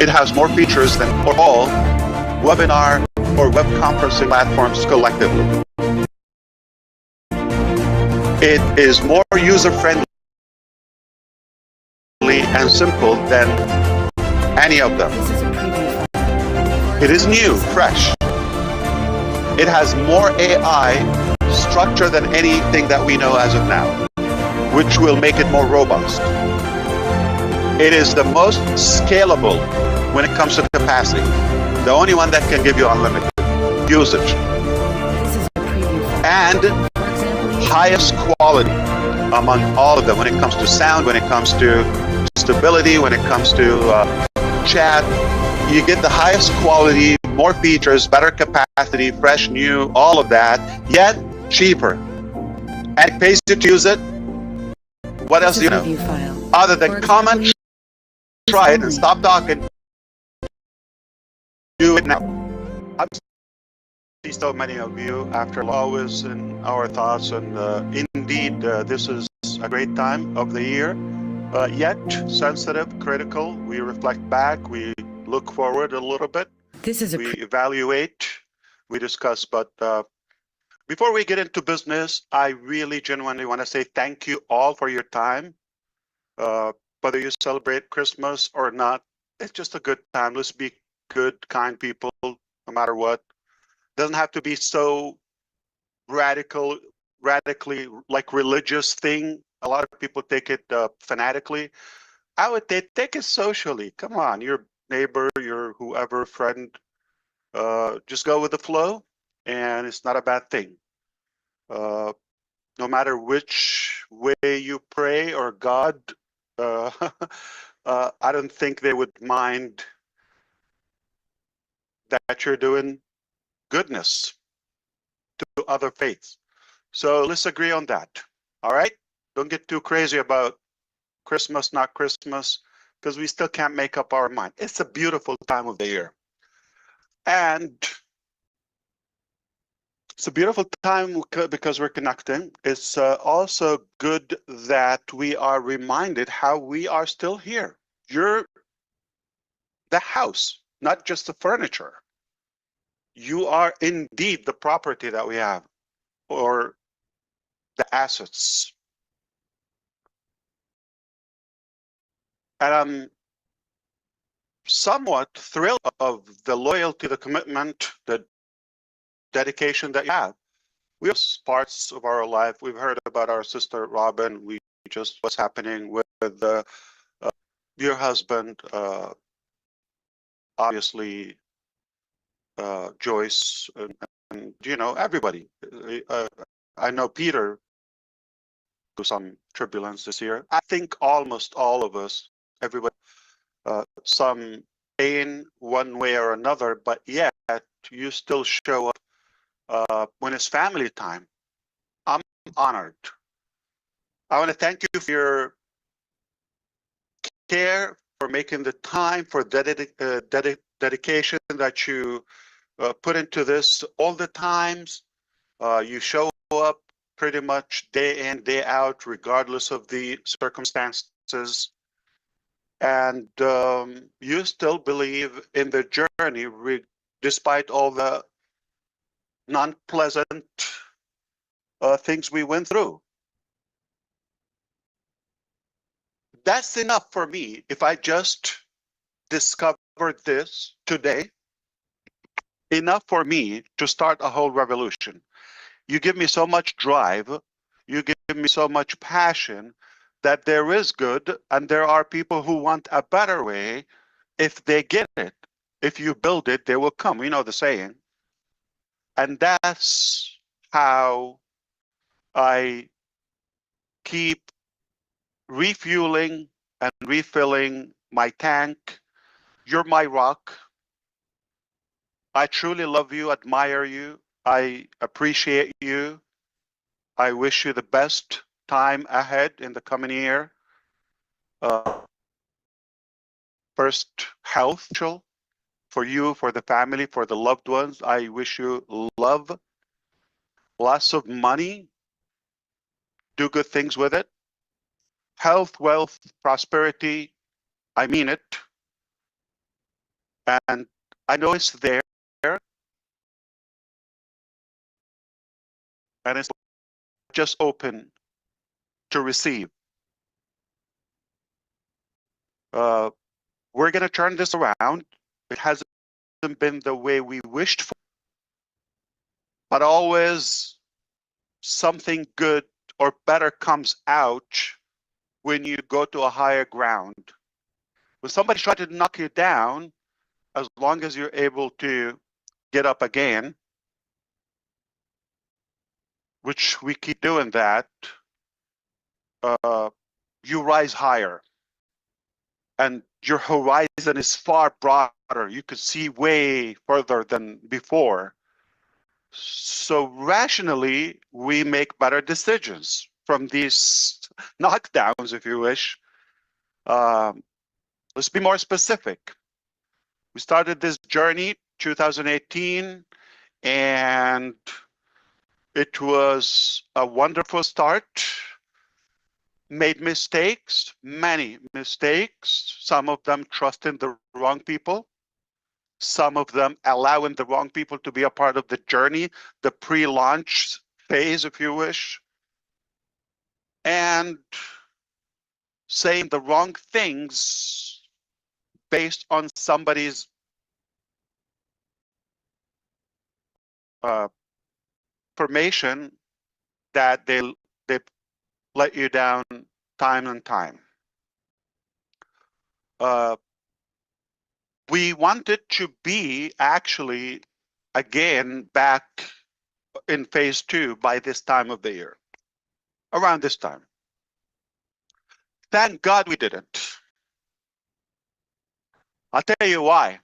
It has more features than all webinar or web conferencing platforms collectively. It is more user-friendly and simple than any of them.
This is a preview.
It is new, fresh. It has more AI structure than anything that we know as of now, which will make it more robust. It is the most scalable when it comes to capacity. The only one that can give you unlimited usage.
This is a preview.
And
For example,
highest quality among all of them when it comes to sound, when it comes to stability, when it comes to chat. You get the highest quality, more features, better capacity, fresh, new, all of that, yet cheaper. And it pays you to use it. What else do you know?
preview file.
Other than
For
comment,
example,
try it and
only.
stop talking. Do it now. I see so many of you after always in our thoughts, and indeed, this is a great time of the year. Yet sensitive, critical. We reflect back. We look forward a little bit.
This is a
We evaluate. We discuss. But before we get into business, I really genuinely want to say thank you all for your time. Whether you celebrate Christmas or not, it's just a good time. Let's be good, kind people, no matter what. Doesn't have to be so radically like religious thing. A lot of people take it fanatically. I would take it socially. Come on, your neighbor, your whoever, friend, just go with the flow, and it's not a bad thing. No matter which way you pray or God, I don't think they would mind that you're doing goodness to other faiths. So let's agree on that. All right? Don't get too crazy about Christmas, not Christmas, because we still can't make up our mind. It's a beautiful time of the year. And it's a beautiful time because we're connecting. It's also good that we are reminded how we are still here. You're the house, not just the furniture. You are indeed the property that we have, or the assets. And I'm somewhat thrilled of the loyalty, the commitment, the dedication that you have. We have parts of our life. We've heard about our sister Robin. We just what's happening with your husband, obviously Joyce, and you know everybody. I know Peter through some turbulence this year. I think almost all of us, everybody, some pain one way or another, but yet you still show up when it's family time. I'm honored. I want to thank you for your care, for making the time, for dedication that you put into this all the times. You show up pretty much day in, day out, regardless of the circumstances. And you still believe in the journey, despite all the non-pleasant things we went through. That's enough for me. If I just discovered this today, enough for me to start a whole revolution. You give me so much drive, you give me so much passion that there is good, and there are people who want a better way. If they get it, if you build it, they will come. We know the saying. And that's how I keep refueling and refilling my tank. You're my rock. I truly love you, admire you. I appreciate you. I wish you the best time ahead in the coming year. First, health for you, for the family, for the loved ones. I wish you love, lots of money, do good things with it. Health, wealth, prosperity. I mean it. And I know it's there, and it's just open to receive. We're going to turn this around. It hasn't been the way we wished for, but always something good or better comes out when you go to a higher ground. When somebody's trying to knock you down, as long as you're able to get up again, which we keep doing that, you rise higher. And your horizon is far broader. You could see way further than before. So rationally, we make better decisions from these knockdowns, if you wish. Let's be more specific. We started this journey 2018, and it was a wonderful start. Made mistakes, many mistakes, some of them trusting the wrong people, some of them allowing the wrong people to be a part of the journey, the pre-launch phase, if you wish, and saying the wrong things based on somebody's information that they let you down time and time. We wanted to be actually again back in phase 2 by this time of the year, around this time. Thank God we didn't. I'll tell you why.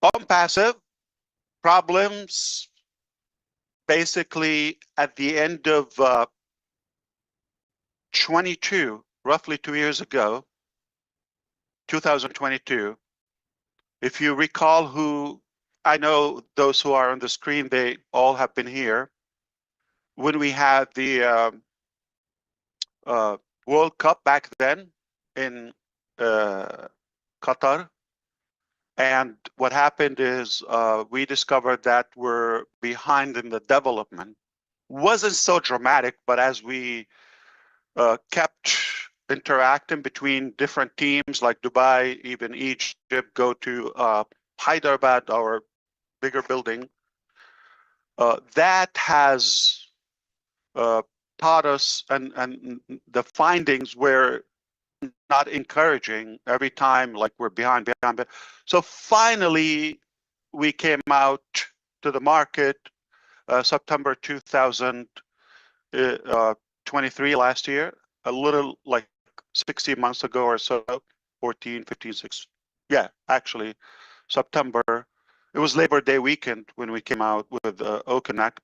On passive problems, basically at the end of 22, roughly 2 years ago, 2022, if you recall who, I know those who are on the screen, they all have been here. When we had the World Cup back then in Qatar, and what happened is we discovered that we're behind in the development. Wasn't so dramatic, but as we kept interacting between different teams like Dubai, even Egypt, go to Hyderabad, our bigger building, that has taught us, and the findings were not encouraging every time, like we're behind. So finally, we came out to the market September 2023 last year, a little like 60 months ago or so, 14, 15, 6. Yeah, actually, September. It was Labor Day weekend when we came out with OConnect.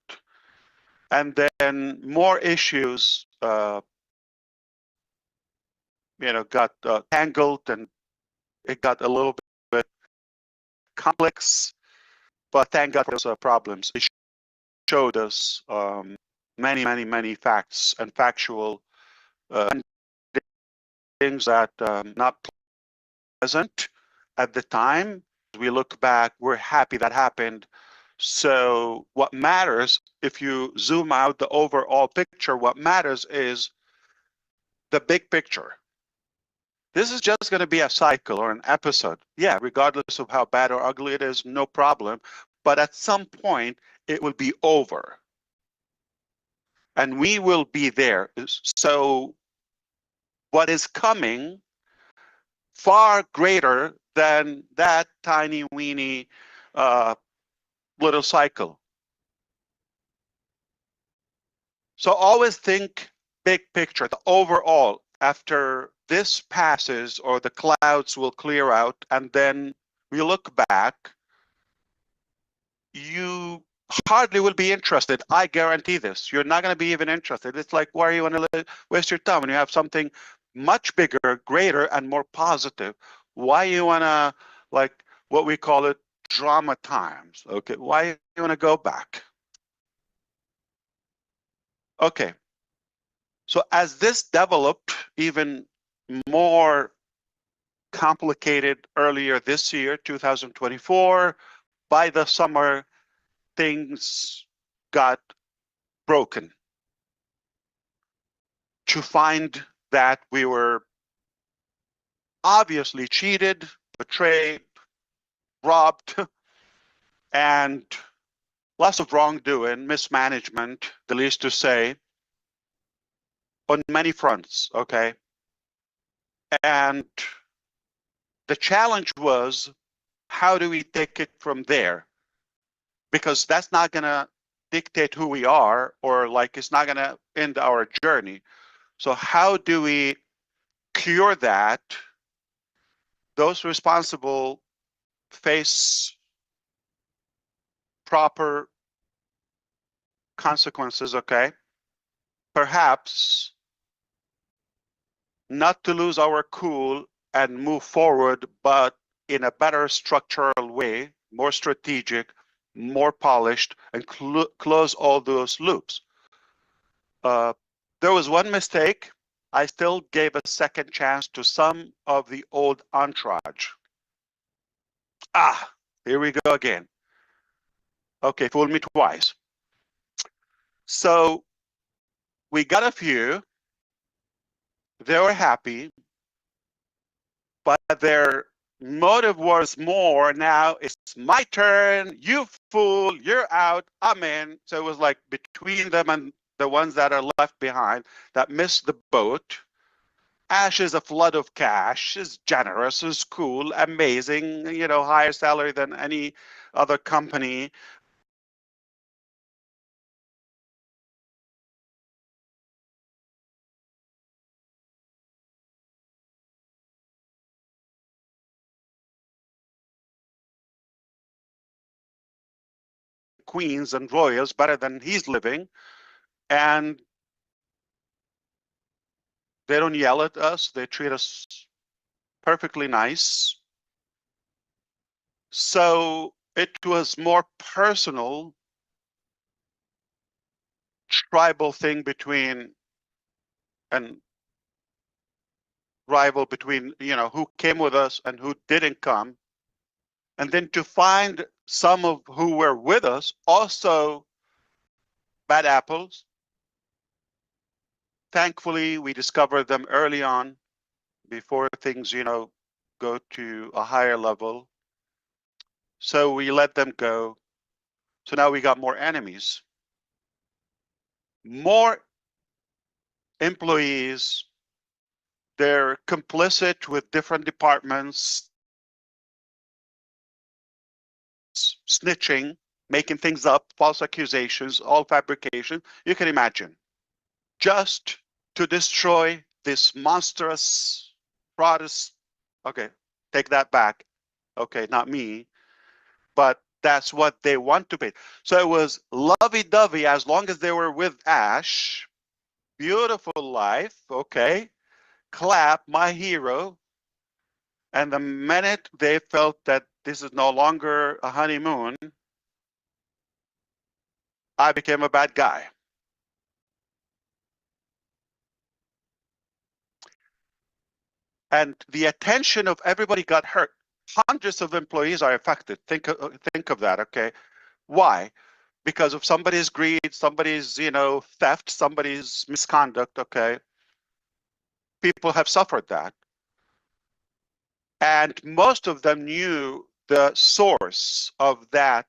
And then more issues, got tangled, and it got a little bit complex. But thank God for those problems. It showed us many, many, many facts and factual things that not pleasant at the time. As we look back, we're happy that happened. So what matters, if you zoom out the overall picture, what matters is the big picture. This is just going to be a cycle or an episode. Yeah, regardless of how bad or ugly it is, no problem. But at some point, it will be over. And we will be there. So what is coming far greater than that tiny weeny little cycle. So always think big picture, the overall. After this passes, or the clouds will clear out, and then we look back, you hardly will be interested. I guarantee this. You're not going to be even interested. It's like, why are you going to waste your time when you have something much bigger, greater, and more positive? Why you want to, like what we call it, drama times? Okay, why you want to go back? Okay. So as this developed even more complicated earlier this year, 2024. By the summer, things got broken. To find that we were obviously cheated, betrayed, robbed, and lots of wrongdoing, mismanagement, the least to say, on many fronts, okay? And the challenge was, how do we take it from there? Because that's not going to dictate who we are, or like it's not going to end our journey. So how do we cure that? Those responsible face proper consequences, okay? Perhaps not to lose our cool and move forward, but in a better structural way, more strategic, more polished, and close all those loops. There was one mistake. I still gave a second chance to some of the old entourage. Here we go again. Okay, fool me twice. So we got a few. They were happy, but their motive was more, now it's my turn, you fool, you're out, I'm in. So it was like between them and the ones that are left behind that missed the boat. Ash is a flood of cash, is generous, is cool, amazing, you know, higher salary than any other company. Queens and royals better than he's living, and they don't yell at us, they treat us perfectly nice. So it was more personal, tribal thing between, and rival between, you know, who came with us and who didn't come. And then to find some of who were with us also bad apples. Thankfully, we discovered them early on before things, you know, go to a higher level. So we let them go. So now we got more enemies, more employees. They're complicit with different departments, snitching, making things up, false accusations, all fabrication. You can imagine. Just to destroy this monstrous Protestant. Okay, take that back. Okay, not me, but that's what they want to be. So it was lovey-dovey as long as they were with Ash. Beautiful life, okay. Clap, my hero. And the minute they felt that this is no longer a honeymoon, I became a bad guy. And the attention of everybody got hurt. Hundreds of employees are affected. Think of that, okay? Why? Because of somebody's greed, somebody's, you know, theft, somebody's misconduct, okay? People have suffered that. And most of them knew the source of that,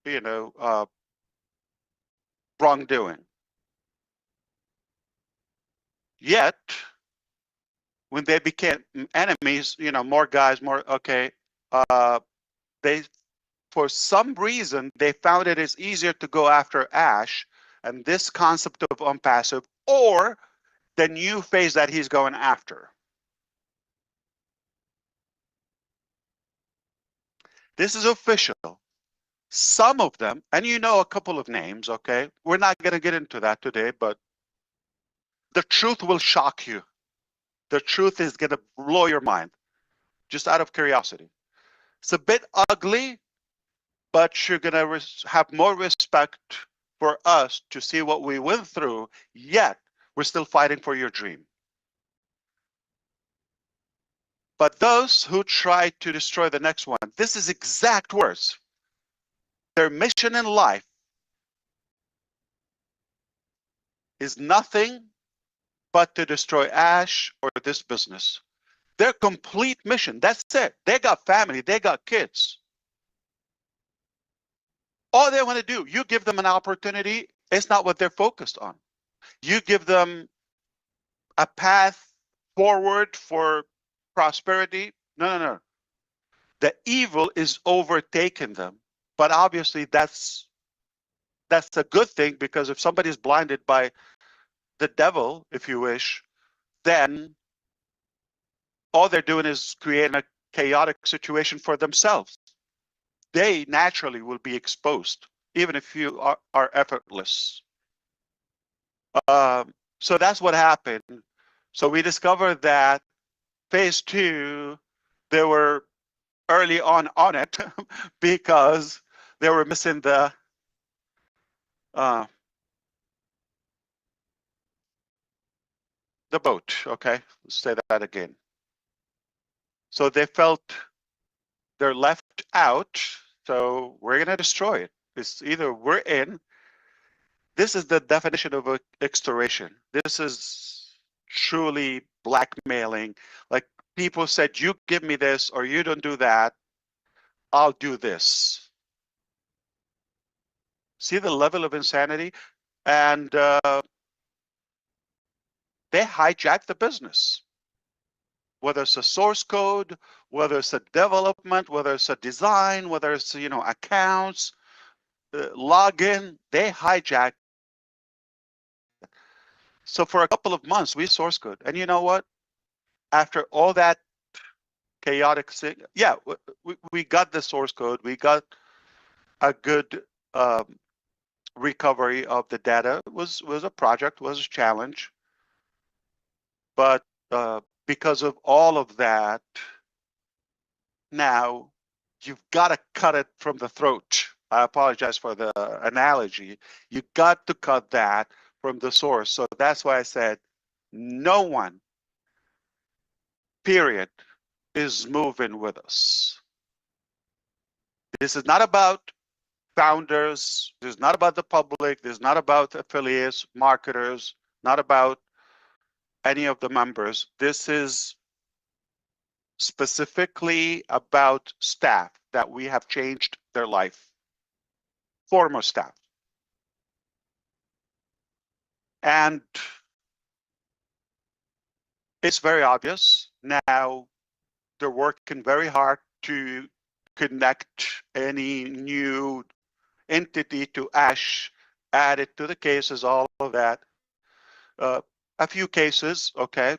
you know, wrongdoing. Yet, when they became enemies, you know, more guys, more, okay, they, for some reason, they found it is easier to go after Ash and this concept of unpassive, or the new phase that he's going after. This is official. Some of them, and you know a couple of names, okay? We're not going to get into that today, but the truth will shock you. The truth is going to blow your mind, just out of curiosity. It's a bit ugly, but you're going to have more respect for us to see what we went through, yet we're still fighting for your dream. But those who try to destroy the next one, this is exact words. Their mission in life is nothing but to destroy Ash or this business. Their complete mission, that's it. They got family, they got kids. All they want to do, you give them an opportunity, it's not what they're focused on. You give them a path forward for prosperity. No. The evil is overtaking them. But obviously that's a good thing, because if somebody is blinded by the devil, if you wish, then all they're doing is creating a chaotic situation for themselves. They naturally will be exposed, even if you are effortless. So that's what happened. So we discovered that phase 2, they were early on it because they were missing the boat. Okay, let's say that again. So they felt they're left out. So we're gonna destroy it. It's either we're in. This is the definition of extortion. This is truly blackmailing. Like, people said, you give me this or you don't do that, I'll do this. See the level of insanity? And they hijacked the business. Whether it's a source code, whether it's a development, whether it's a design, whether it's, accounts, login, they hijacked. So for a couple of months, we source code. And you know what? After all that chaotic thing, yeah, we got the source code. We got a good recovery of the data. It was a project, was a challenge. But because of all of that, now you've got to cut it from the throat. I apologize for the analogy. You got to cut that from the source. So that's why I said no one, period, is moving with us. This is not about founders. This is not about the public. This is not about affiliates, marketers, not about any of the members. This is specifically about staff that we have changed their life, former staff. And it's very obvious now. They're working very hard to connect any new entity to Ash, add it to the cases, all of that. A few cases, okay.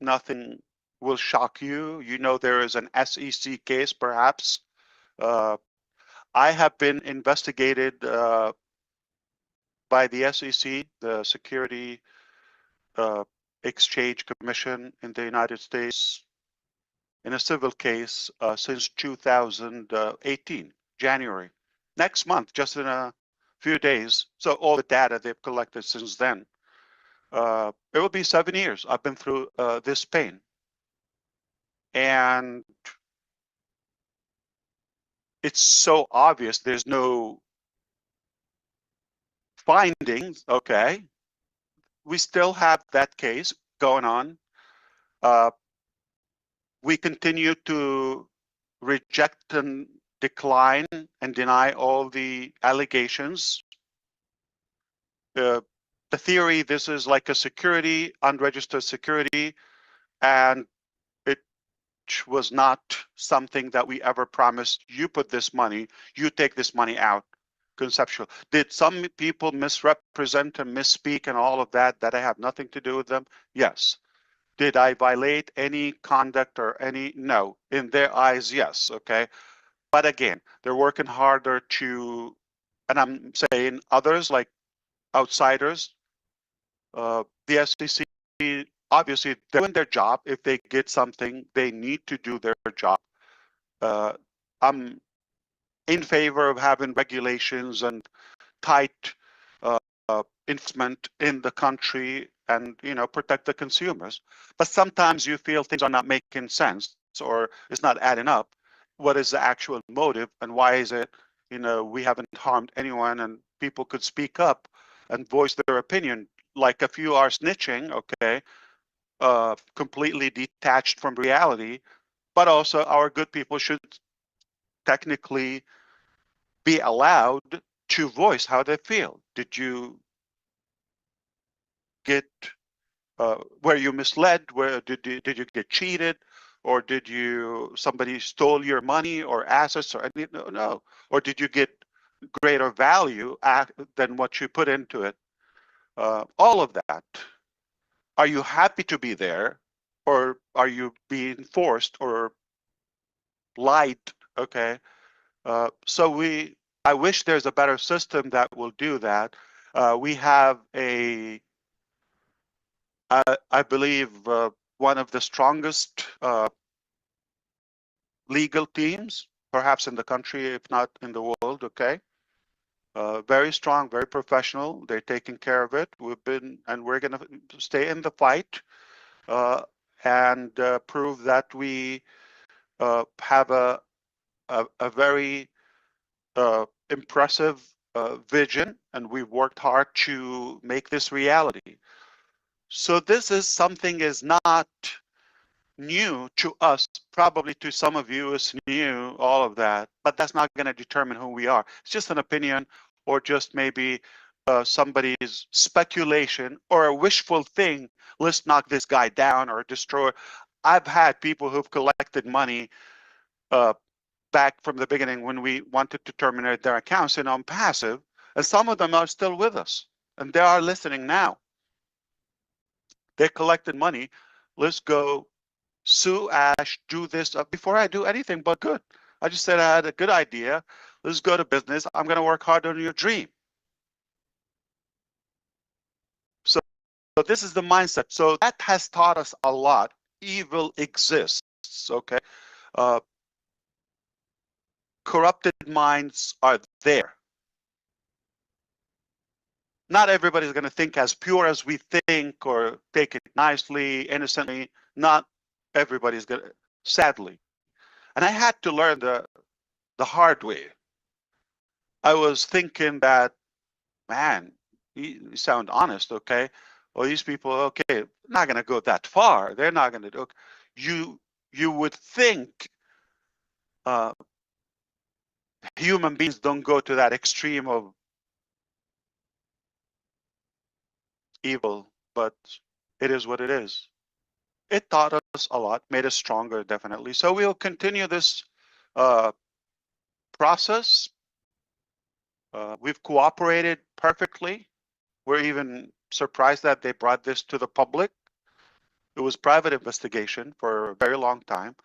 Nothing will shock you. You know, there is an SEC case, perhaps. I have been investigated by the SEC, the Security Exchange Commission in the United States, in a civil case since 2018, January. Next month, just in a few days. So all the data they've collected since then. It will be 7 years. I've been through this pain. And it's so obvious. There's no findings, okay. We still have that case going on. We continue to reject and decline and deny all the allegations. The theory, this is like a security, unregistered security, and it was not something that we ever promised. You put this money, you take this money out. Conceptual. Did some people misrepresent and misspeak and all of that I have nothing to do with them? Yes. Did I violate any conduct or any? No. In their eyes, yes. Okay. But again, they're working harder to, and I'm saying others like outsiders, the SEC, obviously they're doing their job. If they get something, they need to do their job. I'm in favor of having regulations and tight enforcement in the country. and protect the consumers. But sometimes you feel things are not making sense or it's not adding up. What is the actual motive and why is it we haven't harmed anyone and people could speak up and voice their opinion? Like if you are snitching, okay, completely detached from reality, but also our good people should technically be allowed to voice how they feel. Did you get were you misled? Where did you get cheated, or did somebody stole your money or assets or anything? No. Or did you get greater value than what you put into it? All of that. Are you happy to be there, or are you being forced or lied? Okay. I wish there's a better system that will do that. We have I believe, one of the strongest legal teams, perhaps in the country, if not in the world. Okay, very strong, very professional. They're taking care of it. We're going to stay in the fight and prove that we have a very impressive vision, and we've worked hard to make this reality. So this is something is not new to us. Probably to some of you is new, all of that, but that's not going to determine who we are. It's just an opinion, or just maybe somebody's speculation or a wishful thing. Let's knock this guy down or destroy. I've had people who've collected money back from the beginning when we wanted to terminate their accounts and on passive, and some of them are still with us and they are listening now. They collected money. Let's go sue Ash, do this before I do anything but good. I just said I had a good idea. Let's go to business. I'm going to work hard on your dream. So this is the mindset. So that has taught us a lot. Evil exists. Okay. Corrupted minds are there. Not everybody's going to think as pure as we think or take it nicely, innocently. Not everybody's going to, sadly. And I had to learn the hard way. I was thinking that, man, you sound honest, okay? Well, these people, okay, not going to go that far. They're not going to do. You would think human beings don't go to that extreme of evil, but it is what it is. It taught us a lot, made us stronger, definitely. So we'll continue this process. We've cooperated perfectly. We're even surprised that they brought this to the public. It was private investigation for a very long time.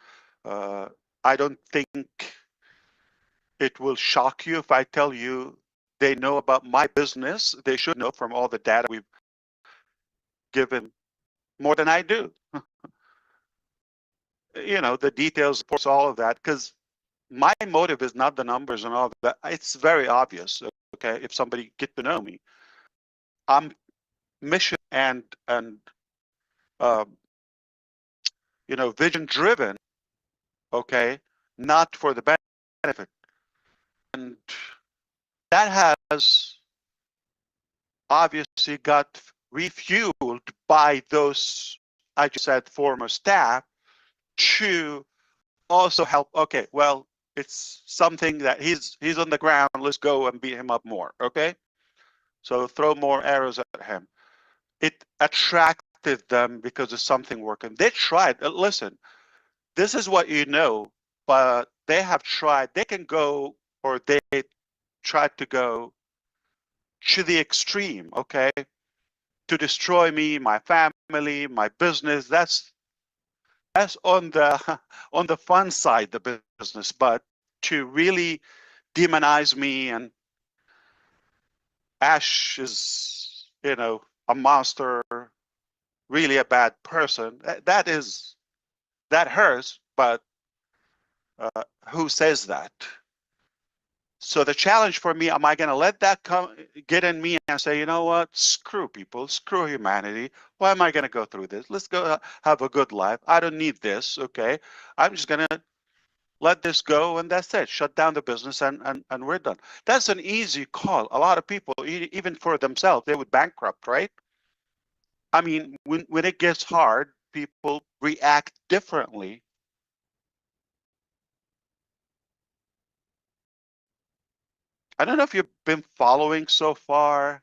I don't think it will shock you if I tell you they know about my business. They should know from all the data we've given more than I do. The details, reports, all of that, because my motive is not the numbers and all of that. It's very obvious, okay, if somebody get to know me. I'm mission and vision driven, okay, not for the benefit. And that has obviously got refueled by those, I just said, former staff to also help. Okay, well, it's something that he's on the ground. Let's go and beat him up more. Okay, so throw more arrows at him. It attracted them because it's something working. They tried. Listen, this is what you know, but they have tried. They can go, or they tried to go to the extreme. Okay, to destroy me, my family, my business. That's on the fun side, the business, but to really demonize me and Ash is, a monster, really a bad person. That hurts, but who says that? So the challenge for me, am I going to let that get in me and say, you know what, screw people, screw humanity. Why am I going to go through this? Let's go have a good life. I don't need this, okay? I'm just going to let this go and that's it. Shut down the business and we're done. That's an easy call. A lot of people, even for themselves, they would bankrupt, right? I mean, when it gets hard, people react differently. I don't know if you've been following so far,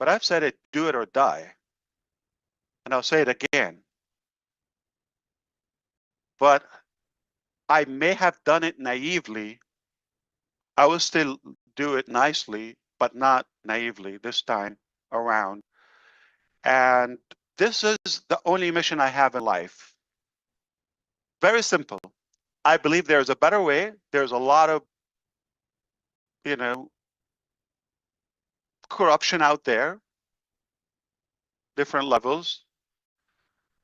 but I've said it, do it or die. And I'll say it again. But I may have done it naively. I will still do it nicely, but not naively this time around. And this is the only mission I have in life. Very simple. I believe there's a better way. There's a lot of, you know, corruption out there, different levels.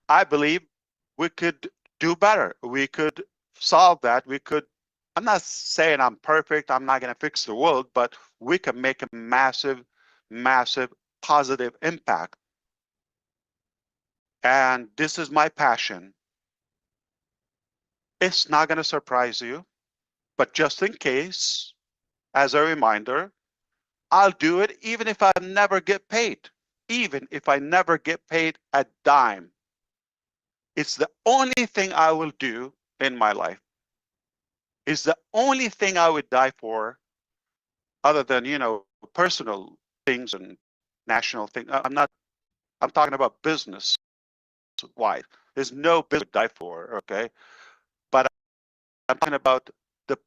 I believe we could do better. We could solve that. We could, I'm not saying I'm perfect. I'm not going to fix the world, but we can make a massive, massive positive impact. And this is my passion. It's not going to surprise you, but just in case, as a reminder, I'll do it even if I never get paid, even if I never get paid a dime. It's the only thing I will do in my life. It's the only thing I would die for, other than, you know, personal things and national things. I'm talking about business wide. There's no business I would die for, okay? But I'm talking about the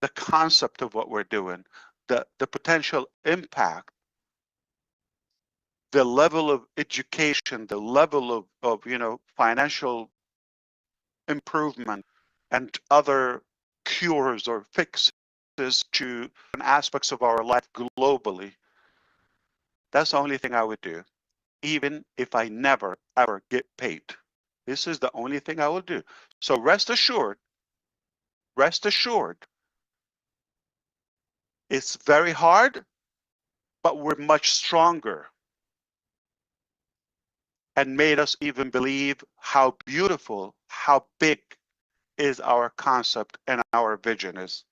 concept of what we're doing, the potential impact, the level of education, the level of you know, financial improvement and other cures or fixes to aspects of our life globally. That's the only thing I would do, even if I never ever get paid. This is the only thing I will do. So rest assured, it's very hard, but we're much stronger, and made us even believe how beautiful, how big is our concept and our vision is.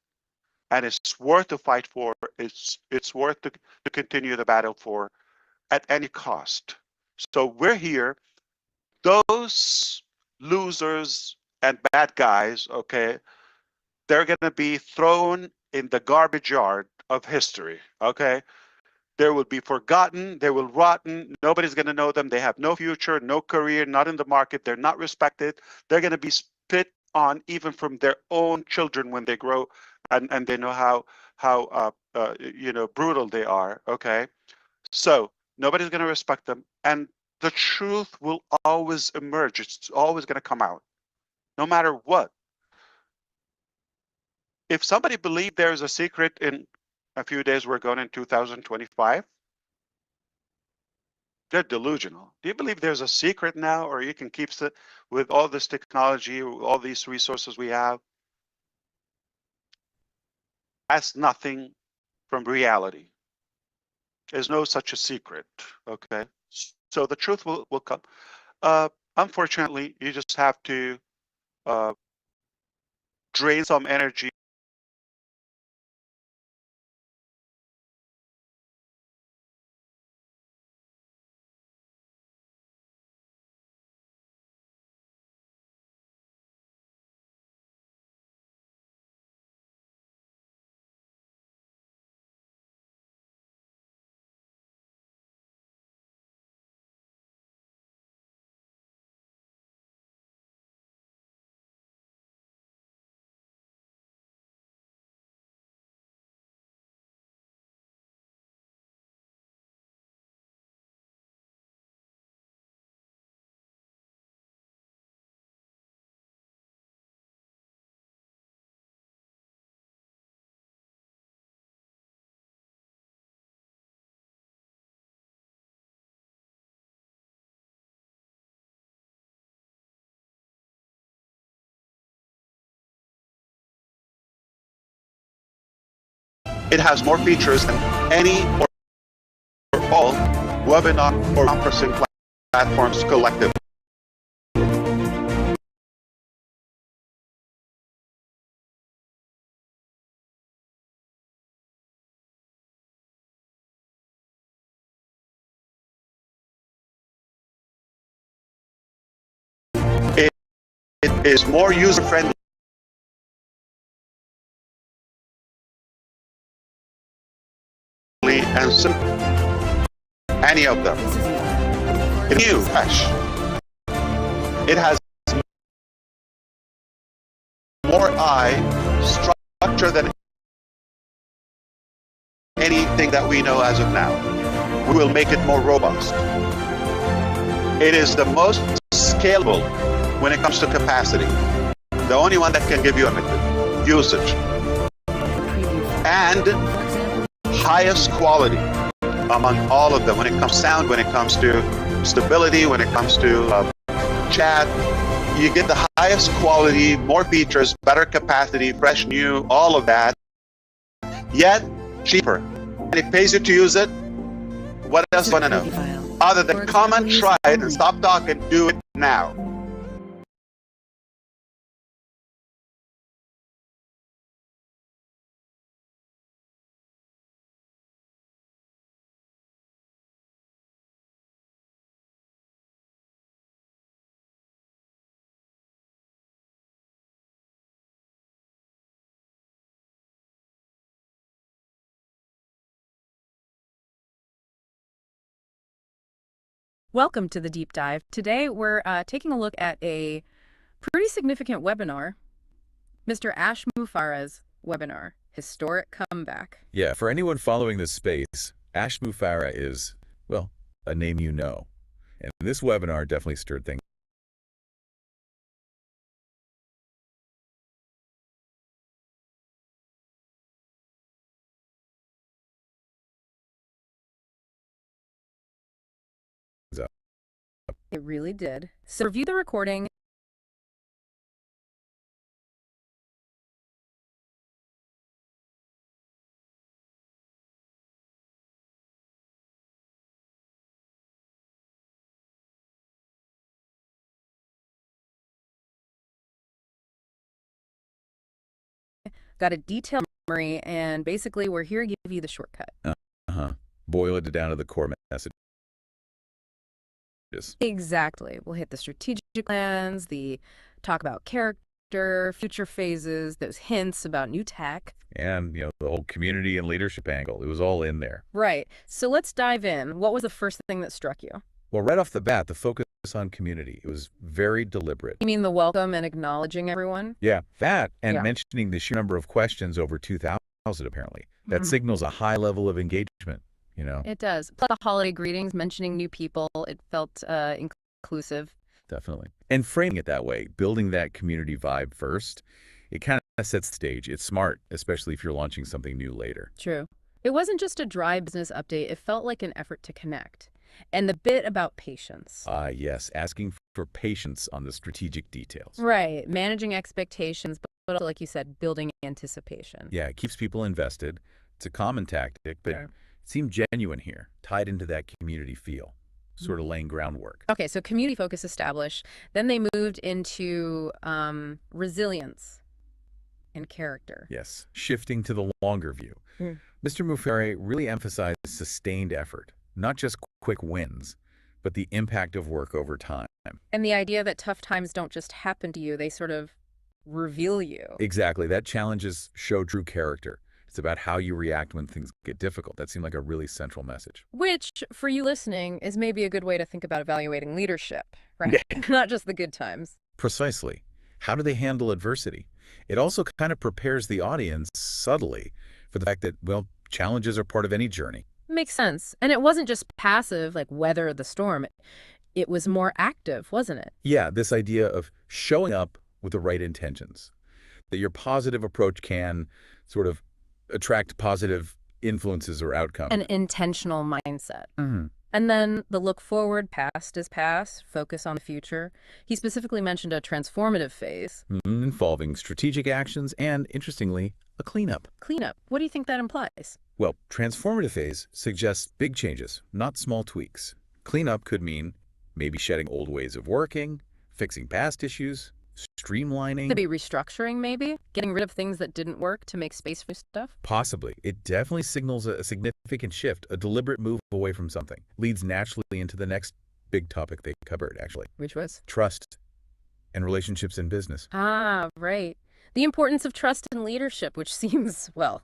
And it's worth to fight for. It's worth to continue the battle for at any cost. So we're here. Those losers and bad guys, okay, they're going to be thrown in the garbage yard of history, okay? They will be forgotten. They will rotten. Nobody's going to know them. They have no future, no career, not in the market. They're not respected. They're going to be spit on even from their own children when they grow, and they know how you know, brutal they are. Okay, so nobody's going to respect them, and the truth will always emerge. It's always going to come out, no matter what. If somebody believed there's a secret in a few days, we're going in 2025. They're delusional. Do you believe there's a secret now, or you can keep it with all this technology, all these resources we have? That's nothing from reality. There's no such a secret. Okay, so the truth will come. Unfortunately, you just have to drain some energy It has more features than any or all webinar or conferencing platforms collectively. It is more user-friendly and simple. Any of them. It's new, fresh. It has more structure than anything that we know as of now. We will make it more robust. It is the most scalable when it comes to capacity. The only one that can give you a usage. And highest quality among all of them when it comes to sound, when it comes to stability, when it comes to chat. You get the highest quality, more features, better capacity, fresh, new, all of that, yet cheaper. And it pays you to use it. What else do you want to know? Other than come and try it and stop talking, do it now.
Welcome to the deep dive. Today we're taking a look at a pretty significant webinar, Mr. Ash Mufareh's webinar, Historic Comeback.
Yeah, for anyone following this space, Ash Mufareh is, well, a name you know. And this webinar definitely stirred things.
It really did. So review the recording. Got a detailed summary, and basically we're here to give you the shortcut.
Boil it down to the core message.
Exactly. We'll hit the strategic plans, the talk about character, future phases, those hints about new tech.
And, the whole community and leadership angle. It was all in there.
Right. So let's dive in. What was the first thing that struck you?
Well, right off the bat, the focus on community. It was very deliberate.
You mean the welcome and acknowledging everyone?
Yeah, that, and mentioning the sheer number of questions, over 2,000 apparently. That signals a high level of engagement.
It does. Plus the holiday greetings, mentioning new people, it felt inclusive.
Definitely. And framing it that way, building that community vibe first, it kind of sets the stage. It's smart, especially if you're launching something new later.
True. It wasn't just a dry business update. It felt like an effort to connect. And the bit about patience.
Yes, asking for patience on the strategic details.
Right. Managing expectations, but also, like you said, building anticipation.
Yeah, it keeps people invested. It's a common tactic, but it seemed genuine here, tied into that community feel, sort of laying groundwork.
Okay, so community focus established. Then they moved into resilience and character.
Yes, shifting to the longer view. Mr. Mufareh really emphasized sustained effort, not just quick wins, but the impact of work over time.
And the idea that tough times don't just happen to you, they sort of reveal you.
Exactly. That challenges show true character. It's about how you react when things get difficult. That seemed like a really central message.
Which, for you listening, is maybe a good way to think about evaluating leadership, right? Not just the good times.
Precisely. How do they handle adversity? It also kind of prepares the audience subtly for the fact that, well, challenges are part of any journey.
Makes sense. And it wasn't just passive, like weather the storm. It was more active, wasn't it?
Yeah, this idea of showing up with the right intentions. That your positive approach can sort of attract positive influences or outcomes.
An intentional mindset. And then the look forward, past is past, focus on the future. He specifically mentioned a transformative phase.
Involving strategic actions and, interestingly, a cleanup.
Cleanup. What do you think that implies?
Well, transformative phase suggests big changes, not small tweaks. Cleanup could mean maybe shedding old ways of working, fixing past issues, streamlining.
Could be restructuring, maybe? Getting rid of things that didn't work to make space for stuff?
Possibly. It definitely signals a significant shift, a deliberate move away from something. Leads naturally into the next big topic they covered, actually.
Which was?
Trust and relationships in business.
Ah, right. The importance of trust and leadership, which seems, well,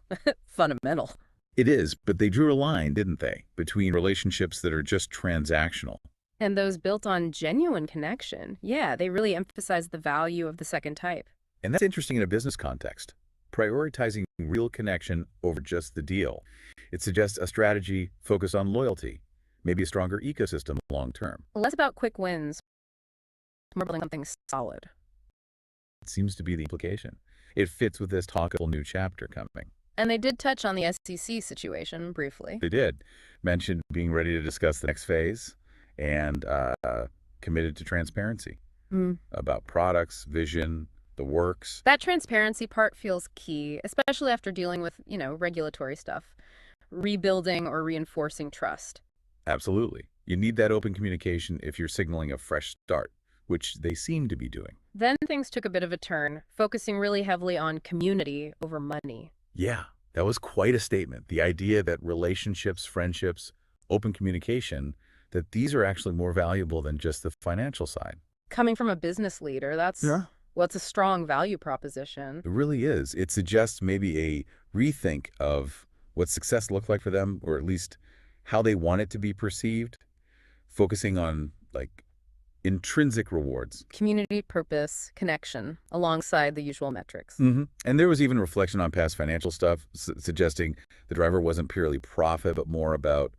fundamental.
It is, but they drew a line, didn't they, between relationships that are just transactional.
And those built on genuine connection. Yeah, they really emphasize the value of the second type.
And that's interesting in a business context. Prioritizing real connection over just the deal. It suggests a strategy focused on loyalty, maybe a stronger ecosystem long term.
Less about quick wins, more building something solid.
It seems to be the implication. It fits with this talkable new chapter coming.
And they did touch on the SEC situation briefly.
They did. Mentioned being ready to discuss the next phase and committed to transparency about products, vision, the works.
That transparency part feels key, especially after dealing with, regulatory stuff, rebuilding or reinforcing trust.
Absolutely. You need that open communication if you're signaling a fresh start, which they seem to be doing.
Then things took a bit of a turn, focusing really heavily on community over money.
Yeah, that was quite a statement. The idea that relationships, friendships, open communication, that these are actually more valuable than just the financial side.
Coming from a business leader, that's a strong value proposition.
It really is. It suggests maybe a rethink of what success looked like for them, or at least how they want it to be perceived, focusing on intrinsic rewards.
Community, purpose, connection, alongside the usual metrics.
And there was even reflection on past financial stuff, suggesting the driver wasn't purely profit, but more about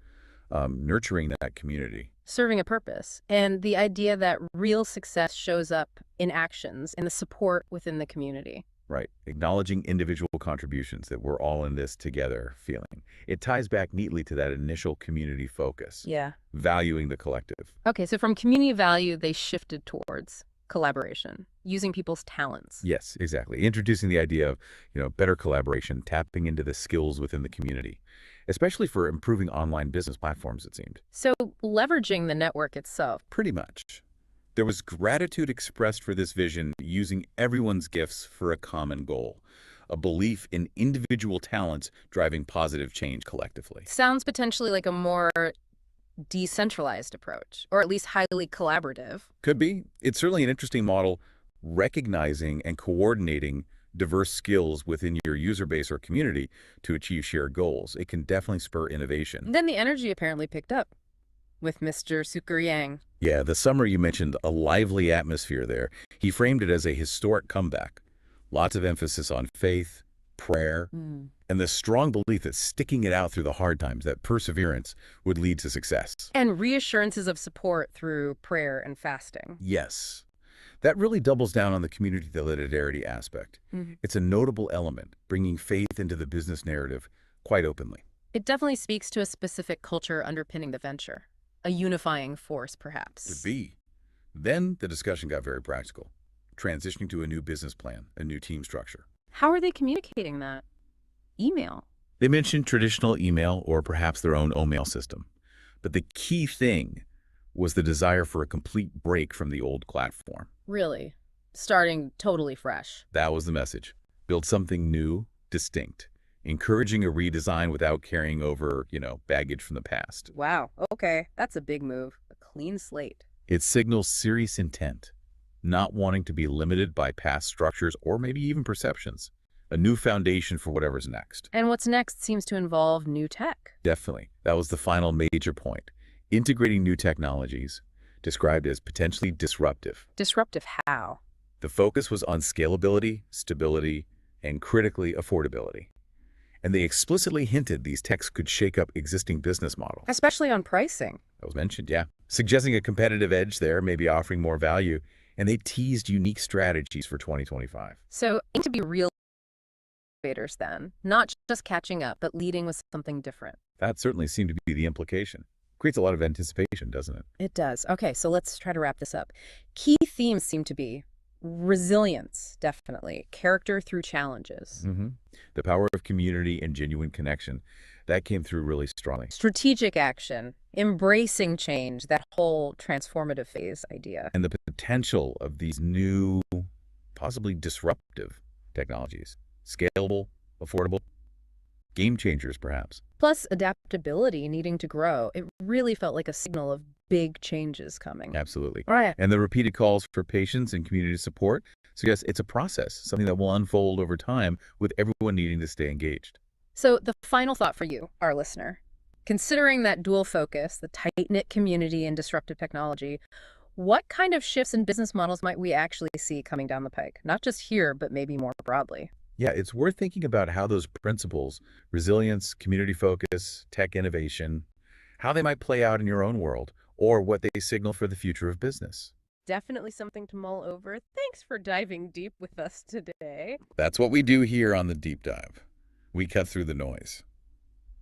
nurturing that community.
Serving a purpose. And the idea that real success shows up in actions and the support within the community.
Right. Acknowledging individual contributions, that we're all in this together feeling. It ties back neatly to that initial community focus.
Yeah.
Valuing the collective.
Okay, so from community value, they shifted towards collaboration, using people's talents.
Yes, exactly. Introducing the idea of, better collaboration, tapping into the skills within the community, especially for improving online business platforms, it seemed.
So leveraging the network itself.
Pretty much. There was gratitude expressed for this vision, using everyone's gifts for a common goal, a belief in individual talents driving positive change collectively.
Sounds potentially like a more decentralized approach, or at least highly collaborative.
Could be. It's certainly an interesting model, recognizing and coordinating diverse skills within your user base or community to achieve shared goals. It can definitely spur innovation.
Then the energy apparently picked up with Mr. Suker Yang.
Yeah, the summary you mentioned, a lively atmosphere there. He framed it as a historic comeback. Lots of emphasis on faith, prayer, and the strong belief that sticking it out through the hard times, that perseverance, would lead to success.
And reassurances of support through prayer and fasting.
Yes. That really doubles down on the community solidarity aspect. It's a notable element, bringing faith into the business narrative quite openly.
It definitely speaks to a specific culture underpinning the venture. A unifying force, perhaps.
Could be. Then the discussion got very practical, transitioning to a new business plan, a new team structure.
How are they communicating that? Email.
They mentioned traditional email or perhaps their own OMail system. But the key thing was the desire for a complete break from the old platform.
Really? Starting totally fresh.
That was the message. Build something new, distinct, encouraging a redesign without carrying over, baggage from the past.
Wow. Okay. That's a big move. A clean slate.
It signals serious intent, not wanting to be limited by past structures or maybe even perceptions. A new foundation for whatever's next.
And what's next seems to involve new tech.
Definitely. That was the final major point. Integrating new technologies, described as potentially disruptive.
Disruptive how?
The focus was on scalability, stability, and critically affordability. And they explicitly hinted these techs could shake up existing business models.
Especially on pricing.
That was mentioned, yeah. Suggesting a competitive edge there, maybe offering more value. And they teased unique strategies for 2025.
So, aim to be real innovators then, not just catching up, but leading with something different.
That certainly seemed to be the implication. Creates a lot of anticipation, doesn't it?
It does. Okay, so let's try to wrap this up. Key themes seem to be Resilience, definitely. Character through challenges.
The power of community and genuine connection, that came through really strongly.
Strategic action, embracing change, that whole transformative phase idea.
And the potential of these new, possibly disruptive technologies. Scalable, affordable, game changers, perhaps.
Plus adaptability, needing to grow. It really felt like a signal of big changes coming.
Absolutely.
Right.
And the repeated calls for patience and community support suggest it's a process, something that will unfold over time with everyone needing to stay engaged.
So the final thought for you, our listener. Considering that dual focus, the tight-knit community and disruptive technology, what kind of shifts in business models might we actually see coming down the pike? Not just here, but maybe more broadly.
Yeah, it's worth thinking about how those principles, resilience, community focus, tech innovation, how they might play out in your own world or what they signal for the future of business.
Definitely something to mull over. Thanks for diving deep with us today.
That's what we do here on the Deep Dive. We cut through the noise.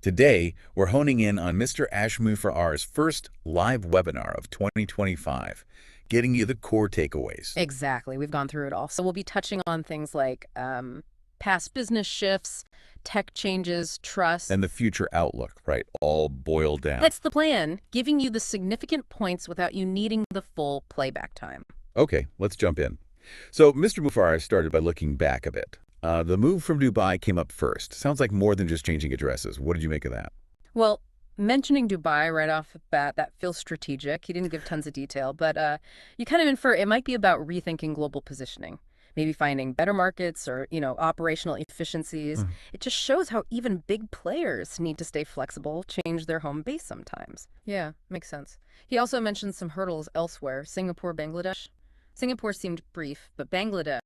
Today, we're honing in on Mr. Ashmufar's first live webinar of 2025, getting you the core takeaways.
Exactly. We've gone through it all. So we'll be touching on things like past business shifts, tech changes, trust.
And the future outlook, right? All boiled down.
That's the plan, giving you the significant points without you needing the full playback time.
Okay, let's jump in. So Mr. Mufar started by looking back a bit. The move from Dubai came up first. Sounds like more than just changing addresses. What did you make of that?
Well, mentioning Dubai right off the bat, that feels strategic. He didn't give tons of detail, but you kind of infer it might be about rethinking global positioning. Maybe finding better markets or, operational efficiencies. It just shows how even big players need to stay flexible, change their home base sometimes. Yeah, makes sense. He also mentioned some hurdles elsewhere, Singapore, Bangladesh. Singapore seemed brief, but Bangladesh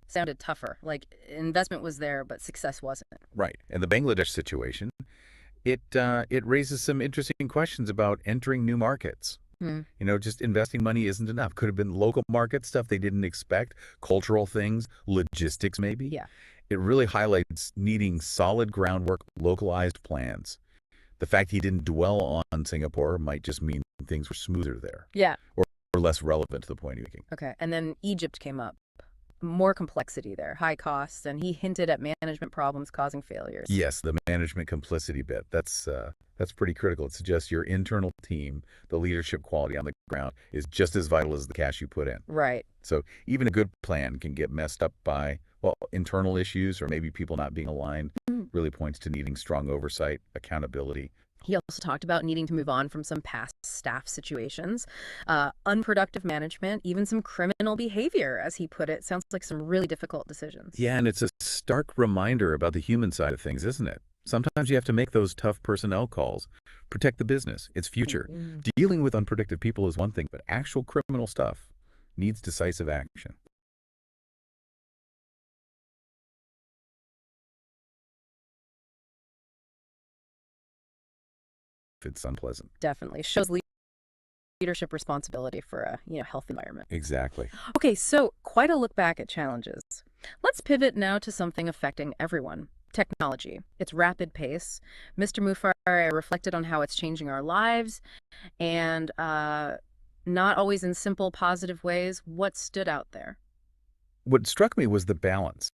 sounded tougher. Like investment was there, but success wasn't.
Right. And the Bangladesh situation, it raises some interesting questions about entering new markets. Just investing money isn't enough. Could have been local market stuff they didn't expect, cultural things, logistics maybe.
Yeah.
It really highlights needing solid groundwork, localized plans. The fact he didn't dwell on Singapore might just mean things were smoother there.
Yeah.
Or less relevant to the point you're making.
Okay. And then Egypt came up. More complexity there, high costs, and he hinted at management problems causing failures.
Yes, the management complicity bit. That's pretty critical. It suggests your internal team, the leadership quality on the ground, is just as vital as the cash you put in.
Right.
So even a good plan can get messed up by, internal issues or maybe people not being aligned. Really points to needing strong oversight, accountability.
He also talked about needing to move on from some past staff situations, unproductive management, even some criminal behavior, as he put it. Sounds like some really difficult decisions.
Yeah, and it's a stark reminder about the human side of things, isn't it? Sometimes you have to make those tough personnel calls, protect the business, its future. Dealing with unpredictable people is one thing, but actual criminal stuff needs decisive action. It's unpleasant.
Definitely. Shows leadership responsibility for a healthy environment.
Exactly.
Okay, so quite a look back at challenges. Let's pivot now to something affecting everyone. Technology, its rapid pace. Mr. Mufar reflected on how it's changing our lives and not always in simple, positive ways. What stood out there?
What struck me was the balance.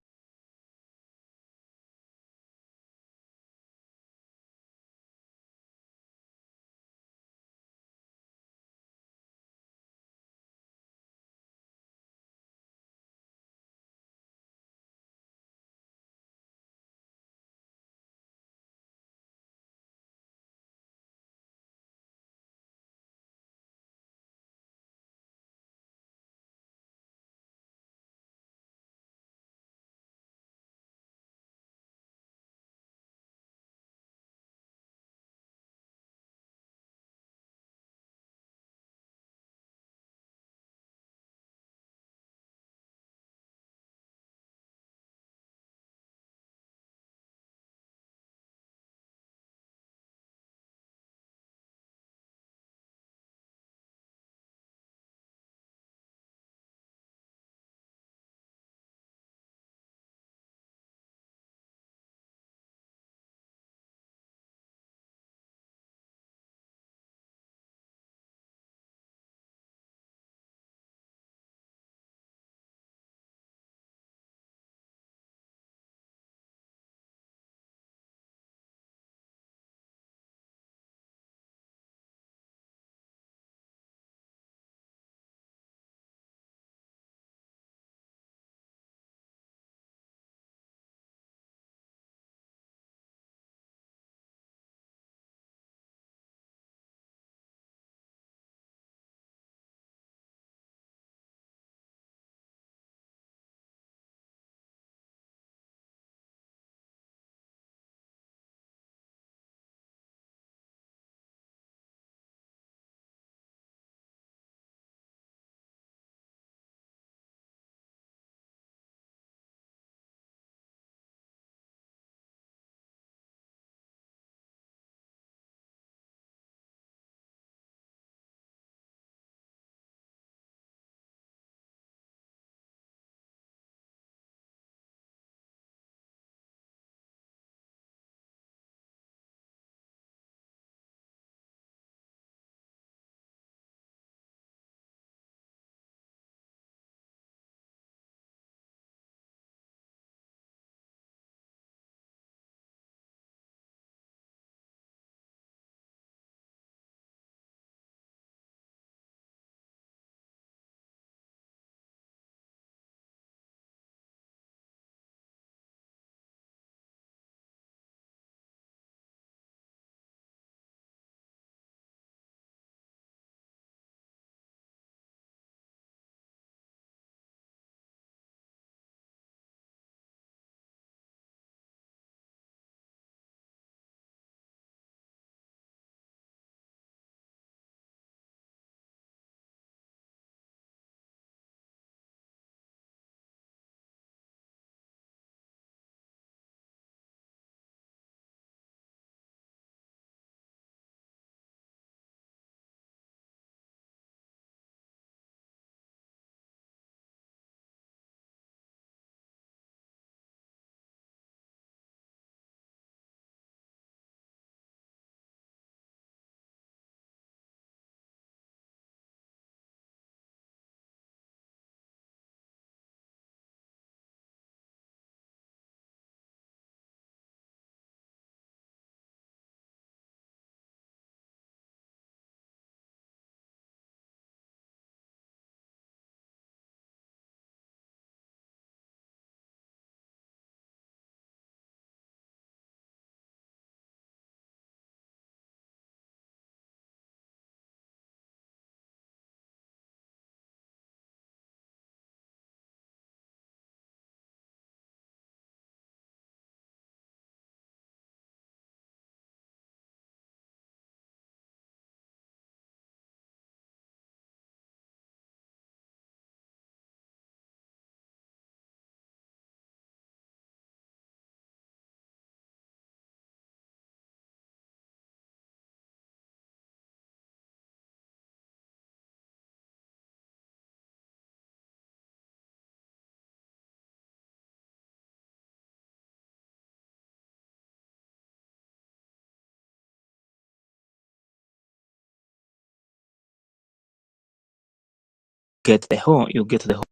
get the home, you get the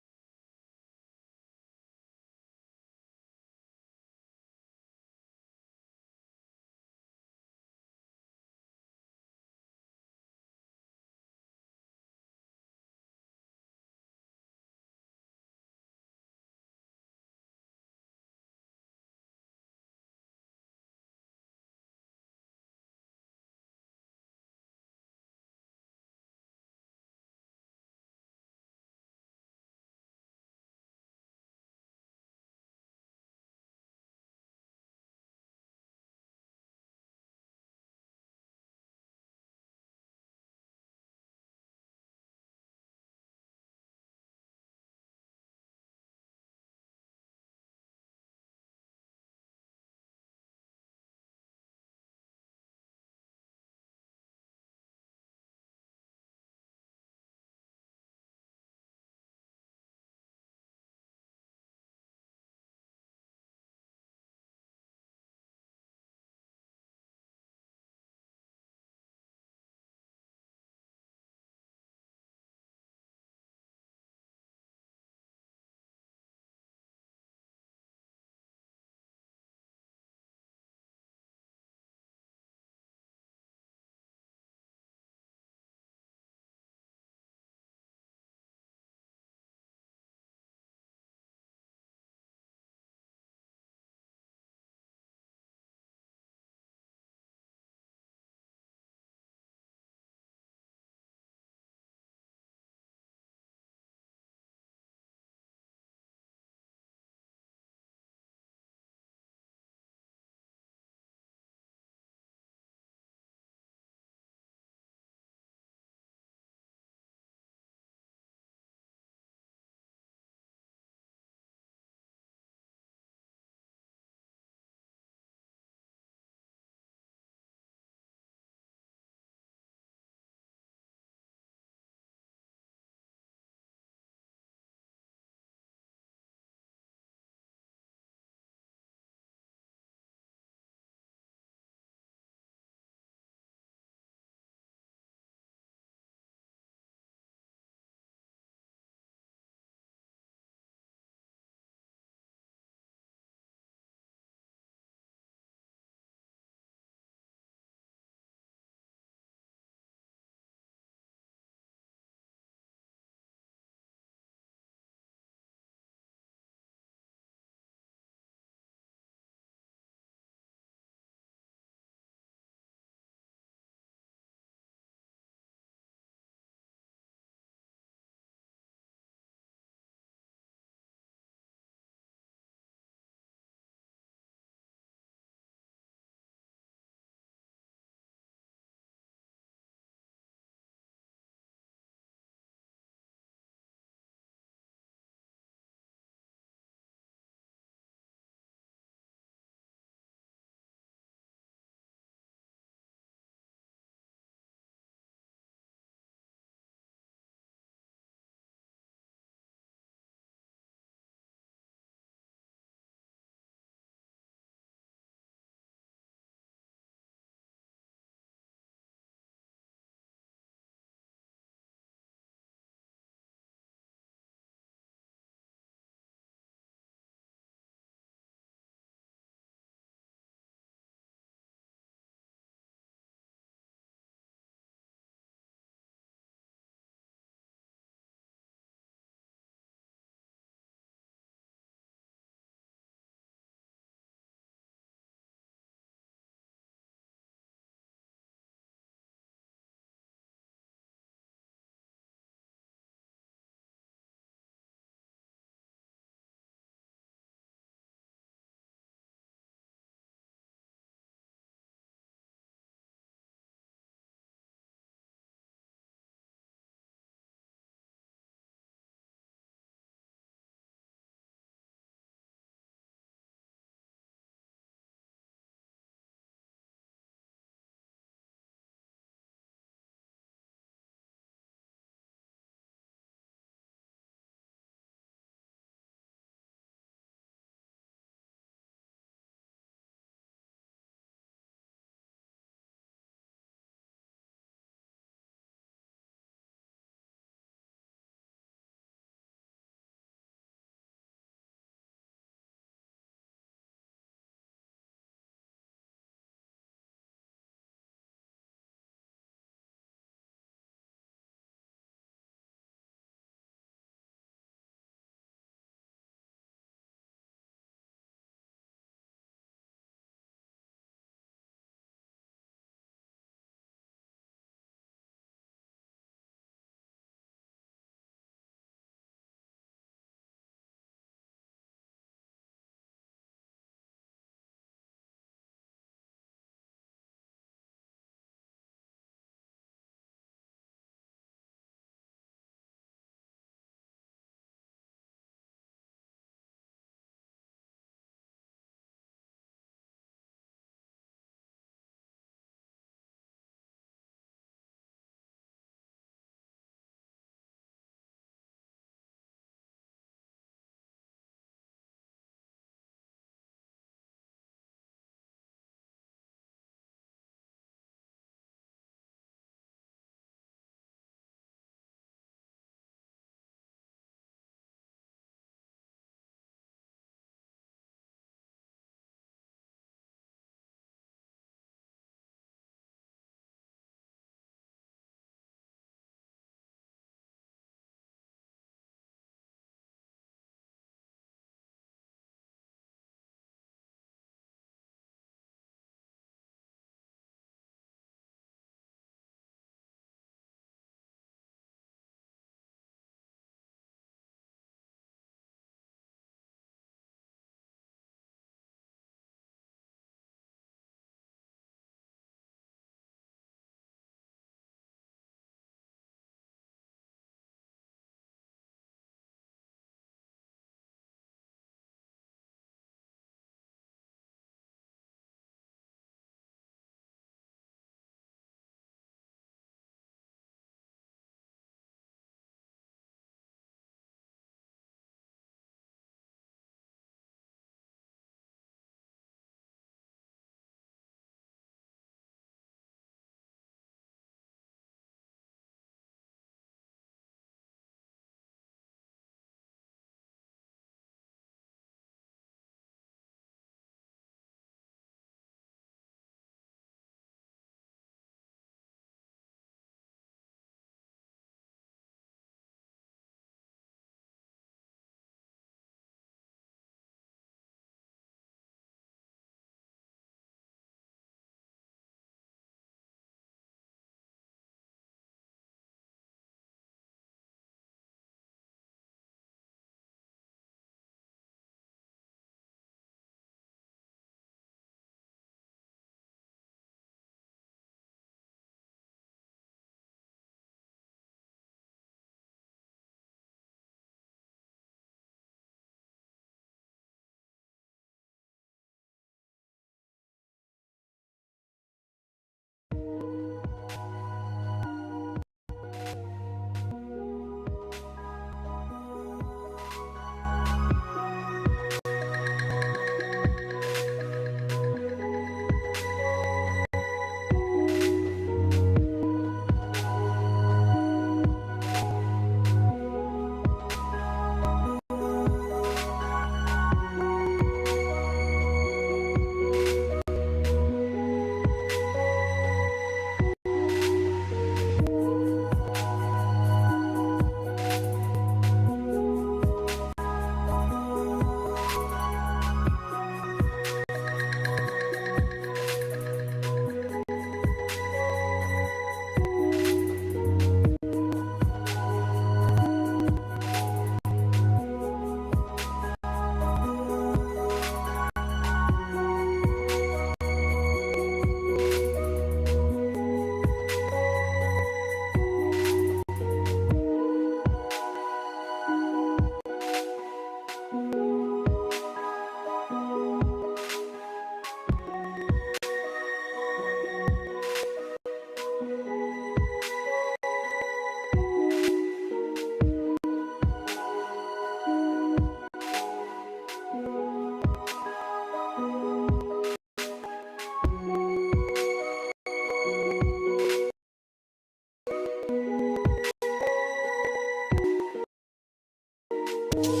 So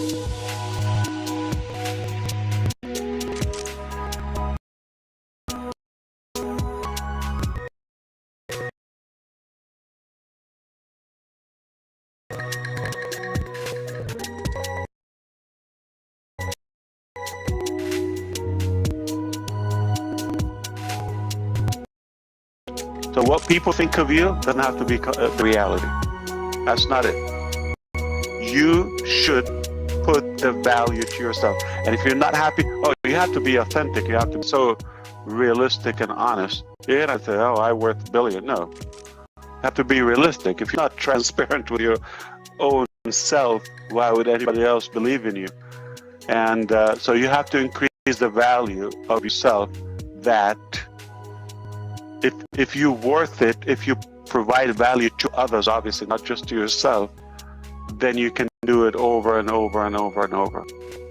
what people think of you doesn't have to be the reality. That's not it. You should put the value to yourself. And if you're not happy, you have to be authentic. You have to be so realistic and honest. You're not say, I'm worth $1 billion. No. You have to be realistic. If you're not transparent with your own self, why would anybody else believe in you? And so you have to increase the value of yourself, that if you're worth it, if you provide value to others, obviously not just to yourself, then you can do it over and over and over and over.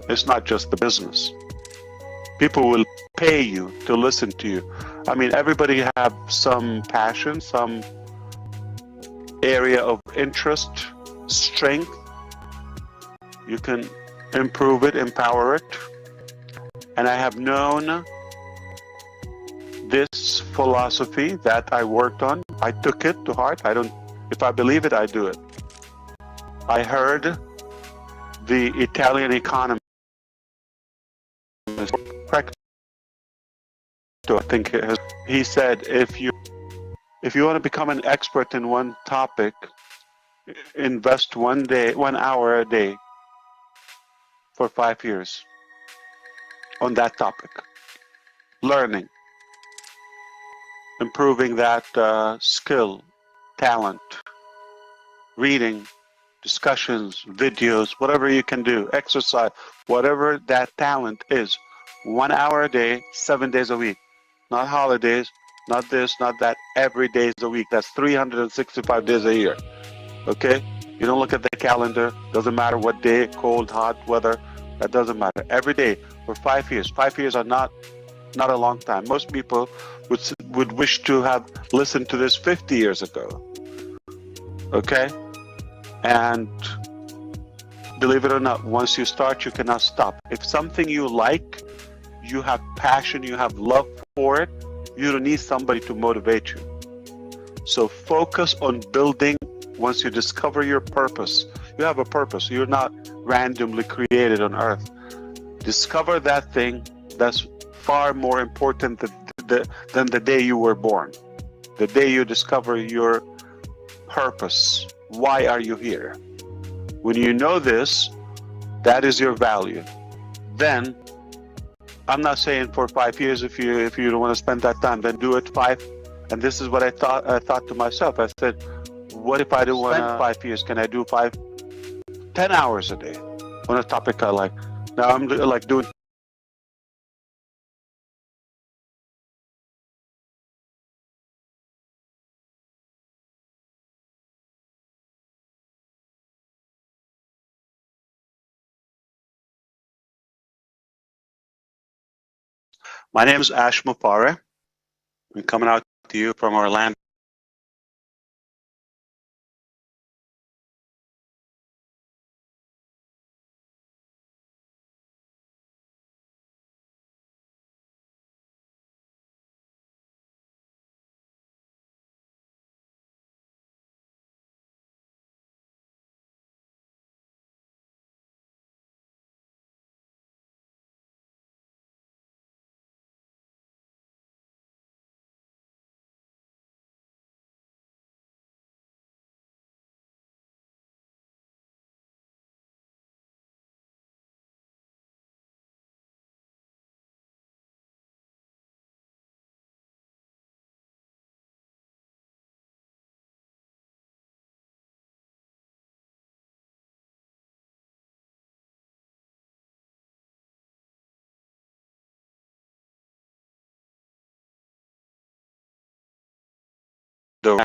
It's not just the business. People will pay you to listen to you. I mean, everybody have some passion, some area of interest, strength. You can improve it, empower it. And I have known this philosophy that I worked on. I took it to heart. If I believe it, I do it. I heard the Italian economist, I think he said, if you want to become an expert in one topic, invest 1 hour a day for 5 years on that topic, learning, improving that skill, talent, reading, discussions, videos, whatever you can do, exercise, whatever that talent is. 1 hour a day, 7 days a week. Not holidays, not this, not that, every day is a week. That's 365 days a year. Okay? You don't look at the calendar, doesn't matter what day, cold, hot, weather, that doesn't matter. Every day for 5 years. 5 years are not a long time. Most people would wish to have listened to this 50 years ago. Okay? And believe it or not, once you start, you cannot stop. If something you like, you have passion, you have love for it, you don't need somebody to motivate you. So focus on building. Once you discover your purpose, you have a purpose. You're not randomly created on earth. Discover that thing. That's far more important than the day you were born. The day you discover your purpose. Why are you here? When you know this, that is your value. Then, I'm not saying for 5 years, if you don't want to spend that time, then do it 5. And this is what I thought to myself. I said, what if I don't want 5 years? Can I do 10 hours a day on a topic I like? Now I'm like doing. My name is Ash Mupare. I'm coming out to you from Orlando.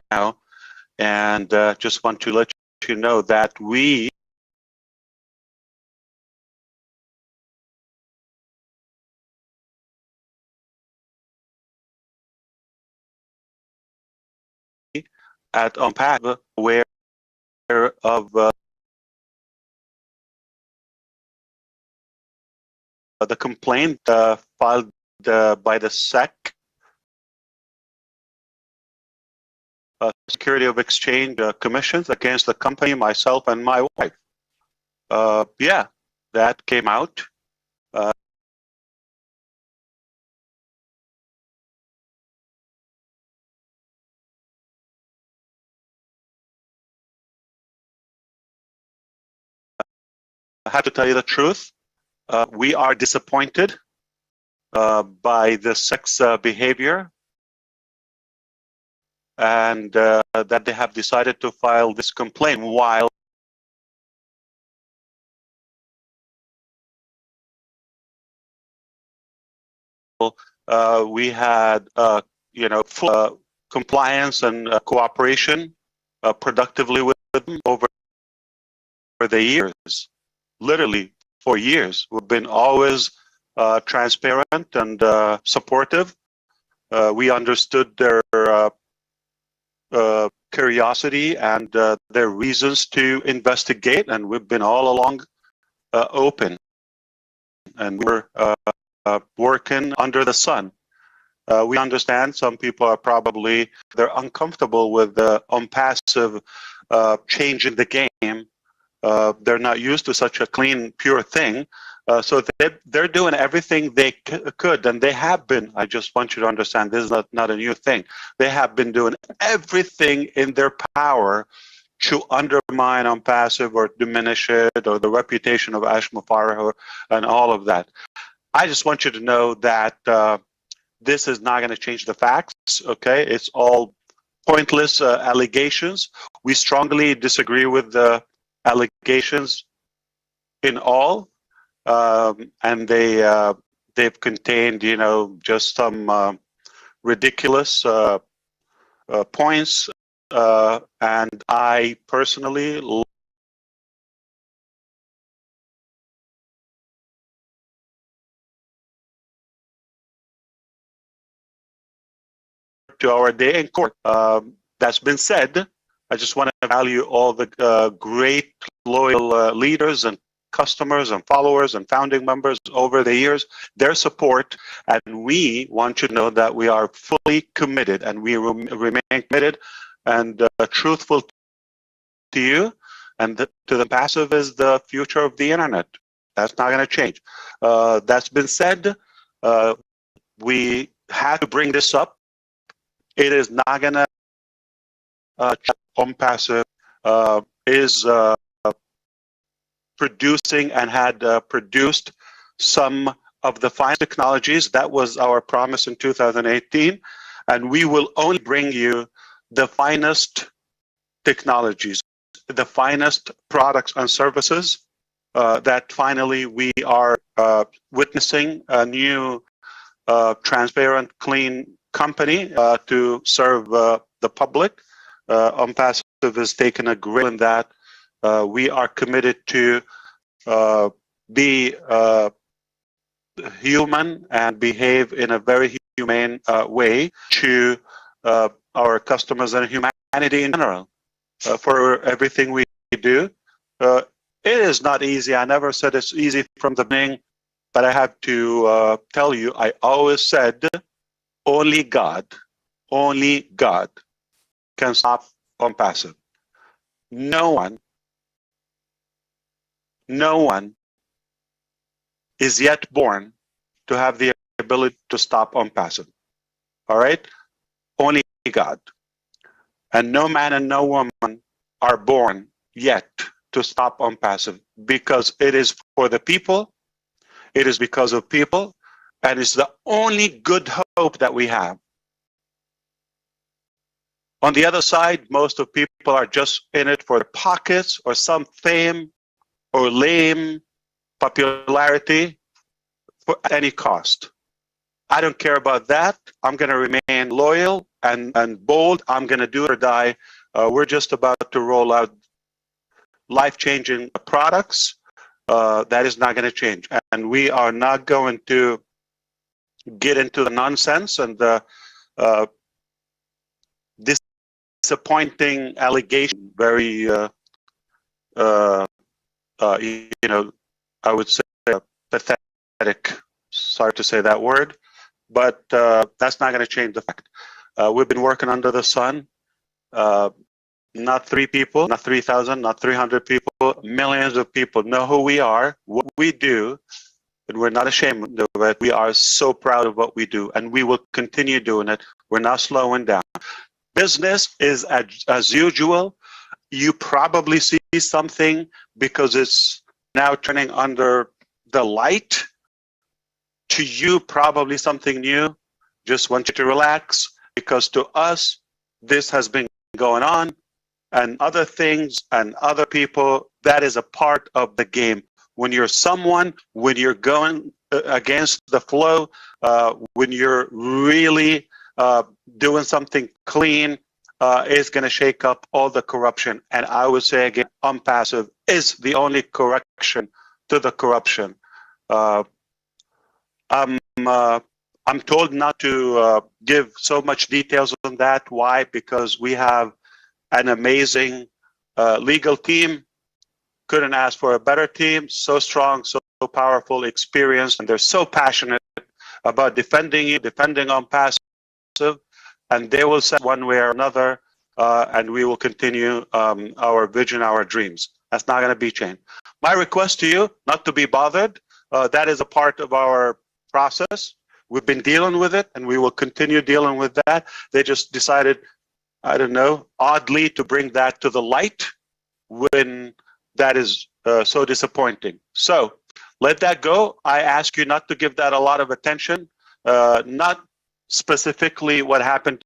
Now, and just want to let you know that we at OnPath aware of the complaint filed by the SEC, Security of Exchange Commissions, against the company, myself, and my wife. Yeah, that came out. I have to tell you the truth. We are disappointed by the SEC's behavior, and that they have decided to file this complaint while we had, full compliance and cooperation productively with them over the years. Literally for years, we've been always transparent and supportive. We understood their curiosity and their reasons to investigate, and we've been all along open, and we're working under the sun. We understand some people are probably, they're uncomfortable with the unpassive change in the game. They're not used to such a clean, pure thing. So they're doing everything they could, and they have been. I just want you to understand, this is not a new thing. They have been doing everything in their power to undermine unpassive or diminish it, or the reputation of Ash Mufareh and all of that. I just want you to know that this is not going to change the facts, okay? It's all pointless allegations. We strongly disagree with the allegations in all, and they've contained, just some ridiculous points, and I personally to our day in court. That's been said. I just want to value all the great loyal leaders and customers and followers and founding members over the years, their support, and we want you to know that we are fully committed, and we remain committed and truthful to you, and to the passive is the future of the internet. That's not going to change. That's been said. We have to bring this up. It is not going to unpassive is producing and had produced some of the finest technologies. That was our promise in 2018, and we will only bring you the finest technologies, the finest products and services that finally we are witnessing a new transparent, clean company to serve the public. Unpassive has taken a great role in that. We are committed to be human and behave in a very humane way to our customers and humanity in general for everything we do. It is not easy. I never said it's easy from the beginning, but I have to tell you, I always said only God can stop unpassive. No one is yet born to have the ability to stop unpassive. All right? Only God. And no man and no woman are born yet to stop unpassive, because it is for the people, it is because of people, and it's the only good hope that we have. On the other side, most of people are just in it for the pockets or some fame or lame popularity at any cost. I don't care about that. I'm going to remain loyal and bold. I'm going to do it or die. We're just about to roll out life-changing products. That is not going to change. And we are not going to get into the nonsense and the disappointing allegation, very, I would say, pathetic pathetic. Sorry to say that word, but that's not going to change the fact. We've been working under the sun. Not 3 people, not 3,000, not 300 people. Millions of people know who we are, what we do, and we're not ashamed of it. We are so proud of what we do, and we will continue doing it. We're not slowing down. Business is as usual. You probably see something because it's now turning under the light. To you, probably something new. Just want you to relax, because to us, this has been going on, and other things and other people, that is a part of the game. When you're someone, when you're going against the flow, when you're really doing something clean, is going to shake up all the corruption. And I would say again, unpassive is the only correction to the corruption. I'm told not to give so much details on that. Why? Because we have an amazing legal team. Couldn't ask for a better team. So strong, so powerful, experienced, and they're so passionate about defending you, defending unpassive, and they will say one way or another, and we will continue our vision, our dreams. That's not going to be changed. My request to you, not to be bothered. That is a part of our process. We've been dealing with it, and we will continue dealing with that. They just decided, I don't know, oddly to bring that to the light when that is so disappointing. So let that go. I ask you not to give that a lot of attention, not specifically what happened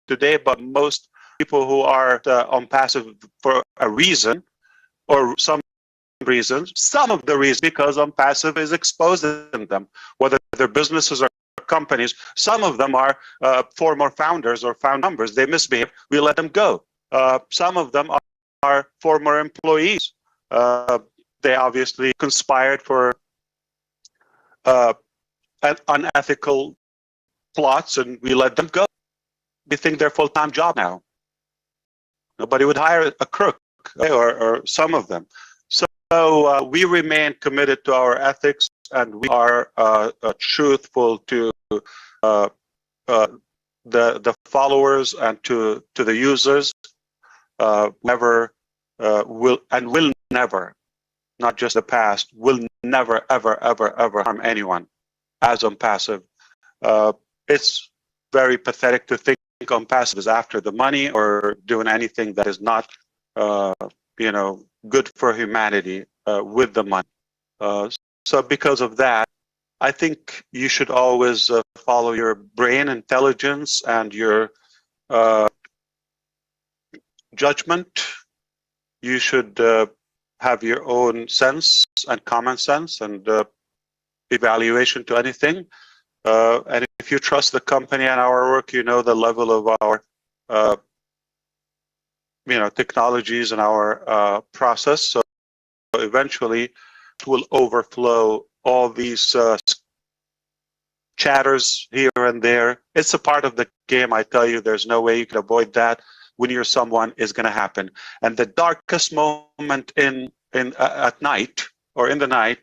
today, but most people who are on passive for a reason or some reasons, some of the reasons because unpassive is exposing them, whether they're businesses or companies. Some of them are former founders or found members. They misbehave. We let them go. Some of them are former employees. They obviously conspired for unethical plots, and we let them go. We think they're full-time job now. Nobody would hire a crook, or some of them. So we remain committed to our ethics, and we are truthful to the followers and to the users. Never will never, not just the past, will never ever harm anyone as unpassive. It's very pathetic to think unpassive is after the money or doing anything that is not good for humanity with the money. So because of that, I think you should always follow your brain intelligence and your judgment. You should have your own sense and common sense and evaluation to anything. And if you trust the company and our work, you know the level of our technologies and our process. So eventually it will overflow all these chatters here and there. It's a part of the game. I tell you, there's no way you can avoid that. When you're someone, is going to happen. And the darkest moment at night or in the night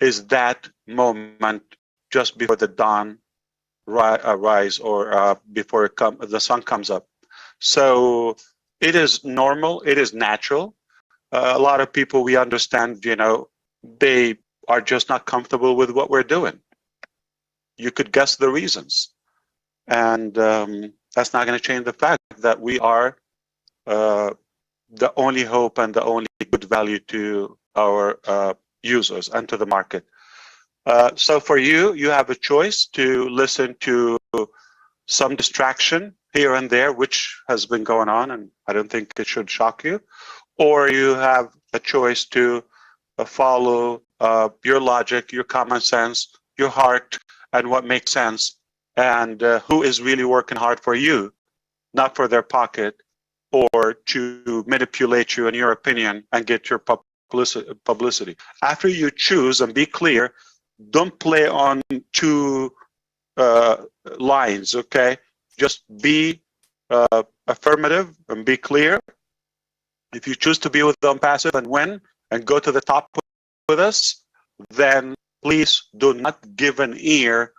is that moment just before the dawn rise or before the sun comes up. So it is normal. It is natural. A lot of people, we understand, they are just not comfortable with what we're doing. You could guess the reasons. And that's not going to change the fact that we are the only hope and the only good value to our users and to the market. So for you, you have a choice to listen to some distraction here and there, which has been going on, and I don't think it should shock you. Or you have a choice to follow your logic, your common sense, your heart, and what makes sense, and who is really working hard for you, not for their pocket, or to manipulate you in your opinion and get your publicity. After you choose and be clear, don't play on two lines, okay? Just be affirmative and be clear. If you choose to be with unpassive and win and go to the top with us, then please do not give an ear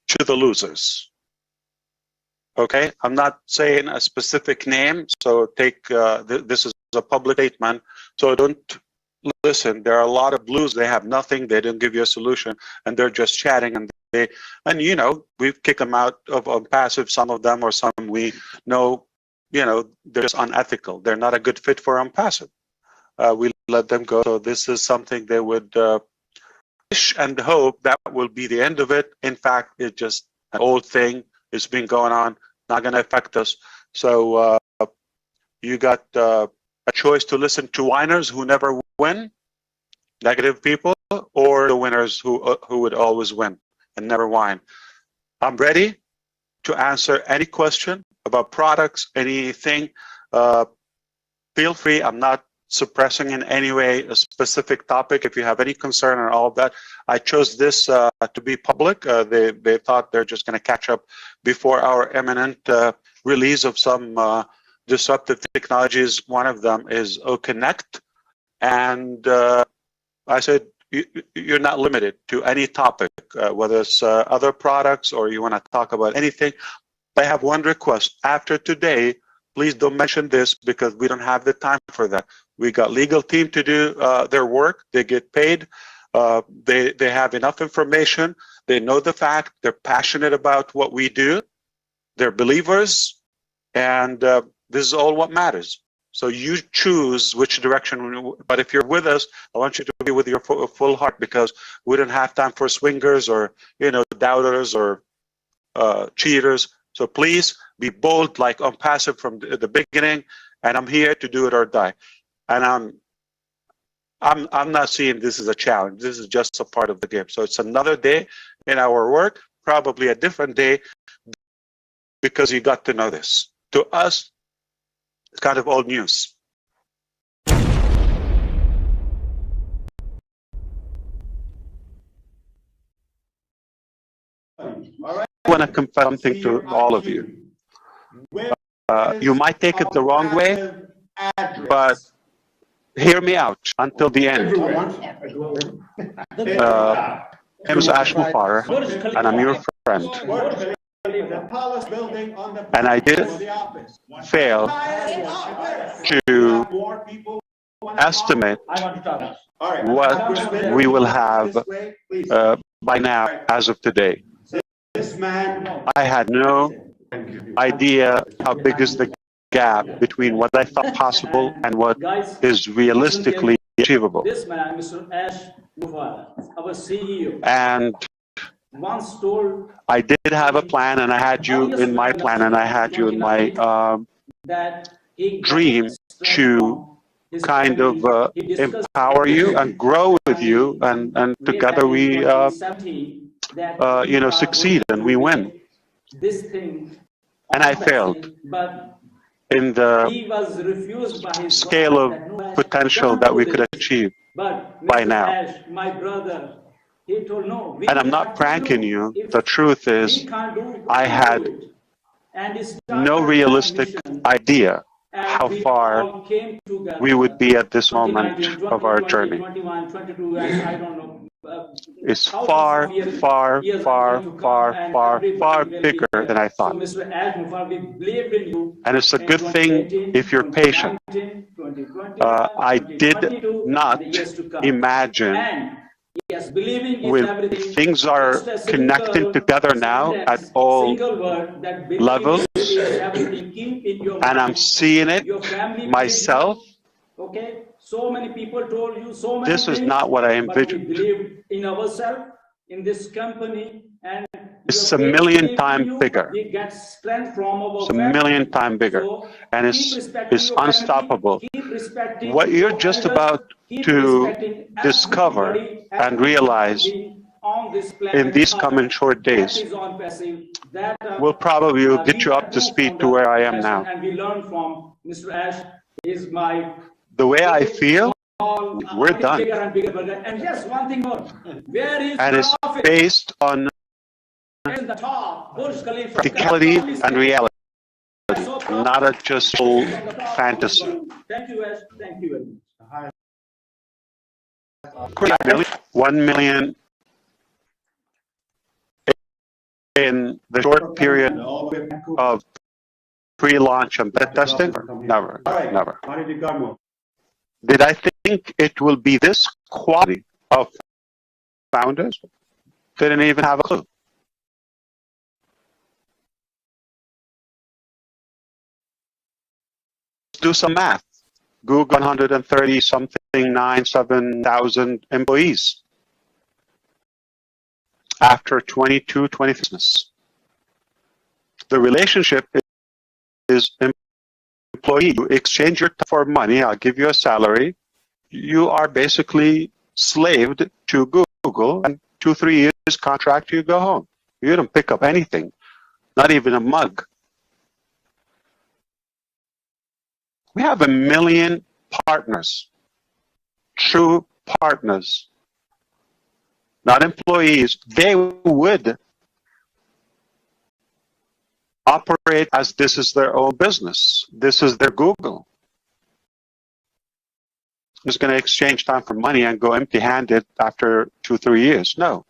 to the losers. Okay, I'm not saying a specific name, so take this is a public statement, so don't listen. There are a lot of blues, they have nothing, they didn't give you a solution, and they're just chatting, and you know, we've kicked them out of passive, some of them, or some we know, you know, they're just unethical, they're not a good fit for passive. We let them go. So this is something they would wish and hope that will be the end of it. In fact, it's just an old thing. It's been going on, not going to affect us. So you got a choice to listen to whiners who never win, negative people, or the winners who would always win and never whine. I'm ready to answer any question about products, anything. Feel free. I'm not suppressing in any way a specific topic. If you have any concern on all of that, I chose this to be public. They thought they're just going to catch up before our imminent release of some disruptive technologies. One of them is OConnect, and I said you're not limited to any topic, whether it's other products or you want to talk about anything. I have one request. After today, please don't mention this because we don't have the time for that. We got legal team to do their work. They get paid. They have enough information. They know the fact. They're passionate about what we do. They're believers, and this is all what matters. So you choose which direction. But if you're with us, I want you to be with your full heart, because we don't have time for swingers or doubters or cheaters. So please be bold, like passive from the beginning, and I'm here to do it or die. And I'm not seeing this as a challenge. This is just a part of the game. So it's another day in our work, probably a different day, because you got to know this. To us, it's kind of old news. I want to confess something to all of you. You might take it the wrong way, but hear me out until the end. My name is Ash Mufar, and I'm your friend. And I did fail to estimate what we will have by now as of today. I had no idea how big is the gap between what I thought possible and what is realistically achievable.
This man, Mr. Ash Mufar, our CEO,
and
once told
I did have a plan, and I had you in my plan, and I had you in my dream to kind of empower you and grow with you, and together we succeed and we win.
This thing,
and I failed in the scale of potential that we could achieve by now.
My brother, he told no.
And I'm not pranking you. The truth is, I had no realistic idea how far we would be at this moment of our journey. It's far, far, far, far, far, far bigger than I thought. And it's a good thing if you're patient. I did not imagine when things are connecting together now at all levels, and I'm seeing it myself.
Okay, so many people told you so many
this is not what I envisioned.
But we believed in ourselves, in this company, and
it's a million times bigger.
We get strength from our
it's a million times bigger, and it's unstoppable. What you're just about to discover and realize in these coming short days will probably get you up to speed to where I am now.
And we learn from Mr. Ash. Is my
the way I feel, we're done.
Bigger and bigger. And yes, one thing more. Where is
and it's based on practicality and reality, not a just full fantasy.
Thank you, Ash. Thank you very much.
1 million in the short period of pre-launch and beta testing? Never, never. Did I think it will be this quality of founders? Didn't even have a clue. Do some math. Google 130 something 7,000 employees after 22, 20 business. The relationship is employee. You exchange your time for money. I'll give you a salary. You are basically slaved to Google, and 2-3 years contract, you go home. You don't pick up anything, not even a mug. We have 1 million partners, true partners, not employees. They would operate as this is their own business. This is their Google. Who's going to exchange time for money and go empty-handed after 2-3 years? No.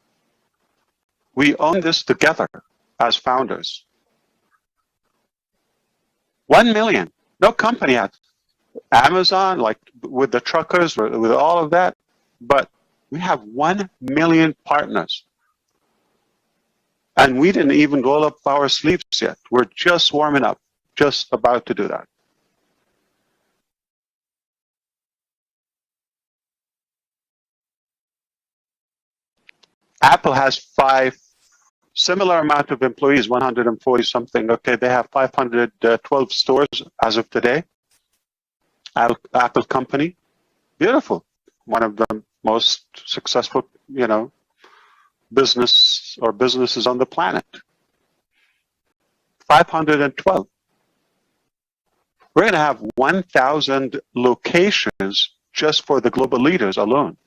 We own this together as founders. 1 million. No company had Amazon, like with the truckers, with all of that, but we have 1 million partners. And we didn't even roll up our sleeves yet. We're just warming up, just about to do that. Apple has 5 similar amount of employees, 140 something. Okay, they have 512 stores as of today. Apple company, beautiful. One of the most successful, businesses on the planet. 512. We're going to have 1,000 locations just for the global leaders alone.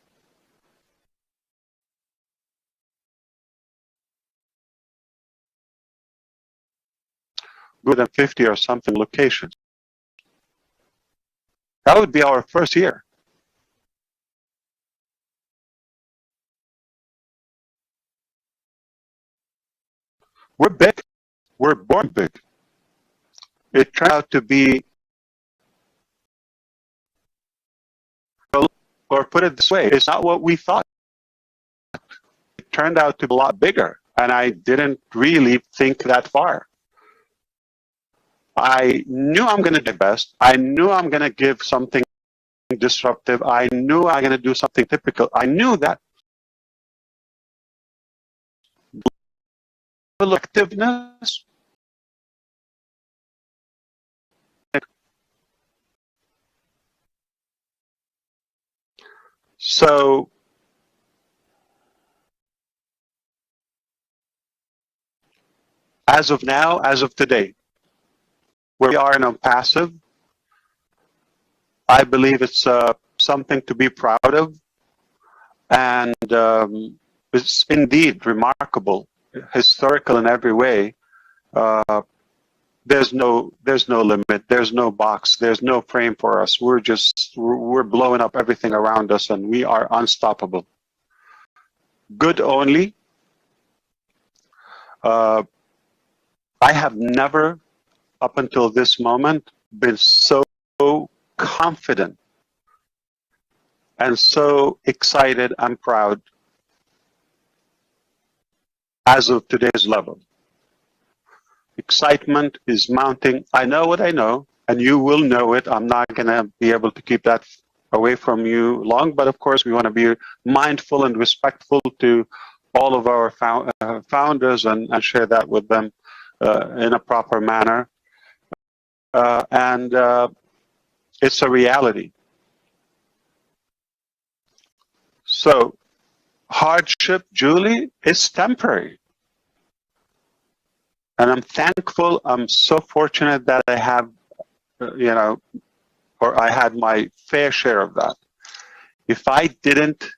More than 50 or something locations. That would be our first year. We're big. We're born big. It turned out to be, or put it this way, it's not what we thought. It turned out to be a lot bigger, and I didn't really think that far. I knew I'm going to do best. I knew I'm going to give something disruptive. I knew I'm going to do something typical. I knew that. Collectiveness. So as of now, as of today, where we are in a passive, I believe it's something to be proud of, and it's indeed remarkable, historical in every way. There's no limit, there's no box, there's no frame for us. We're blowing up everything around us, and we are unstoppable. Good only. I have never, up until this moment, been so confident and so excited and proud as of today's level. Excitement is mounting. I know what I know, and you will know it. I'm not going to be able to keep that away from you long, but of course we want to be mindful and respectful to all of our founders and share that with them in a proper manner. And it's a reality. So hardship, Julie, is temporary. And I'm thankful, I'm so fortunate that I have, or I had my fair share of that. If I didn't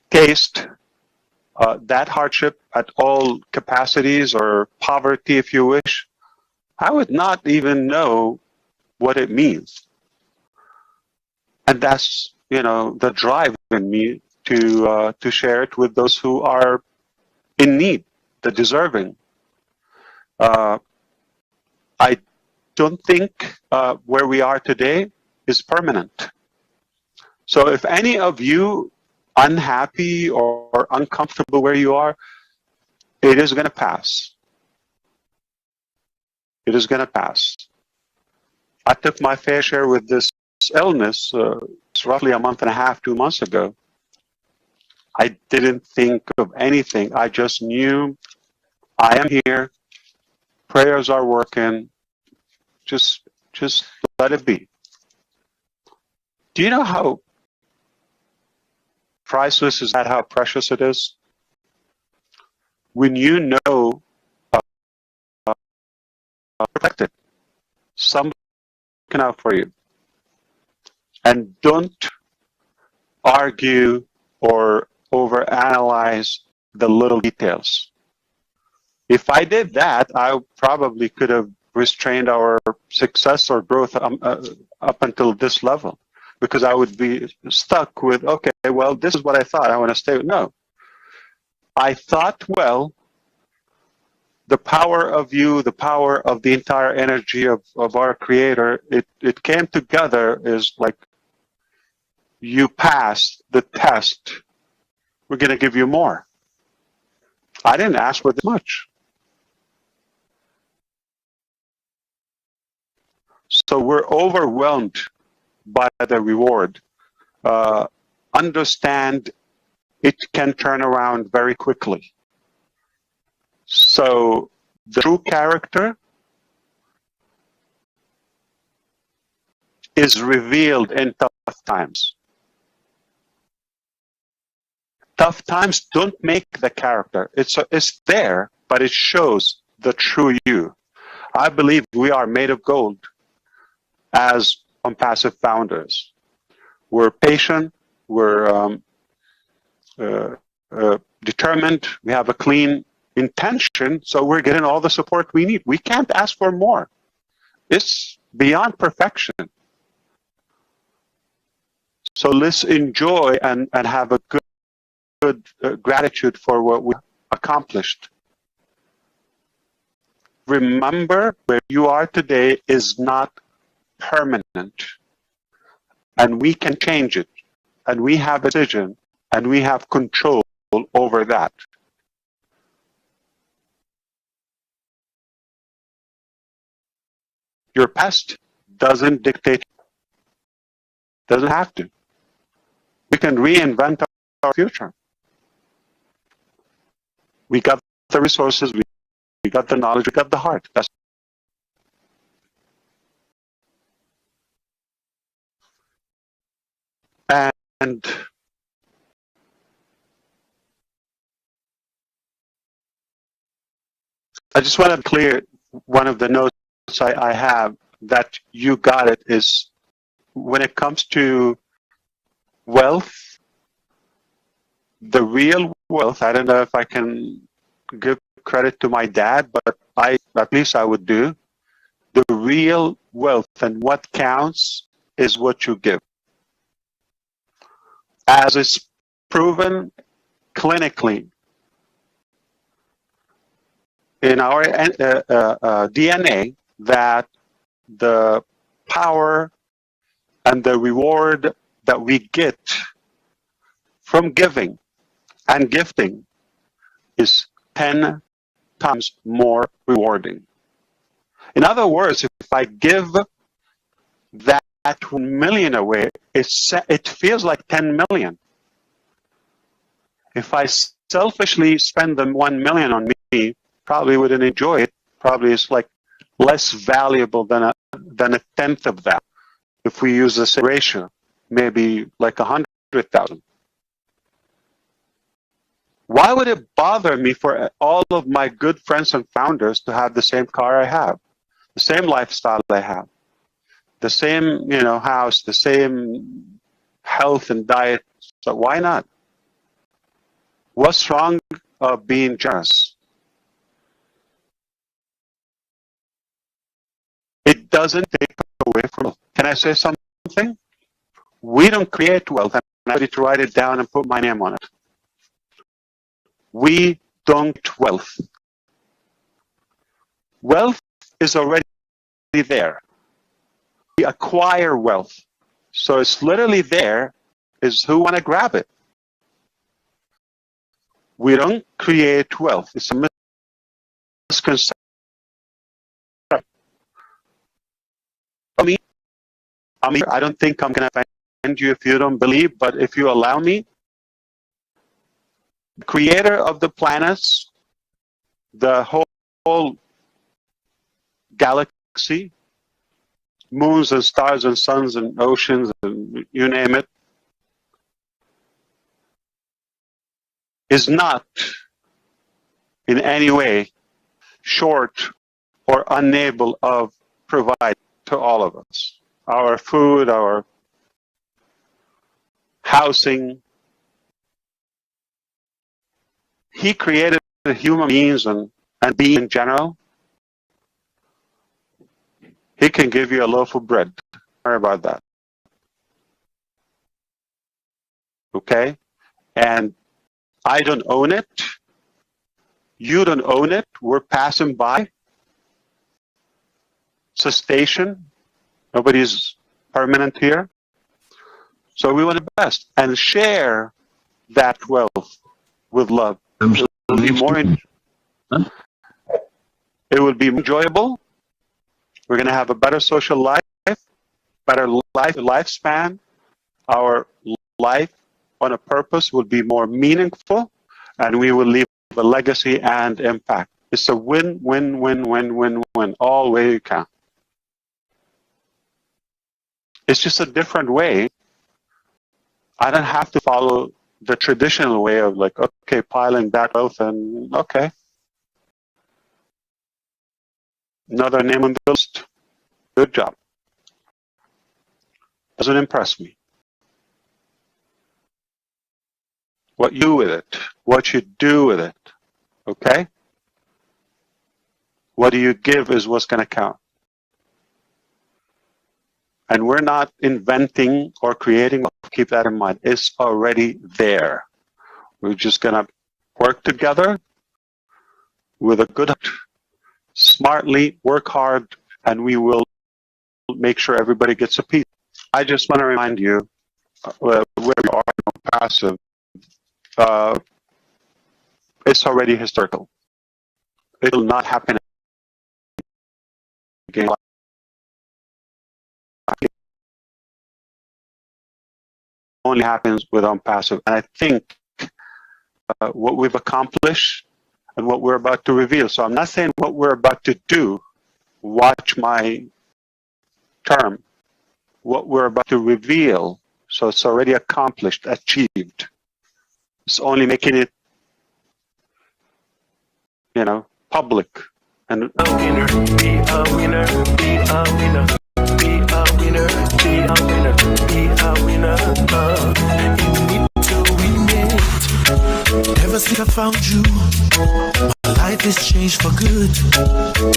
taste that hardship at all capacities, or poverty, if you wish, I would not even know what it means. And that's, the drive in me to share it with those who are in need, the deserving. I don't think where we are today is permanent. So if any of you unhappy or uncomfortable where you are, it is going to pass. It is going to pass. I took my fair share with this illness it's roughly a month and a half, 2 months ago. I didn't think of anything. I just knew I am here. Prayers are working. Just let it be. Do you know how priceless is that, how precious it is? When you know protected, somebody looking out for you. And don't argue or overanalyze the little details. If I did that, I probably could have restrained our success or growth up until this level, because I would be stuck with, okay, well, this is what I thought. I want to stay with. No. I thought, well, the power of you, the power of the entire energy of our creator, it came together is like, you passed the test. We're going to give you more. I didn't ask for this much. So we're overwhelmed by the reward. Understand it can turn around very quickly. So the true character is revealed in tough times. Tough times don't make the character. It's there, but it shows the true you. I believe we are made of gold as Unpassive founders. We're patient, we're determined, we have a clean intention, so we're getting all the support we need. We can't ask for more. It's beyond perfection. So let's enjoy and have a good gratitude for what we accomplished. Remember, where you are today is not permanent, and we can change it, and we have a decision, and we have control over that. Your past doesn't dictate, doesn't have to. We can reinvent our future. We got the resources, we got the knowledge, we got the heart. And I just want to clear one of the notes I have that you got it is when it comes to wealth, the real wealth, I don't know if I can give credit to my dad, but at least I would do. The real wealth and what counts is what you give. As it's proven clinically in our DNA, that the power and the reward that we get from giving and gifting is 10 times more rewarding. In other words, if I give that 1 million away, it feels like 10 million. If I selfishly spend the 1 million on me, probably wouldn't enjoy it. Probably it's like less valuable than a tenth of that. If we use the same ratio, maybe like 100,000. Why would it bother me for all of my good friends and founders to have the same car I have, the same lifestyle I have, the same house, the same health and diet? So why not? What's wrong of being generous? It doesn't take away from. Can I say something? We don't create wealth, and I'm ready to write it down and put my name on it. We don't wealth. Wealth is already there. We acquire wealth. So it's literally there, is who want to grab it. We don't create wealth. It's a misconception. I don't think I'm going to offend you if you don't believe, but if you allow me, the creator of the planets, the whole galaxy, moons and stars and suns and oceans and you name it, is not in any way short or unable of providing to all of us our food, our housing. He created human beings and being in general. He can give you a loaf of bread. Don't worry about that. Okay? And I don't own it. You don't own it. We're passing by. It's a station. Nobody's permanent here. So we want the best and share that wealth with love. It will be more. It will be enjoyable. We're going to have a better social life, better lifespan. Our life on a purpose will be more meaningful, and we will leave a legacy and impact. It's a win, win, win, win, win, win, all way you can. It's just a different way. I don't have to follow the traditional way of like, okay, piling that wealth and okay. Another name on the list. Good job. Doesn't impress me. What you do with it, what you do with it, okay? What do you give is what's going to count. And we're not inventing or creating, keep that in mind. It's already there. We're just going to work together with a good heart, smartly, work hard, and we will make sure everybody gets a piece. I just want to remind you where we are on passive. It's already historical. It will not happen again. Only happens with passive. And I think what we've accomplished and what we're about to reveal. So I'm not saying what we're about to do. Watch my term. What we're about to reveal. So it's already accomplished, achieved. It's only making it, you know, public. And
a winner, be a winner, be a winner, be a winner, be a winner, be a winner. You need to win it. Ever since I found you, my life has changed for good.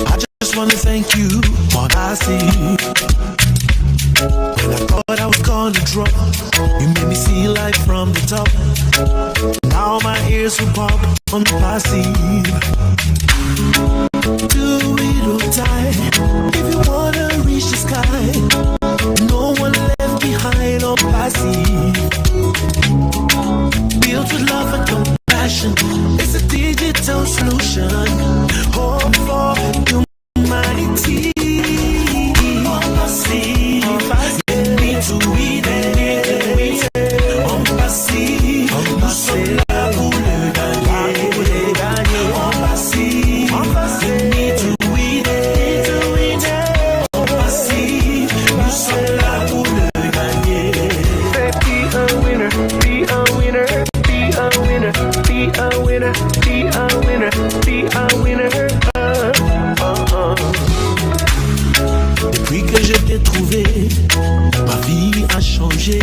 I just want to thank you for what I see. When I thought I was gonna drop, you made me see life from the top. Now my ears will pop on the passive. Do it or die. If you wanna reach the sky, no one left behind on passive. Built with love and compassion. It's a digital solution. Hope for humanity. On passive. You need to read it. On passive. Nous sommes là pour le gagner. On passive. You need to read it. On passive. Nous sommes là pour le gagner. Be a winner. Be a winner. Be a winner. Be a winner. Be a winner. Be a winner. Depuis que je t'ai trouvé, ma vie a changé.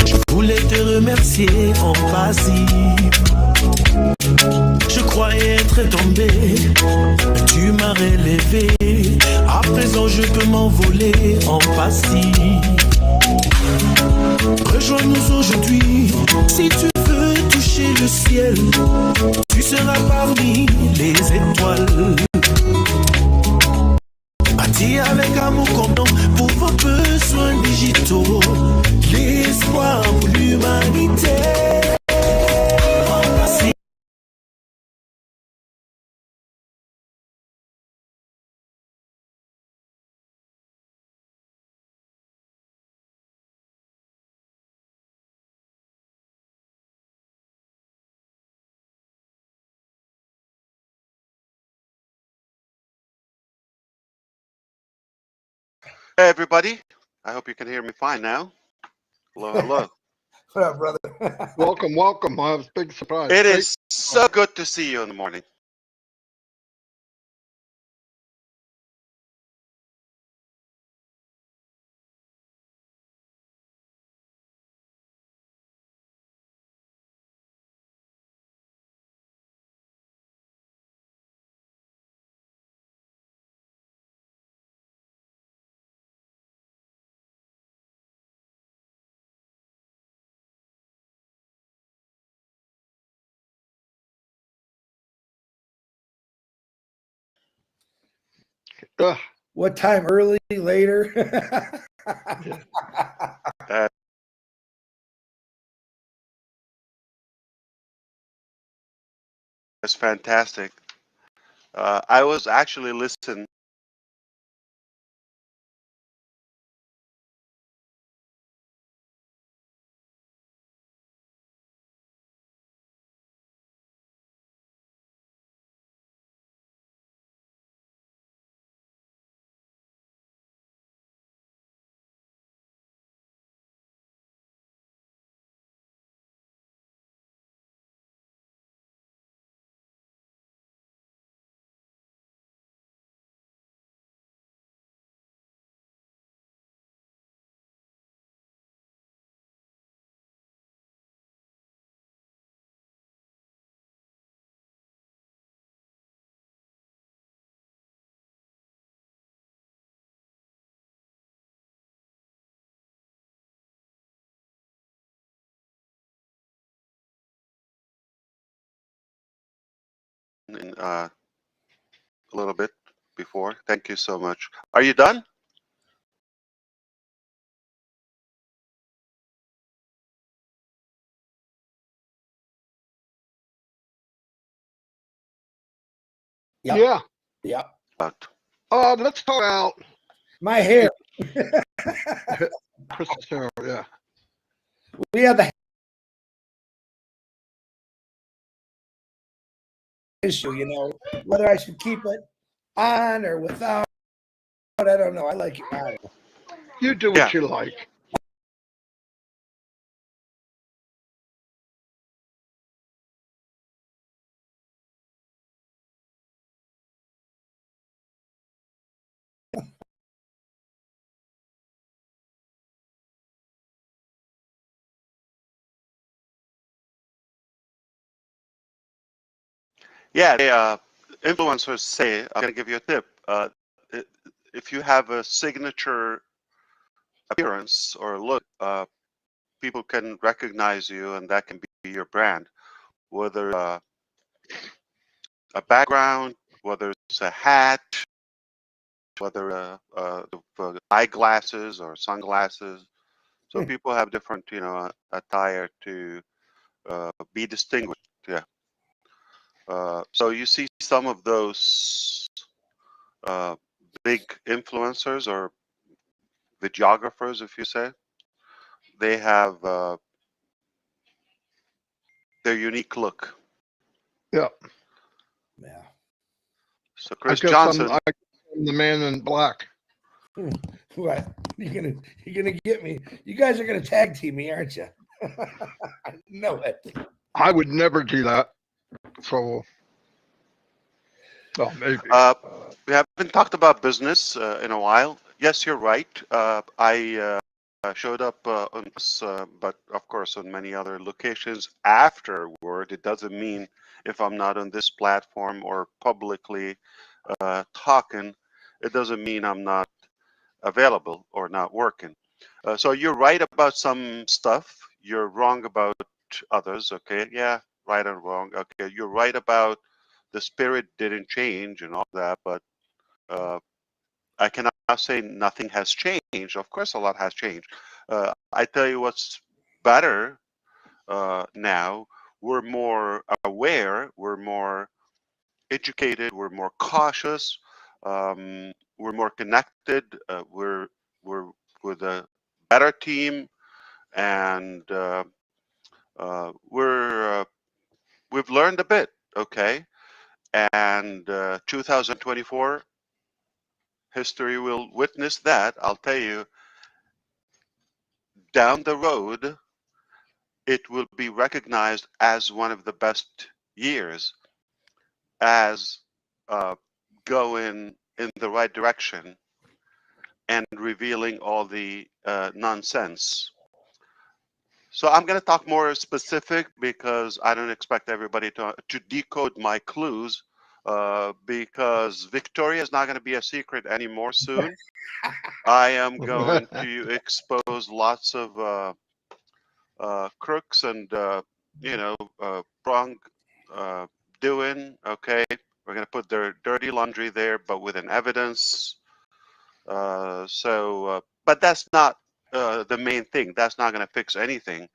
Je voulais te remercier en passive. Je croyais être tombé, mais tu m'as relevé. À présent je peux m'envoler en passive. Rejoins-nous aujourd'hui. Si tu veux toucher le ciel, tu seras parmi les étoiles. Bâti avec amour commun pour vos besoins digitaux. L'espoir pour l'humanité.
Hey, everybody. I hope you can hear me fine now. Hello, hello.
What up, brother?
Welcome, welcome. I was a big surprise.
It
Great.
is so good to see you in the morning.
Ugh.
What time? Early, later?
That's fantastic. I was actually listening. A little bit before. Thank you so much. Are you done?
Yeah.
Yeah.
Let's talk about
my hair.
Chris's hair. Yeah.
We have the issue, you know, whether I should keep it on or without. I don't know. I like it on.
You do what you like.
Yeah, they, influencers say, I'm going to give you a tip. If you have a signature appearance or look, people can recognize you, and that can be your brand. Whether a background, whether it's a hat, whether eyeglasses or sunglasses. So people have different, you know, attire to be distinguished. Yeah. So you see some of those big influencers or videographers, if you say, they have their unique look.
Yeah.
Yeah.
So Chris
I guess
Johnson.
I'm the man in black.
What? You're gonna get me. You guys are gonna tag team me, aren't you? I know it.
I would never do that. So, well, maybe.
We haven't talked about business in a while. Yes, you're right. I showed up on this, but of course on many other locations afterward. It doesn't mean if I'm not on this platform or publicly talking, it doesn't mean I'm not available or not working. So you're right about some stuff. You're wrong about others. Okay, yeah, right and wrong. Okay, you're right about the spirit didn't change and all that, but I cannot say nothing has changed. Of course, a lot has changed. I tell you what's better now. We're more aware. We're more educated. We're more cautious. We're more connected. We're with a better team, and we've learned a bit. Okay, and 2024 history will witness that. I'll tell you, down the road, it will be recognized as one of the best years, as going in the right direction and revealing all the nonsense. So I'm going to talk more specific because I don't expect everybody to decode my clues, because Victoria is not going to be a secret anymore soon. I am going to expose lots of crooks and wrong doing. Okay, we're going to put their dirty laundry there, but with an evidence. But that's not the main thing. That's not going to fix anything.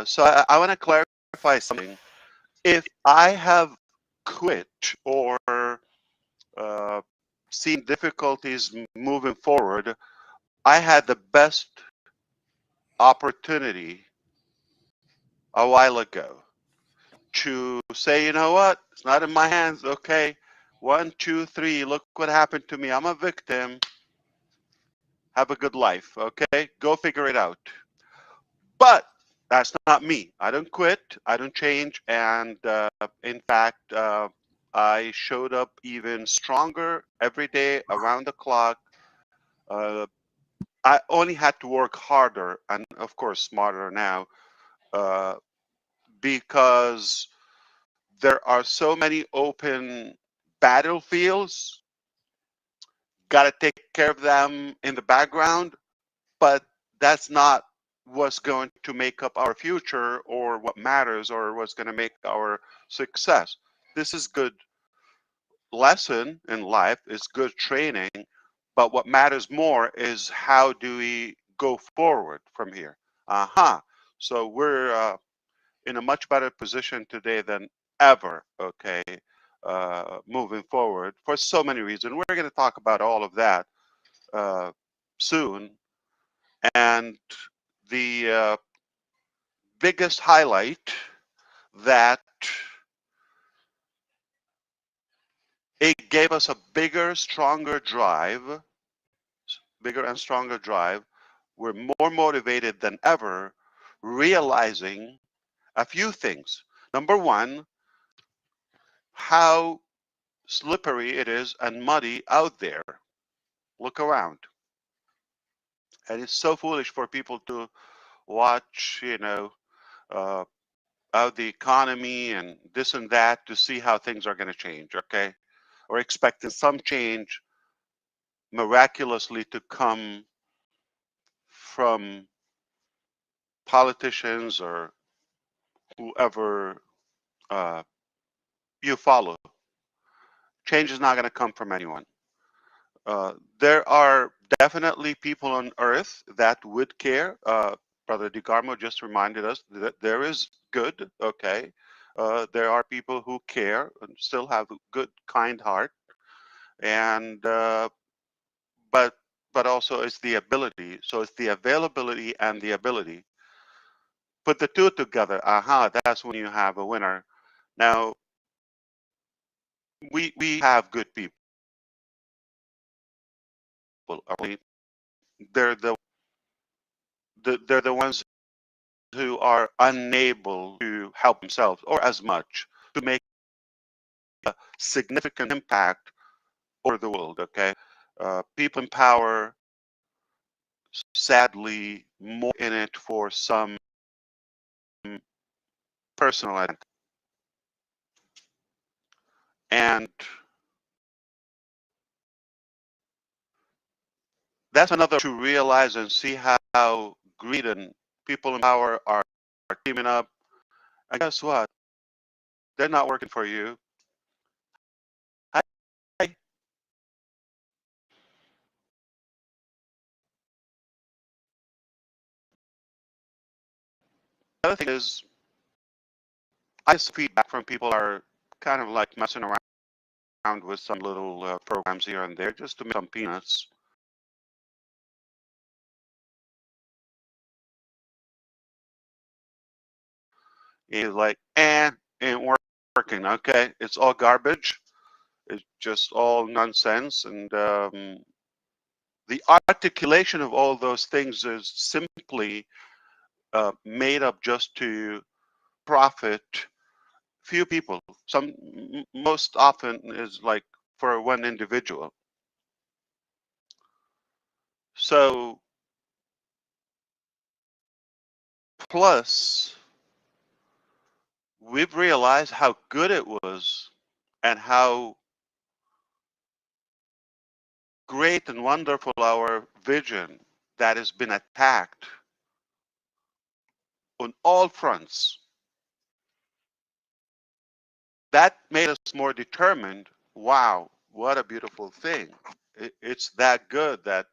So I want to clarify something. If I have quit or seen difficulties moving forward, I had the best opportunity a while ago to say, you know what, it's not in my hands. Okay, 1, 2, 3, look what happened to me. I'm a victim. Have a good life. Okay, go figure it out. But that's not me. I don't quit. I don't change. And in fact, I showed up even stronger every day around the clock. I only had to work harder and, of course, smarter now, because there are so many open battlefields. Got to take care of them in the background, but that's not what's going to make up our future or what matters or what's going to make our success. This is good lesson in life. It's good training, but what matters more is how do we go forward from here. So we're in a much better position today than ever, okay, moving forward for so many reasons. We're going to talk about all of that soon. And the biggest highlight that it gave us a bigger and stronger drive. We're more motivated than ever, realizing a few things. Number one, how slippery it is and muddy out there. Look around. And it's so foolish for people to watch, out the economy and this and that to see how things are going to change, okay? Or expecting some change miraculously to come from politicians or whoever you follow. Change is not going to come from anyone. There are definitely people on earth that would care. Brother DiCarmo just reminded us that there is good, okay? There are people who care and still have a good, kind heart. And but also it's the ability. So it's the availability and the ability. Put the two together. That's when you have a winner. Now we have good people. They're they're the ones who are unable to help themselves or as much to make a significant impact over the world. Okay, people in power, sadly, more in it for some personal identity. And that's another to realize and see how how greed and people in power are teaming up. And guess what? They're not working for you. Hi. The other thing is, I see feedback from people are kind of like messing around with some little programs here and there just to make some peanuts. It's like, ain't working. Okay, it's all garbage. It's just all nonsense, and the articulation of all those things is simply made up just to profit few people. Most often is like for one individual. So plus, we've realized how good it was and how great and wonderful our vision that has been attacked on all fronts. That made us more determined. Wow, what a beautiful thing. It's that good that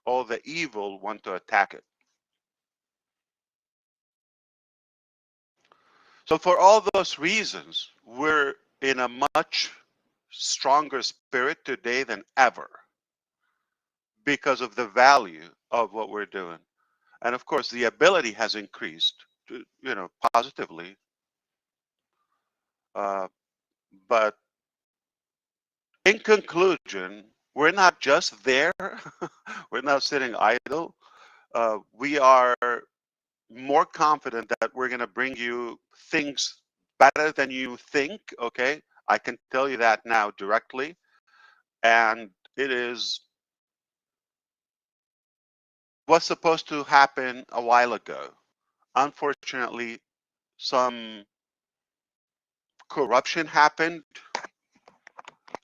all the evil want to attack it. So for all those reasons, we're in a much stronger spirit today than ever because of the value of what we're doing. And of course, the ability has increased, positively. But in conclusion, we're not just there. We're not sitting idle. We are more confident that we're going to bring you things better than you think. Okay, I can tell you that now directly, and it is what's supposed to happen a while ago. Unfortunately, some corruption happened.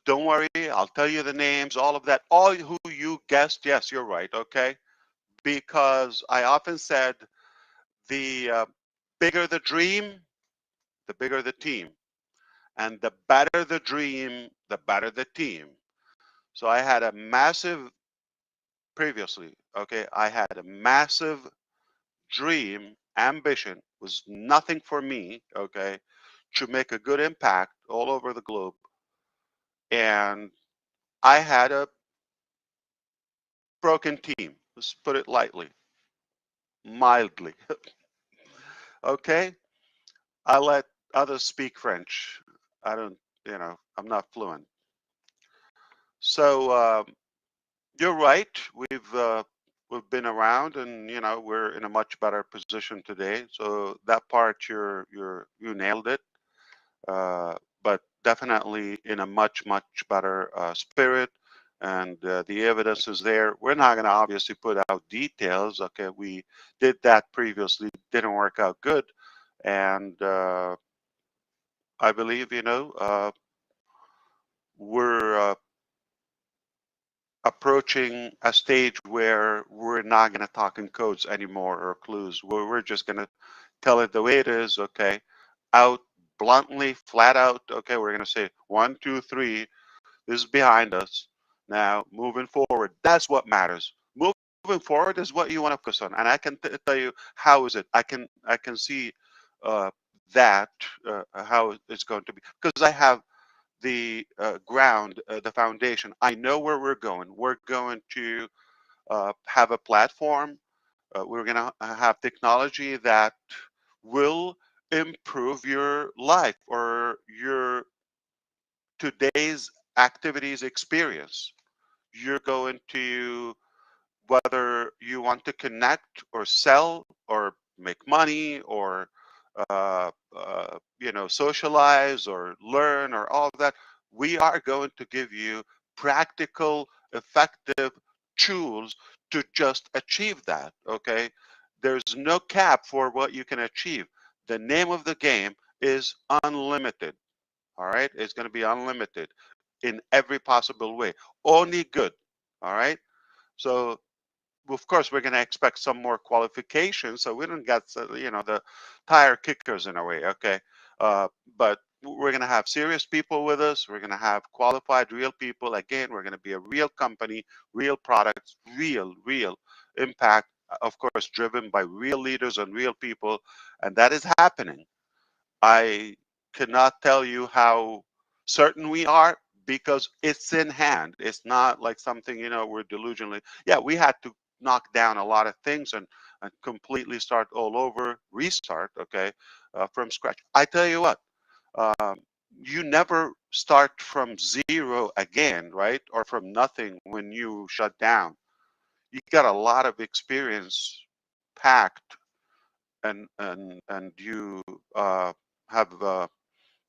Don't worry, I'll tell you the names, all of that. All who you guessed, yes, you're right, okay? Because I often said the bigger the dream, the bigger the team. And the better the dream, the better the team. So I had a massive, previously, okay, I had a massive dream, ambition, was nothing for me, okay, to make a good impact all over the globe. And I had a broken team, let's put it lightly, mildly. Okay, I let others speak French. I don't, I'm not fluent. So you're right. We've been around, and we're in a much better position today. So that part you nailed it. But definitely in a much better spirit, and the evidence is there. We're not going to obviously put out details. Okay, we did that previously, didn't work out good, and I believe we're approaching a stage where we're not going to talk in codes anymore or clues. We're just going to tell it the way it is. Okay, out bluntly, flat out. Okay, we're going to say 1, 2, 3. This is behind us. Now, moving forward, that's what matters. Moving forward is what you want to focus on, and I can tell you how is it. I can see that how it's going to be, because I have the ground, the foundation. I know where we're going. We're going to have a platform. We're going to have technology that will improve your life or your today's activities experience. You're going to, whether you want to connect or sell or make money or socialize or learn or all of that, we are going to give you practical, effective tools to just achieve that. Okay, there's no cap for what you can achieve. The name of the game is unlimited. All right, it's going to be unlimited in every possible way, only good. All right, so of course, we're going to expect some more qualifications. So we don't get, the tire kickers in a way. Okay. But we're going to have serious people with us. We're going to have qualified, real people. Again, we're going to be a real company, real products, real impact, of course, driven by real leaders and real people. And that is happening. I cannot tell you how certain we are because it's in hand. It's not like something, we're delusionally. Yeah, we had to knock down a lot of things and completely start all over, restart, okay, from scratch. I tell you what, you never start from zero again, right? Or from nothing when you shut down. You got a lot of experience packed and you have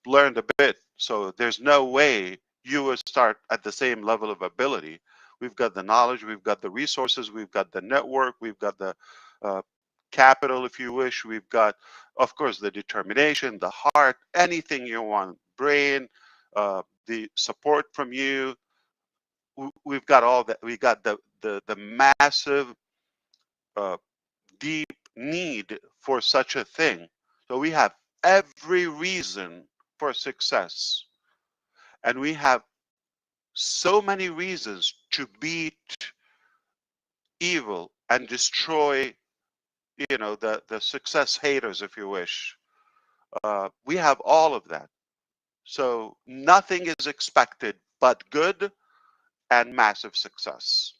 learned a bit. So there's no way you will start at the same level of ability. We've got the knowledge, we've got the resources, we've got the network, we've got the uh, capital, if you wish. We've got, of course, the determination, the heart, anything you want, brain, the support from you. We've got all that. We got the massive, deep need for such a thing. So we have every reason for success. And we have so many reasons to beat evil and destroy, the success haters, if you wish. We have all of that. So nothing is expected but good and massive success.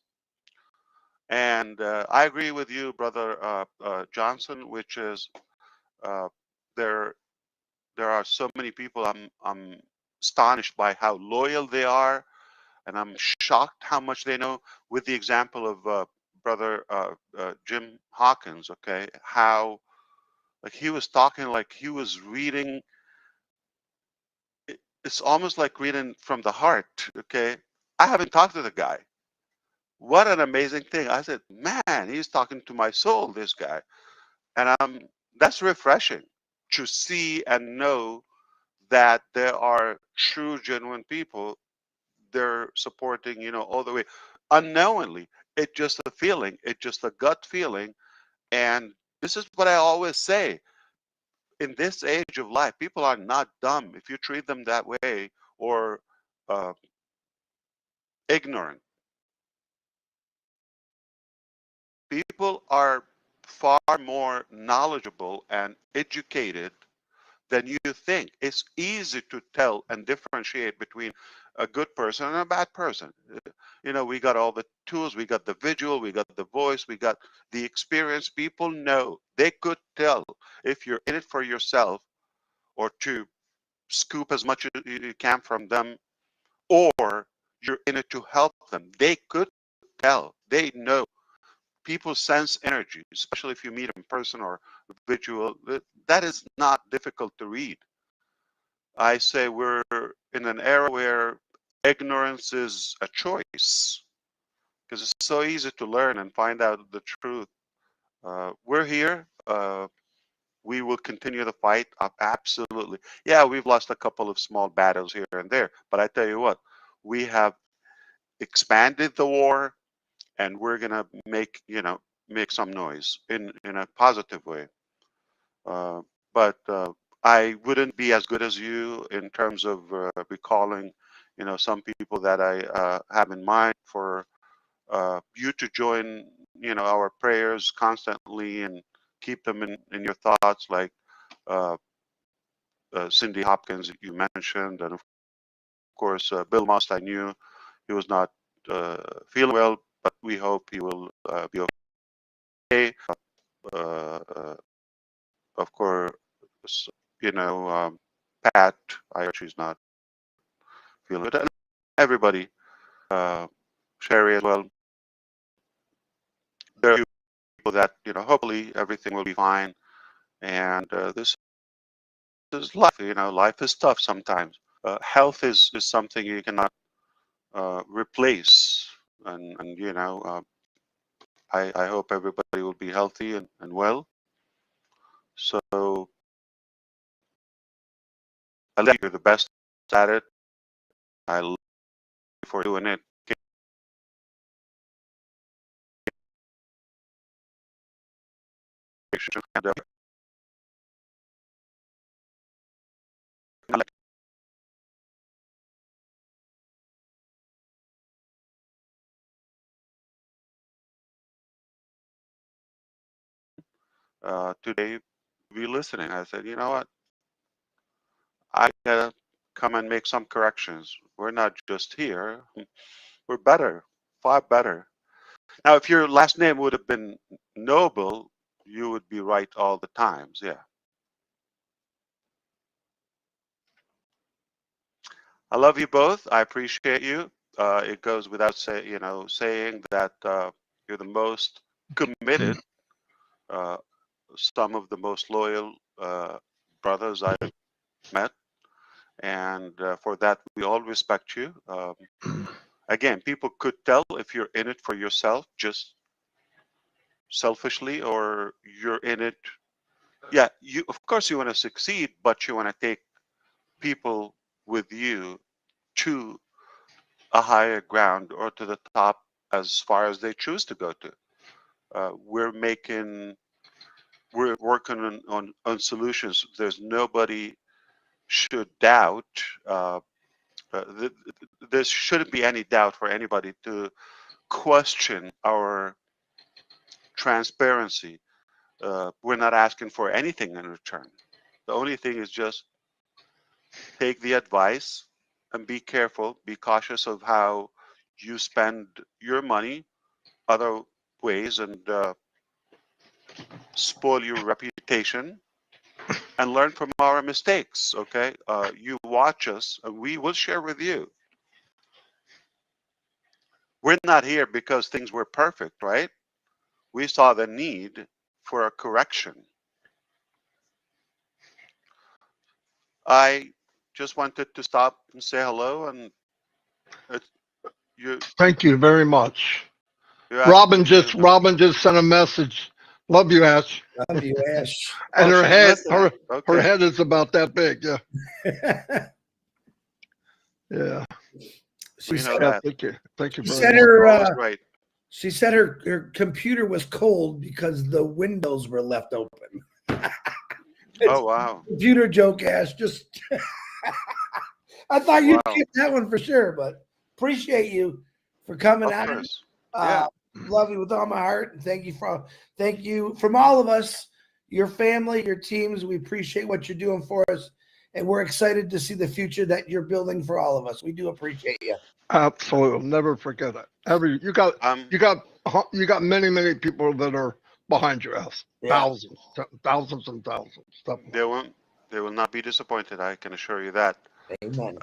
And I agree with you, brother Johnson, which is uh, there are so many people. I'm astonished by how loyal they are, and I'm shocked how much they know. With the example of brother Jim Hawkins, okay, how like he was talking like he was reading. It's almost like reading from the heart. Okay, I haven't talked to the guy. What an amazing thing! I said, man, he's talking to my soul. This guy, and that's refreshing to see and know that there are true, genuine people. They're supporting, all the way unknowingly. It's just a feeling, it's just a gut feeling. And this is what I always say: in this age of life, people are not dumb. If you treat them that way, or uh, ignorant, people are far more knowledgeable and educated than you think. It's easy to tell and differentiate between a good person and a bad person. We got all the tools, we got the visual, we got the voice, we got the experience. People know, they could tell if you're in it for yourself or to scoop as much as you can from them, or you're in it to help them. They could tell, they know. People sense energy, especially if you meet in person or visual. That is not difficult to read. I say we're in an era where ignorance is a choice because it's so easy to learn and find out the truth. We're here. We will continue the fight. Absolutely. Yeah, we've lost a couple of small battles here and there, but I tell you what, we have expanded the war, and we're gonna make some noise in a positive way. But I wouldn't be as good as you in terms of recalling, some people that I have in mind for you to join, our prayers constantly and keep them in your thoughts, like uh, Cindy Hopkins you mentioned, and of course Bill Must. I knew he was not feeling well, but we hope he will be okay. Uh, of course, you know, um, Pat, I heard she's not feeling it. And everybody, uh, Sherry as well. There are people that, hopefully everything will be fine. And this is life. Life is tough sometimes. Health is something you cannot replace. And I hope everybody will be healthy and well. So I think you're the best at it. I love you for doing it. today be listening. I said, you know what? I gotta come and make some corrections. We're not just here. We're better, far better. Now, if your last name would have been Noble, you would be right all the times. Yeah. I love you both. I appreciate you. It goes without saying that you're the most committed, some of the most loyal brothers I've met, and for that we all respect you. Again, people could tell if you're in it for yourself, just selfishly, or you're in it. Yeah, you of course you want to succeed, but you want to take people with you to a higher ground or to the top as far as they choose to go to. We're working on solutions. There's nobody should doubt. There shouldn't be any doubt for anybody to question our transparency. We're not asking for anything in return. The only thing is just take the advice and be careful, be cautious of how you spend your money other ways, and spoil your reputation, and learn from our mistakes. Okay, you watch us and we will share with you. We're not here because things were perfect, right? We saw the need for a correction. I just wanted to stop and say hello, and
Thank you very much.
Robin
just sent a message. Love you, Ash.
Love you, Ash.
And her head,
okay.
her head is about that big. Yeah. Yeah.
We know that.
Thank you.
She
Very
said
much.
right. She said her computer was cold because the windows were left open.
Oh wow.
Computer joke, Ash. Just I thought you'd get that one for sure, but appreciate you for coming out. Love you with all my heart, and thank you from all of us, your family, your teams. We appreciate what you're doing for us, and we're excited to see the future that you're building for all of us. We do appreciate you.
Absolutely, never forget it. You got many people that are behind your ass. Yeah. Thousands and thousands.
They will not be disappointed. I can assure you that.
Amen.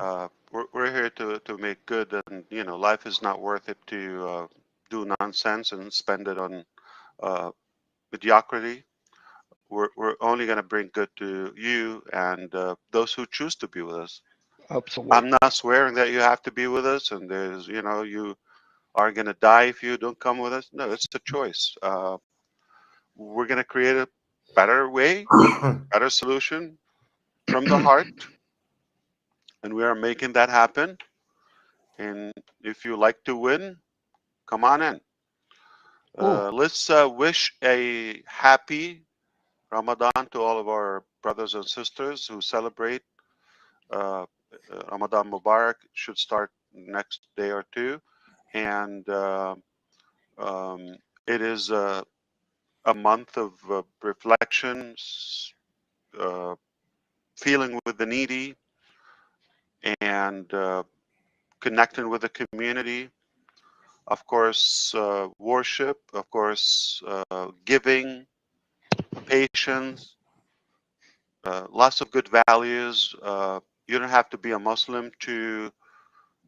We're here to make good, and life is not worth it to do nonsense and spend it on mediocrity. We're only going to bring good to you and those who choose to be with us.
Absolutely.
I'm not swearing that you have to be with us, and there's you are going to die if you don't come with us. No, it's a choice. We're going to create a better way, better solution from the heart, and we are making that happen. And if you like to win, come on in. Let's wish a happy Ramadan to all of our brothers and sisters who celebrate. Ramadan Mubarak should start next day or two, and it is a month of reflection, feeling with the needy, and connecting with the community. Of course, worship, of course, giving, patience, lots of good values. You don't have to be a Muslim to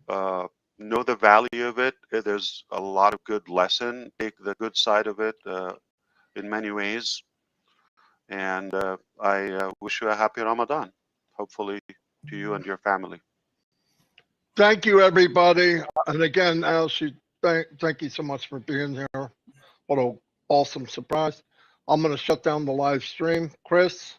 know the value of it. There's a lot of good lesson. Take the good side of it in many ways. And I wish you a happy Ramadan, hopefully to you and your family.
Thank you, everybody. And again, Elsie, thank you so much for being here. What an awesome surprise. I'm going to shut down the live stream. Chris?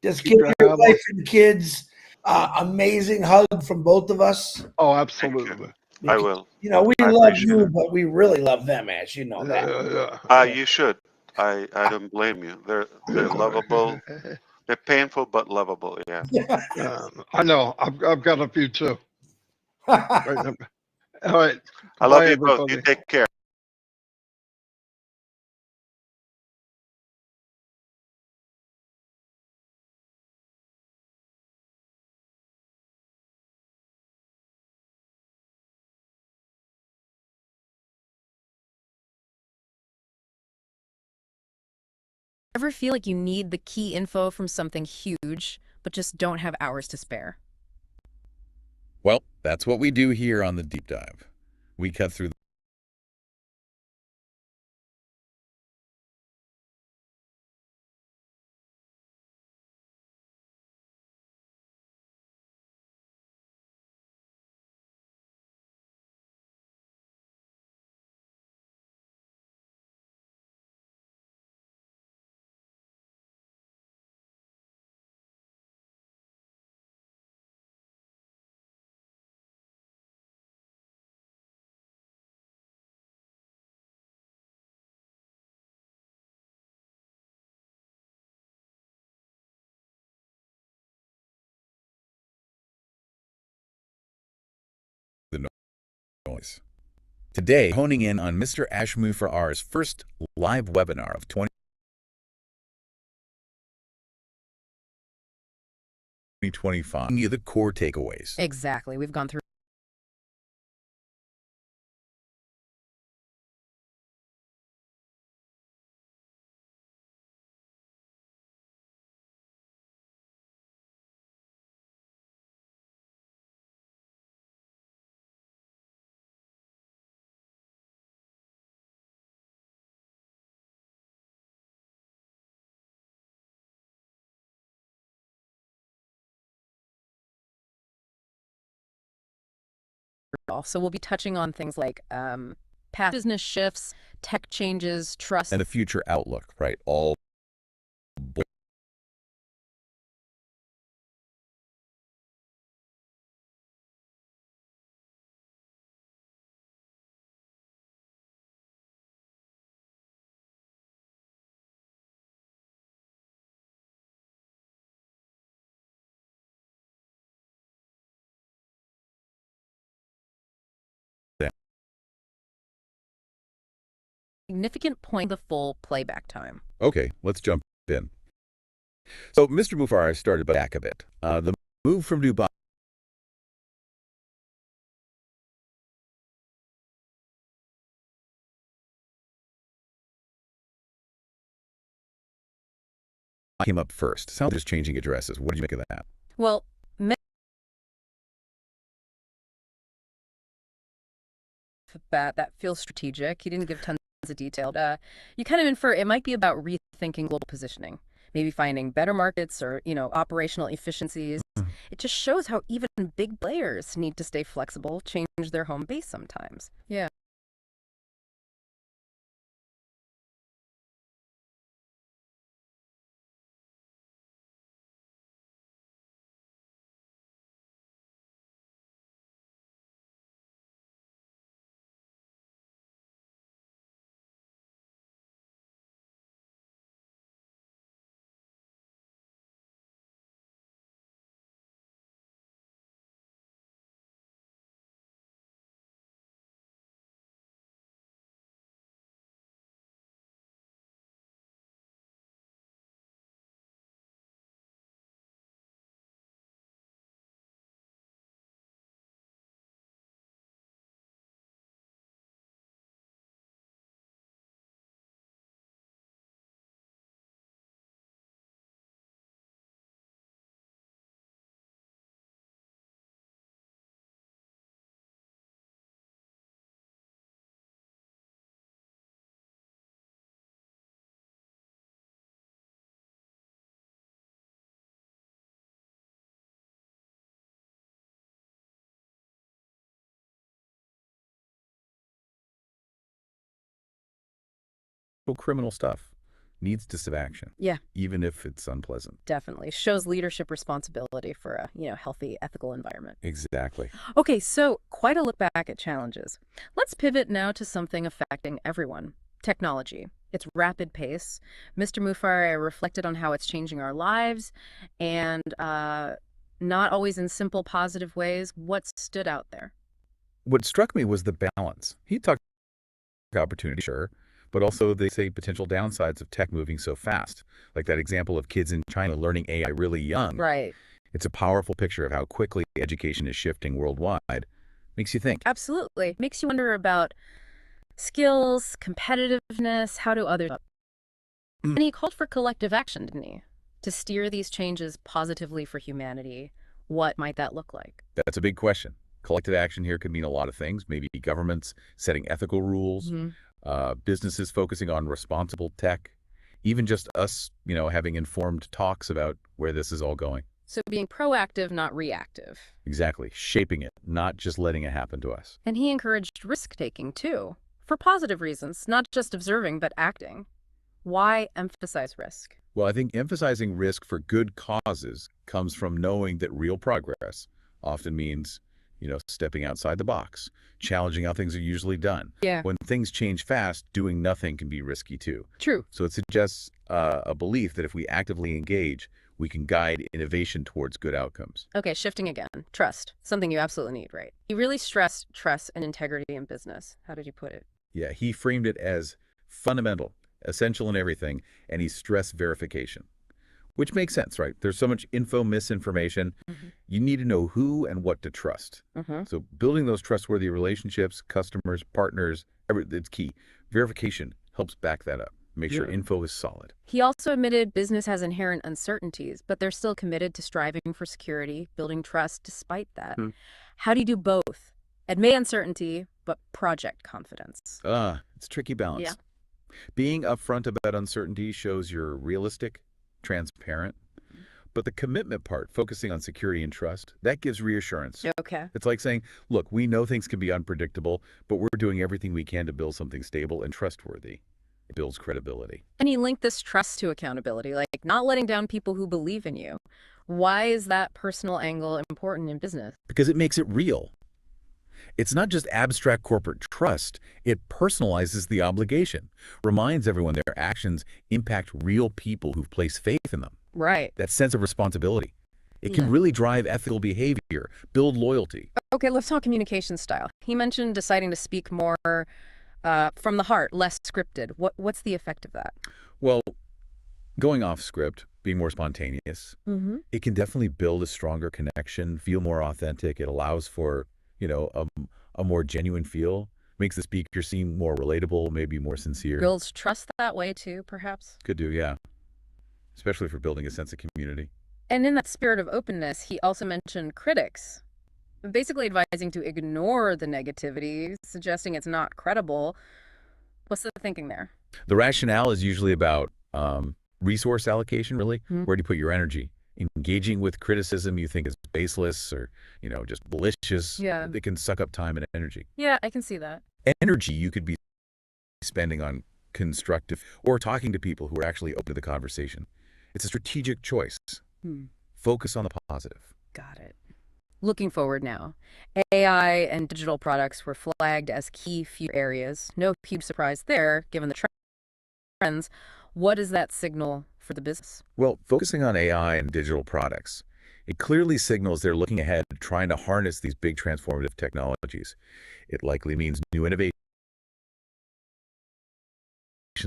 Just give your wife and kids amazing hug from both of us.
Oh, absolutely.
Because, I will.
We love you, but we really love them, Ash. You know that.
You should. I don't blame you. They're lovable. They're painful but lovable. Yeah.
I know. I've got a few too. Right now. All right.
I love
Bye,
you both. You
everybody.
take care.
Ever feel like you need the key info from something huge, but just don't have hours to spare?
Well, that's what we do here on the Deep Dive. We cut through the noise. Today, honing in on Mr. Ashmufar's first live webinar of 2025. The core takeaways.
Exactly. We've gone through it all. So we'll be touching on things like past business shifts, tech changes, trust,
And a future outlook, right? All
significant point the full playback time.
Okay, let's jump in. So Mr. Mufar started back a bit. The move from Dubai came up first. Sounds just changing addresses. What did you make of that?
Well, that feels strategic. He didn't give tons of detail. You kind of infer it might be about rethinking global positioning, maybe finding better markets or, operational efficiencies. It just shows how even big players need to stay flexible, change their home base sometimes. Yeah.
Criminal stuff needs decisive action.
Yeah.
Even if it's unpleasant.
Definitely. Shows leadership responsibility for a, healthy, ethical environment.
Exactly.
Okay, so quite a look back at challenges. Let's pivot now to something affecting everyone. Technology. its rapid pace. Mr. Mufar reflected on how it's changing our lives, and not always in simple, positive ways. What stood out there?
What struck me was the balance. He talked opportunity, sure, but also they say potential downsides of tech moving so fast, like that example of kids in China learning AI really young.
Right.
It's a powerful picture of how quickly education is shifting worldwide. Makes you think.
Absolutely. Makes you wonder about skills, competitiveness, how do others... And he called for collective action, didn't he? To steer these changes positively for humanity. What might that look like?
That's a big question. Collective action here could mean a lot of things. Maybe governments setting ethical rules, businesses focusing on responsible tech, even just us, having informed talks about where this is all going.
So being proactive, not reactive.
Exactly. Shaping it, not just letting it happen to us.
And he encouraged risk-taking, too, for positive reasons, not just observing, but acting. Why emphasize risk?
Well, I think emphasizing risk for good causes comes from knowing that real progress often means, stepping outside the box, challenging how things are usually done.
Yeah.
When things change fast, doing nothing can be risky too.
True.
So it suggests a belief that if we actively engage, we can guide innovation towards good outcomes.
Okay, shifting again. Trust. Something you absolutely need, right? He really stressed trust and integrity in business. How did you put it?
Yeah, he framed it as fundamental, essential in everything, and he stressed verification. Which makes sense, right? There's so much misinformation. You need to know who and what to trust. So building those trustworthy relationships, customers, partners, it's key. Verification helps back that up. Make sure info is solid.
He also admitted business has inherent uncertainties, but they're still committed to striving for security, building trust despite that. How do you do both? Admit uncertainty, but project confidence.
It's a tricky balance.
Yeah.
Being upfront about uncertainty shows you're realistic, transparent. But the commitment part, focusing on security and trust, that gives reassurance.
Okay.
It's like saying, look, we know things can be unpredictable, but we're doing everything we can to build something stable and trustworthy. It builds credibility.
And he linked this trust to accountability, like not letting down people who believe in you. Why is that personal angle important in business?
Because it makes it real. It's not just abstract corporate trust. It personalizes the obligation, reminds everyone their actions impact real people who've placed faith in them.
Right.
That sense of responsibility. It can really drive ethical behavior, build loyalty.
Okay, let's talk communication style. He mentioned deciding to speak more from the heart, less scripted. What's the effect of that?
Well, going off script, being more spontaneous, it can definitely build a stronger connection, feel more authentic. It allows for, a more genuine feel, makes the speaker seem more relatable, maybe more sincere.
Builds trust that way too, perhaps?
Could do, yeah. Especially for building a sense of community.
And in that spirit of openness, he also mentioned critics, basically advising to ignore the negativity, suggesting it's not credible. What's the thinking there?
The rationale is usually about resource allocation, really. Where do you put your energy? Engaging with criticism you think is baseless or, just malicious.
Yeah.
It can suck up time and energy.
Yeah, I can see that.
Energy you could be spending on constructive or talking to people who are actually open to the conversation. It's a strategic choice. Focus on the positive.
Got it. Looking forward now, AI and digital products were flagged as key future areas. No huge surprise there, given the trends. What does that signal for the business?
Well, focusing on AI and digital products, it clearly signals they're looking ahead, trying to harness these big transformative technologies. It likely means new innovations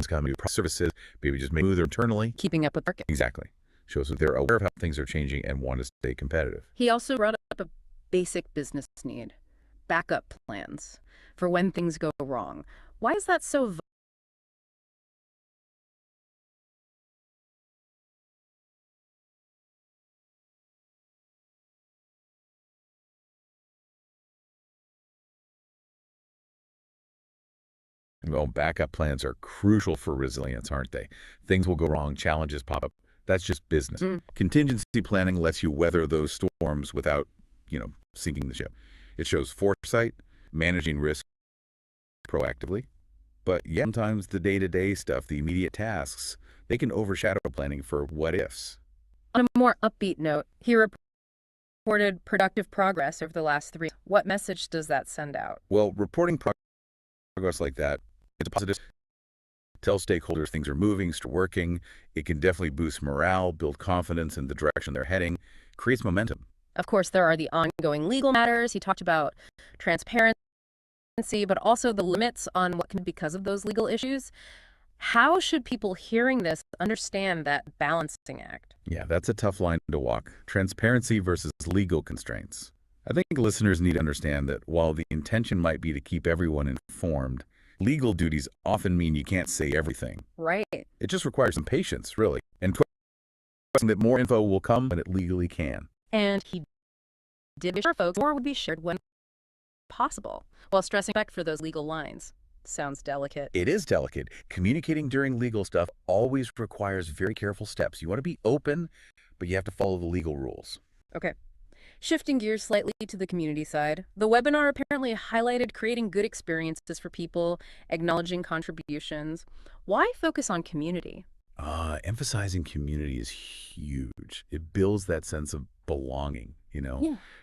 coming, new services, maybe just make smoother internally.
Keeping up with the market.
Exactly. Shows that they're aware of how things are changing and want to stay competitive.
He also brought up a basic business need, backup plans for when things go wrong. Why is that so
Well, backup plans are crucial for resilience, aren't they? Things will go wrong, challenges pop up. That's just business. Contingency planning lets you weather those storms without, sinking the ship. It shows foresight, managing risk proactively. But yeah, sometimes the day-to-day stuff, the immediate tasks, they can overshadow planning for what-ifs.
On a more upbeat note, he reported productive progress over the last 3 years. What message does that send out?
Well, reporting progress like that, it's a positive. Tell stakeholders things are moving, still working. It can definitely boost morale, build confidence in the direction they're heading, creates momentum.
Of course, there are the ongoing legal matters. He talked about transparency, but also the limits on what can be because of those legal issues. How should people hearing this understand that balancing act?
Yeah, that's a tough line to walk. Transparency versus legal constraints. I think listeners need to understand that while the intention might be to keep everyone informed, legal duties often mean you can't say everything.
Right.
It just requires some patience, really, and trusting that more info will come when it legally can.
And he did assure folks more would be shared when possible, while stressing respect for those legal lines. Sounds delicate.
It is delicate. Communicating during legal stuff always requires very careful steps. You want to be open, but you have to follow the legal rules.
Okay. Shifting gears slightly to the community side, the webinar apparently highlighted creating good experiences for people, acknowledging contributions. Why focus on community?
Emphasizing community is huge. It builds that sense of belonging,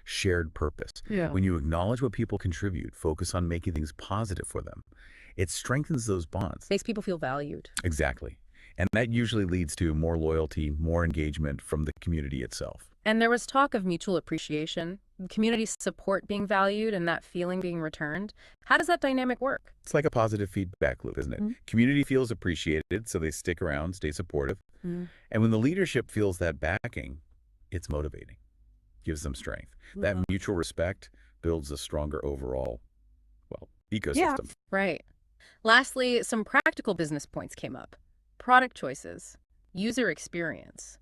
shared purpose.
Yeah.
When you acknowledge what people contribute, focus on making things positive for them, it strengthens those bonds.
Makes people feel valued.
Exactly. And that usually leads to more loyalty, more engagement from the community itself.
And there was talk of mutual appreciation, community support being valued, and that feeling being returned. How does that dynamic work?
It's like a positive feedback loop, isn't it? Community feels appreciated, so they stick around, stay supportive. And when the leadership feels that backing, it's motivating, gives them strength. That mutual respect builds a stronger overall, ecosystem.
Yeah, right. Lastly, some practical business points came up. Product choices, user experience.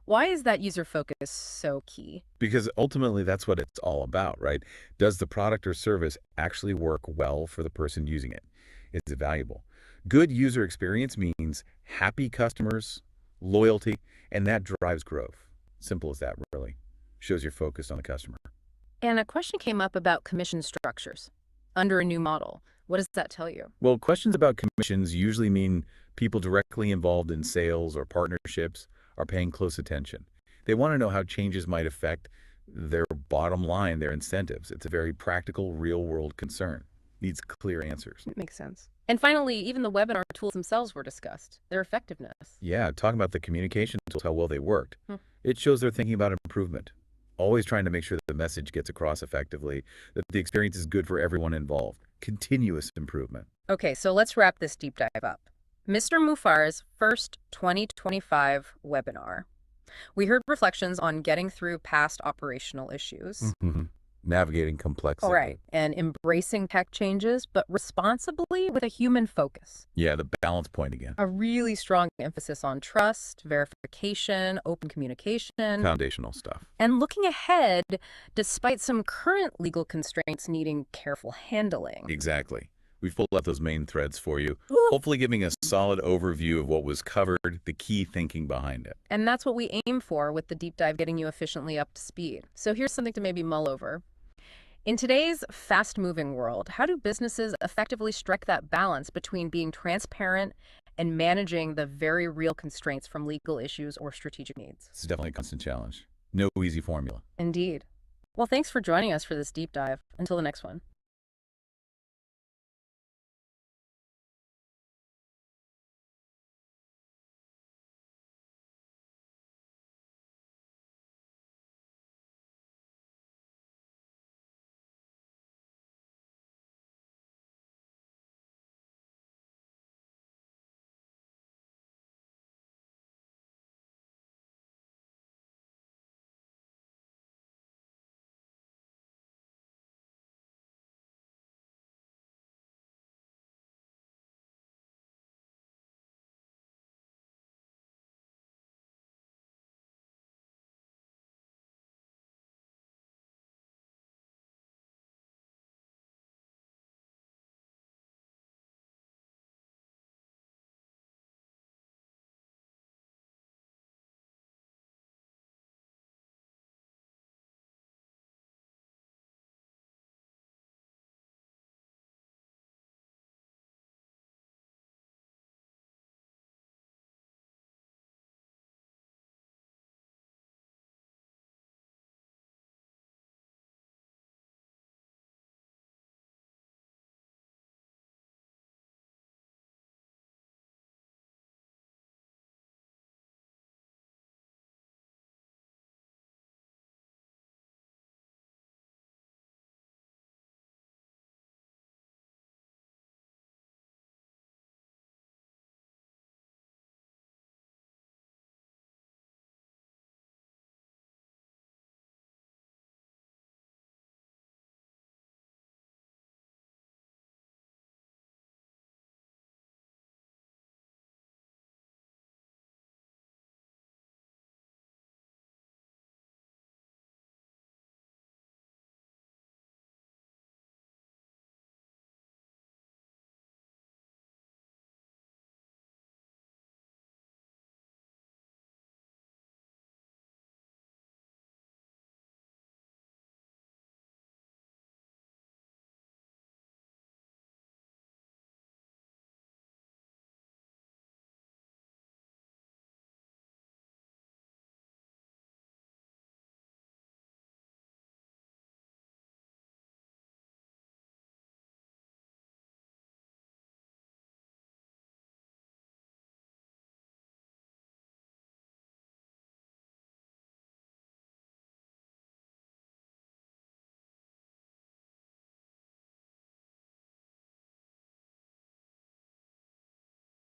Why is that user focus so key?
Because ultimately that's what it's all about, right? Does the product or service actually work well for the person using it? Is it valuable? Good user experience means happy customers, loyalty, and that drives growth. Simple as that, really. Shows you're focused on the customer.
And a question came up about commission structures under a new model. What does that tell you?
Well, questions about commissions usually mean people directly involved in sales or partnerships are paying close attention. They want to know how changes might affect their bottom line, their incentives. It's a very practical, real-world concern. Needs clear answers.
It makes sense. And finally, even the webinar tools themselves were discussed, their effectiveness.
Yeah, talking about the communication tools, how well they worked. It shows they're thinking about improvement. Always trying to make sure that the message gets across effectively, that the experience is good for everyone involved. Continuous improvement.
Okay, so let's wrap this deep dive up. Mr. Mufar's first 2025 webinar. We heard reflections on getting through past operational issues.
Navigating complexity.
All right, and embracing tech changes, but responsibly with a human focus.
Yeah, the balance point again.
A really strong emphasis on trust, verification, open communication.
Foundational stuff.
And looking ahead, despite some current legal constraints needing careful handling.
Exactly. We've pulled out those main threads for you, hopefully giving a solid overview of what was covered, the key thinking behind it.
And that's what we aim for with the deep dive, getting you efficiently up to speed. So here's something to maybe mull over. In today's fast-moving world, how do businesses effectively strike that balance between being transparent and managing the very real constraints from legal issues or strategic needs?
It's definitely a constant challenge. No easy formula.
Indeed. Well, thanks for joining us for this deep dive. Until the next one.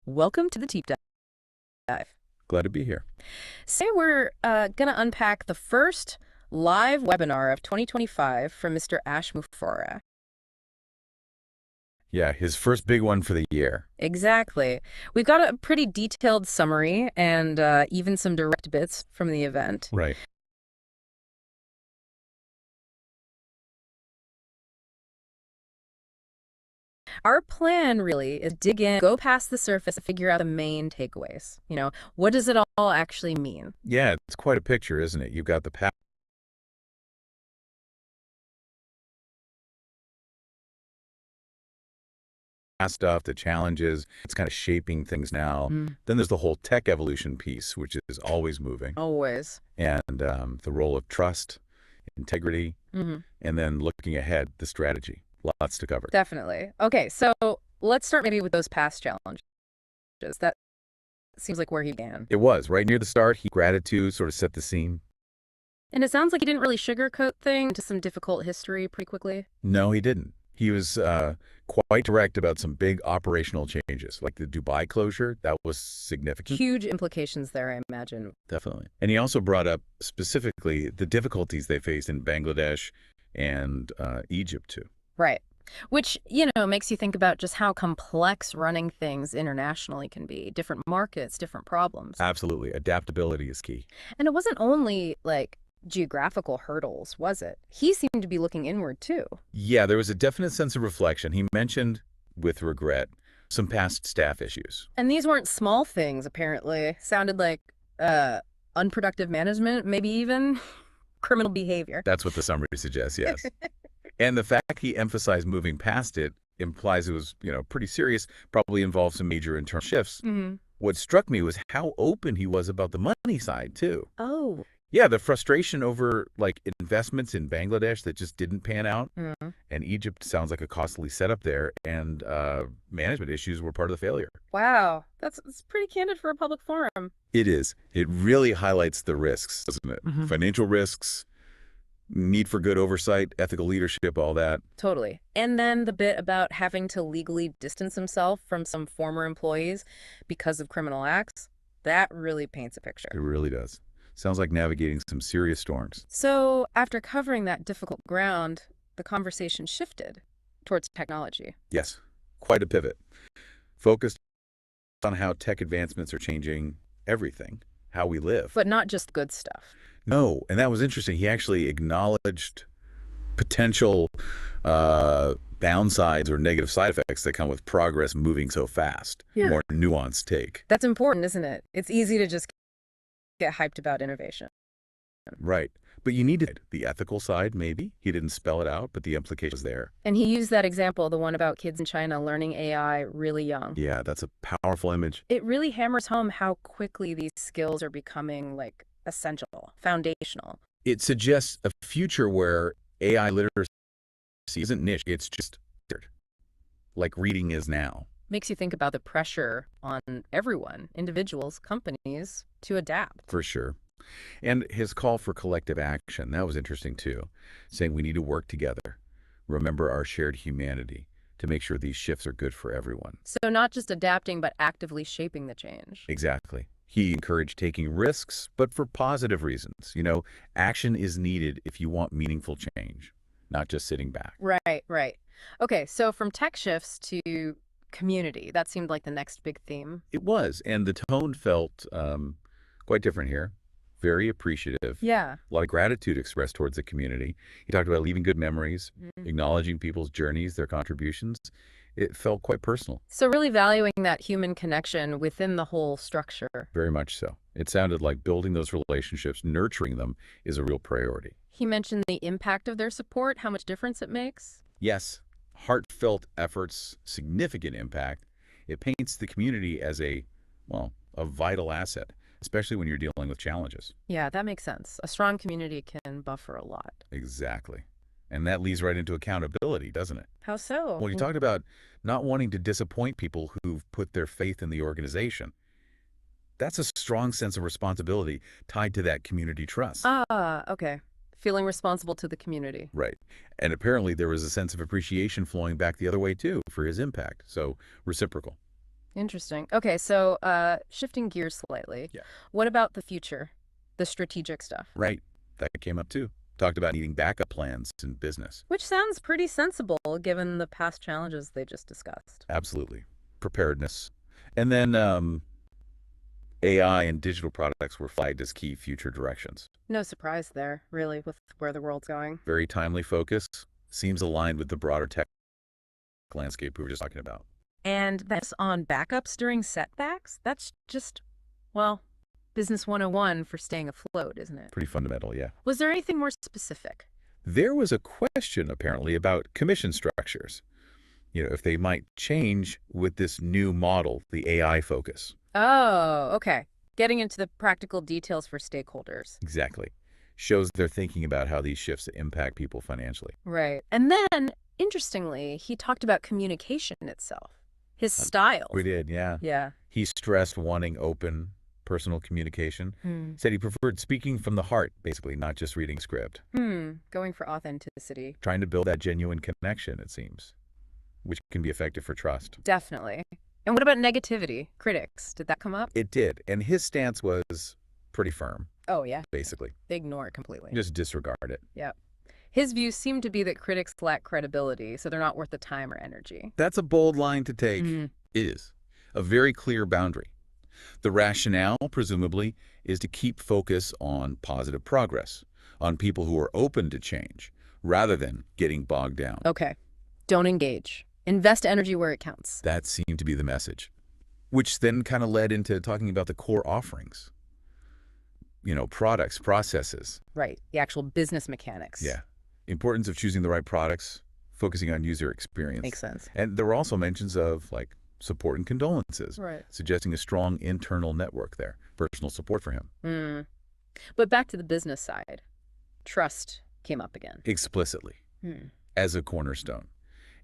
Welcome to the Deep Dive.
Glad to be here.
Today we're going to unpack the first live webinar of 2025 from Mr. Ash Mufareh.
Yeah, his first big one for the year.
Exactly. We've got a pretty detailed summary and even some direct bits from the event.
Right.
Our plan really is dig in, go past the surface, and figure out the main takeaways. What does it all actually mean?
Yeah, it's quite a picture, isn't it? You've got the past stuff, the challenges, it's kind of shaping things now. Then there's the whole tech evolution piece, which is always moving.
Always.
And the role of trust, integrity, and then looking ahead, the strategy. Lots to cover.
Definitely. Okay, so let's start maybe with those past challenges. That seems like where he began.
It was right near the start. Gratitude sort of set the scene.
And it sounds like he didn't really sugarcoat things into some difficult history pretty quickly.
No, he didn't. He was quite direct about some big operational changes, like the Dubai closure. That was significant.
Huge implications there, I imagine.
Definitely. And he also brought up specifically the difficulties they faced in Bangladesh and Egypt, too.
Right. Which, makes you think about just how complex running things internationally can be. Different markets, different problems.
Absolutely. Adaptability is key.
And it wasn't only, geographical hurdles, was it? He seemed to be looking inward, too.
Yeah, there was a definite sense of reflection. He mentioned, with regret, some past staff issues.
And these weren't small things, apparently. Sounded like unproductive management, maybe even criminal behavior.
That's what the summary suggests, yes. And the fact he emphasized moving past it implies it was, pretty serious, probably involved some major internal shifts. What struck me was how open he was about the money side, too.
Oh.
Yeah, the frustration over, investments in Bangladesh that just didn't pan out. And Egypt sounds like a costly setup there. And management issues were part of the failure.
Wow. That's pretty candid for a public forum.
It is. It really highlights the risks, doesn't it? Financial risks, need for good oversight, ethical leadership, all that.
Totally. And then the bit about having to legally distance himself from some former employees because of criminal acts, that really paints a picture.
It really does. Sounds like navigating some serious storms.
So after covering that difficult ground, the conversation shifted towards technology.
Yes, quite a pivot. Focused on how tech advancements are changing everything, how we live.
But not just good stuff.
No, and that was interesting. He actually acknowledged potential downsides or negative side effects that come with progress moving so fast.
Yeah.
More nuanced take.
That's important, isn't it? It's easy to just get hyped about innovation.
Right. But you needed the ethical side, maybe. He didn't spell it out, but the implication was there.
And he used that example, the one about kids in China learning AI really young.
Yeah, that's a powerful image.
It really hammers home how quickly these skills are becoming, essential, foundational.
It suggests a future where AI literacy isn't niche, it's just like reading is now.
Makes you think about the pressure on everyone, individuals, companies, to adapt.
For sure. And his call for collective action, that was interesting too, saying we need to work together, remember our shared humanity to make sure these shifts are good for everyone.
So not just adapting, but actively shaping the change.
Exactly. He encouraged taking risks, but for positive reasons. Action is needed if you want meaningful change, not just sitting back.
Right. Okay, so from tech shifts to community, that seemed like the next big theme.
It was, and the tone felt quite different here. Very appreciative.
Yeah.
A lot of gratitude expressed towards the community. He talked about leaving good memories, acknowledging people's journeys, their contributions. It felt quite personal.
So really valuing that human connection within the whole structure.
Very much so. It sounded like building those relationships, nurturing them, is a real priority.
He mentioned the impact of their support, how much difference it makes.
Yes. Heartfelt efforts, significant impact. It paints the community as a vital asset, especially when you're dealing with challenges.
Yeah, that makes sense. A strong community can buffer a lot.
Exactly. And that leads right into accountability, doesn't it?
How so?
Well, you talked about not wanting to disappoint people who've put their faith in the organization. That's a strong sense of responsibility tied to that community trust.
Okay. Feeling responsible to the community.
Right. And apparently there was a sense of appreciation flowing back the other way, too, for his impact. So reciprocal.
Interesting. Okay, so shifting gears slightly.
Yeah.
What about the future? The strategic stuff?
Right. That came up too. Talked about needing backup plans in business.
Which sounds pretty sensible given the past challenges they just discussed.
Absolutely. Preparedness. And then AI and digital products were flagged as key future directions.
No surprise there, really, with where the world's going.
Very timely focus. Seems aligned with the broader tech landscape we were just talking about.
And that's on backups during setbacks? That's just, well, business 101 for staying afloat, isn't it?
Pretty fundamental, yeah.
Was there anything more specific?
There was a question, apparently, about commission structures. If they might change with this new model, the AI focus.
Oh, okay. Getting into the practical details for stakeholders.
Exactly. Shows they're thinking about how these shifts impact people financially.
Right. And then, interestingly, he talked about communication itself. His style.
We did, yeah.
Yeah.
He stressed wanting open, personal communication. Said he preferred speaking from the heart, basically, not just reading script.
Going for authenticity.
Trying to build that genuine connection, it seems, which can be effective for trust.
Definitely. And what about negativity? Critics, did that come up?
It did, and his stance was pretty firm.
Oh, yeah.
Basically.
They ignore it completely.
Just disregard it.
Yep. His views seem to be that critics lack credibility, so they're not worth the time or energy.
That's a bold line to take. It is. A very clear boundary. The rationale, presumably, is to keep focus on positive progress, on people who are open to change, rather than getting bogged down.
Okay. Don't engage. Invest energy where it counts.
That seemed to be the message, which then kind of led into talking about the core offerings. Products, processes.
Right. The actual business mechanics.
Yeah. Importance of choosing the right products, focusing on user experience.
Makes sense.
And there were also mentions of, support and condolences.
Right.
Suggesting a strong internal network there, personal support for him.
But back to the business side. Trust came up again.
Explicitly. As a cornerstone.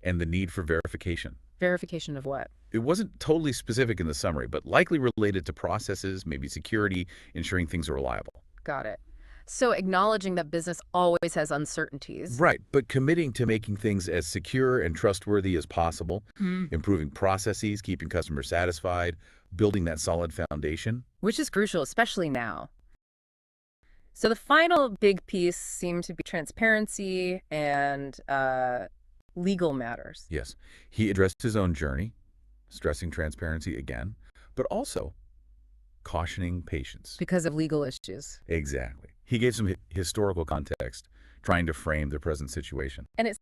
And the need for verification.
Verification of what?
It wasn't totally specific in the summary, but likely related to processes, maybe security, ensuring things are reliable.
Got it. So acknowledging that business always has uncertainties.
Right, but committing to making things as secure and trustworthy as possible, improving processes, keeping customers satisfied, building that solid foundation.
Which is crucial, especially now. So the final big piece seemed to be transparency and legal matters.
Yes, he addressed his own journey, stressing transparency again, but also cautioning patience.
Because of legal issues.
Exactly. He gave some historical context, trying to frame the present situation.
And it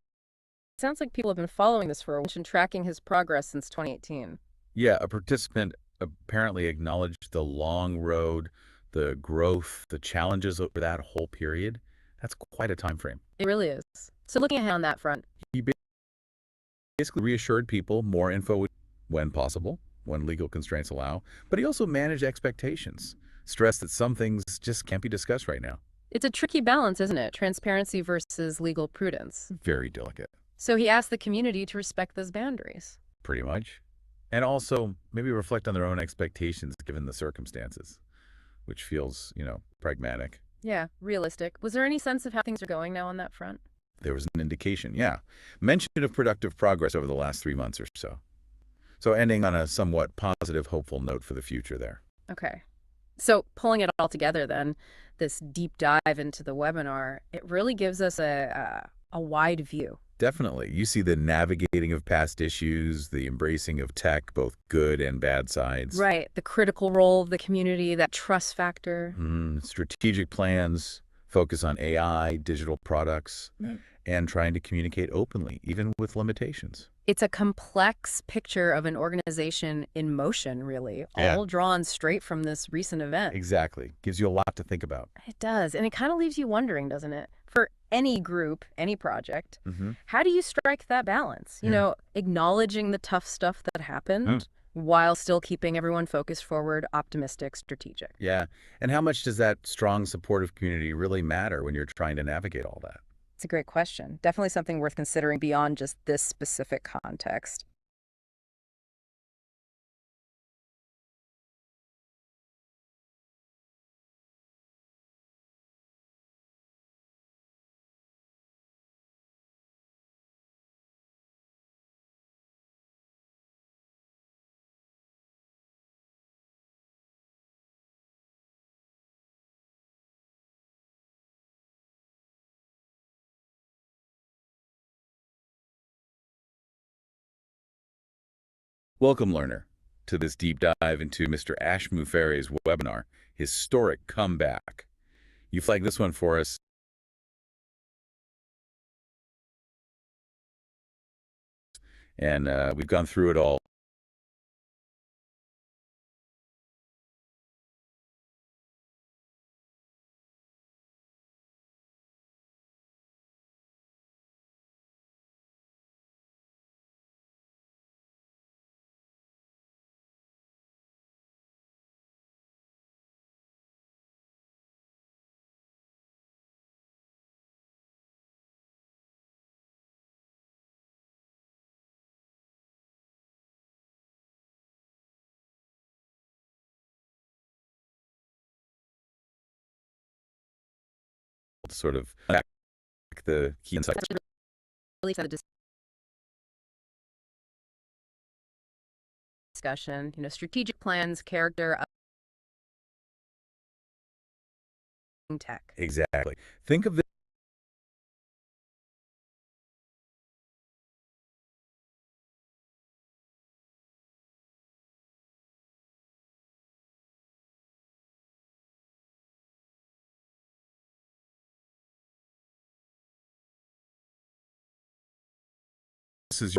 sounds like people have been following this for a while and tracking his progress since 2018.
Yeah, a participant apparently acknowledged the long road, the growth, the challenges over that whole period. That's quite a time frame.
It really is. So looking ahead on that front.
He basically reassured people more info when possible, when legal constraints allow, but he also managed expectations, stressed that some things just can't be discussed right now.
It's a tricky balance, isn't it? Transparency versus legal prudence.
Very delicate.
So he asked the community to respect those boundaries.
Pretty much. And also maybe reflect on their own expectations given the circumstances, which feels, pragmatic.
Yeah, realistic. Was there any sense of how things are going now on that front?
There was an indication, yeah. Mention of productive progress over the last 3 months or so. So ending on a somewhat positive, hopeful note for the future there.
Okay. So pulling it all together then, this deep dive into the webinar, it really gives us a wide view.
Definitely. You see the navigating of past issues, the embracing of tech, both good and bad sides.
Right. The critical role of the community, that trust factor.
Strategic plans, focus on AI, digital products, and trying to communicate openly, even with limitations.
It's a complex picture of an organization in motion, really, all drawn straight from this recent event.
Exactly. Gives you a lot to think about.
It does. And it kind of leaves you wondering, doesn't it? For any group, any project, how do you strike that balance? Acknowledging the tough stuff that happened while still keeping everyone focused forward, optimistic, strategic.
Yeah. And how much does that strong, supportive community really matter when you're trying to navigate all that?
It's a great question. Definitely something worth considering beyond just this specific context.
Welcome, learner, to this deep dive into Mr. Ash Mufare's webinar, Historic Comeback. You flagged this one for us. And we've gone through it all. Sort of the key insights.
Really for the discussion, strategic plans, character, tech.
Exactly. Think of this is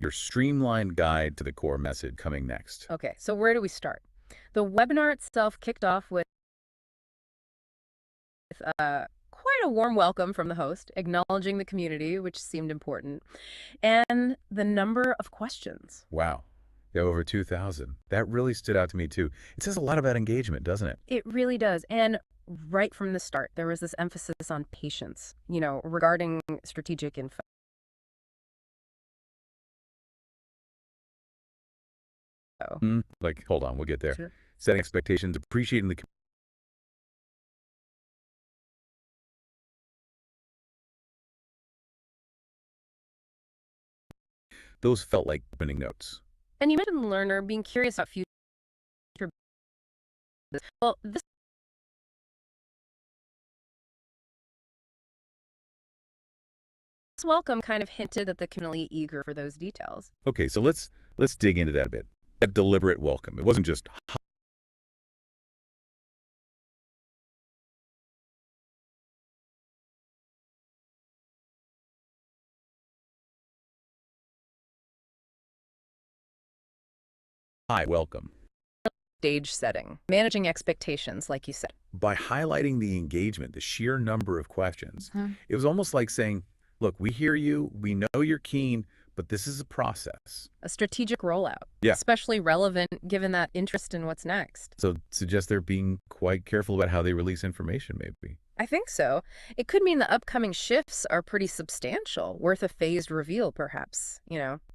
your streamlined guide to the core message coming next.
Okay, so where do we start? The webinar itself kicked off with quite a warm welcome from the host, acknowledging the community, which seemed important, and the number of questions.
Wow. Yeah, over 2,000. That really stood out to me, too. It says a lot about engagement, doesn't it?
It really does. And right from the start, there was this emphasis on patience, regarding strategic info.
Like, hold on, we'll get there.
Sure.
Setting expectations, appreciating the those felt like opening notes.
And you mentioned the learner being curious about future. Well, this welcome kind of hinted that the community eager for those details.
Okay, so let's dig into that a bit. That deliberate welcome. It wasn't just hi, welcome.
Stage setting, managing expectations, like you said.
By highlighting the engagement, the sheer number of questions, it was almost like saying, look, we hear you, we know you're keen, but this is a process.
A strategic rollout.
Yeah.
Especially relevant given that interest in what's next.
So suggest they're being quite careful about how they release information, maybe.
I think so. It could mean the upcoming shifts are pretty substantial, worth a phased reveal, perhaps.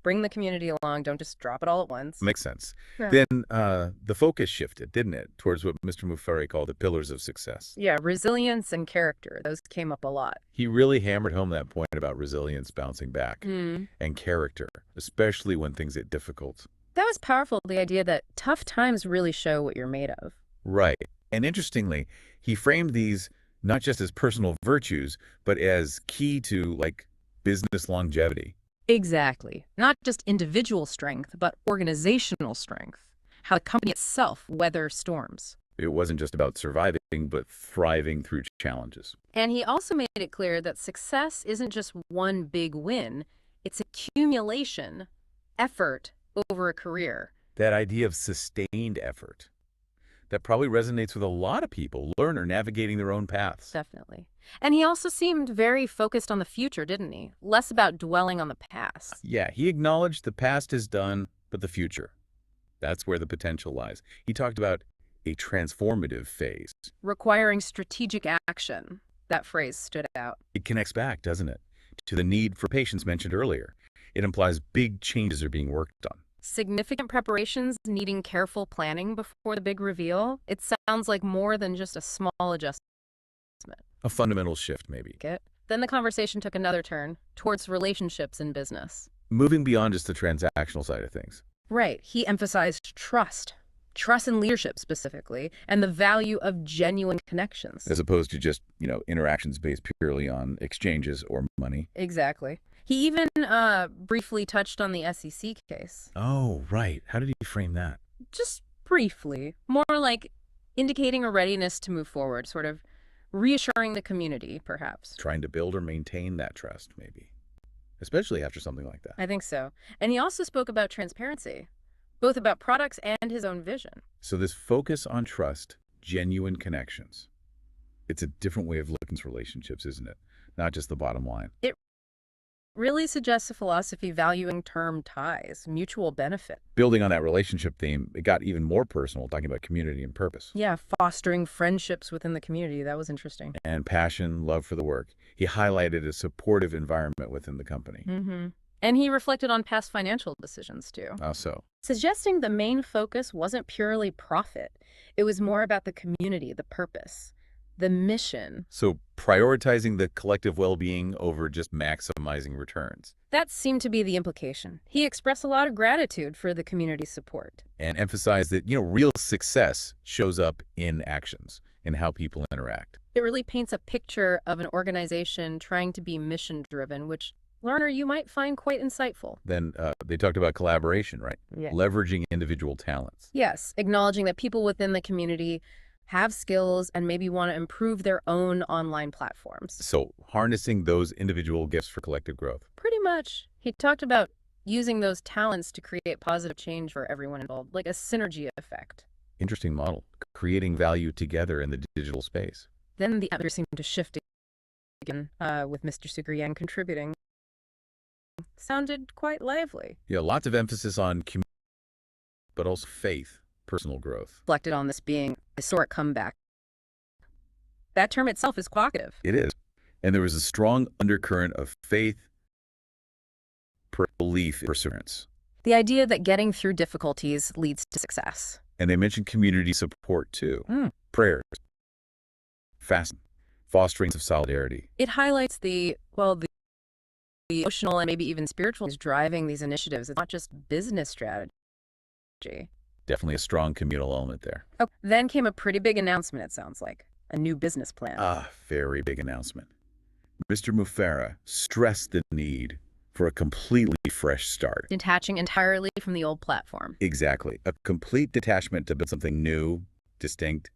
Bring the community along, don't just drop it all at once.
Makes sense.
Yeah.
Then the focus shifted, didn't it, towards what Mr. Mufare called the pillars of success.
Yeah, resilience and character, those came up a lot.
He really hammered home that point about resilience bouncing back and character, especially when things get difficult.
That was powerful, the idea that tough times really show what you're made of.
Right. And interestingly, he framed these not just as personal virtues, but as key to, business longevity.
Exactly. Not just individual strength, but organizational strength. How the company itself weathers storms.
It wasn't just about surviving, but thriving through challenges.
And he also made it clear that success isn't just one big win. It's accumulation, effort over a career.
That idea of sustained effort. That probably resonates with a lot of people, learner navigating their own paths.
Definitely. And he also seemed very focused on the future, didn't he? Less about dwelling on the past.
Yeah, he acknowledged the past is done, but the future. That's where the potential lies. He talked about a transformative phase.
Requiring strategic action. That phrase stood out.
It connects back, doesn't it, to the need for patience mentioned earlier. It implies big changes are being worked on.
Significant preparations needing careful planning before the big reveal. It sounds like more than just a small adjustment.
A fundamental shift, maybe.
Then the conversation took another turn towards relationships in business.
Moving beyond just the transactional side of things.
Right. He emphasized trust. Trust in leadership specifically, and the value of genuine connections.
As opposed to just, interactions based purely on exchanges or money.
Exactly. He even briefly touched on the SEC case.
Oh, right. How did he frame that?
Just briefly, more like indicating a readiness to move forward, sort of reassuring the community, perhaps.
Trying to build or maintain that trust, maybe. Especially after something like that.
I think so. And he also spoke about transparency, both about products and his own vision.
So this focus on trust, genuine connections, it's a different way of looking at relationships, isn't it? Not just the bottom line.
It really suggests a philosophy valuing term ties, mutual benefit.
Building on that relationship theme, it got even more personal, talking about community and purpose.
Yeah, fostering friendships within the community. That was interesting.
And passion, love for the work. He highlighted a supportive environment within the company.
Mm-hmm. And he reflected on past financial decisions, too.
How so?
Suggesting the main focus wasn't purely profit. It was more about the community, the purpose, the mission.
So prioritizing the collective well-being over just maximizing returns.
That seemed to be the implication. He expressed a lot of gratitude for the community's support.
And emphasized that, real success shows up in actions, in how people interact.
It really paints a picture of an organization trying to be mission-driven, which, learner, you might find quite insightful.
Then they talked about collaboration, right?
Yeah.
Leveraging individual talents.
Yes, acknowledging that people within the community have skills and maybe want to improve their own online platforms.
So harnessing those individual gifts for collective growth.
Pretty much. He talked about using those talents to create positive change for everyone involved, like a synergy effect.
Interesting model. Creating value together in the digital space.
Then the atmosphere seemed to shift again, with Mr. Sugriyan contributing. Sounded quite lively.
Yeah, lots of emphasis on community, but also faith, personal growth.
Reflected on this being a historic comeback. That term itself is provocative.
It is. And there was a strong undercurrent of faith, belief, perseverance.
The idea that getting through difficulties leads to success.
And they mentioned community support too. Prayers, fasting, fostering of solidarity.
It highlights the emotional and maybe even spiritual is driving these initiatives. It's not just business strategy.
Definitely a strong communal element there.
Oh, then came a pretty big announcement, it sounds like. A new business plan.
Very big announcement. Mr. Mufara stressed the need for a completely fresh start.
Detaching entirely from the old platform.
Exactly. A complete detachment to build something new, distinct.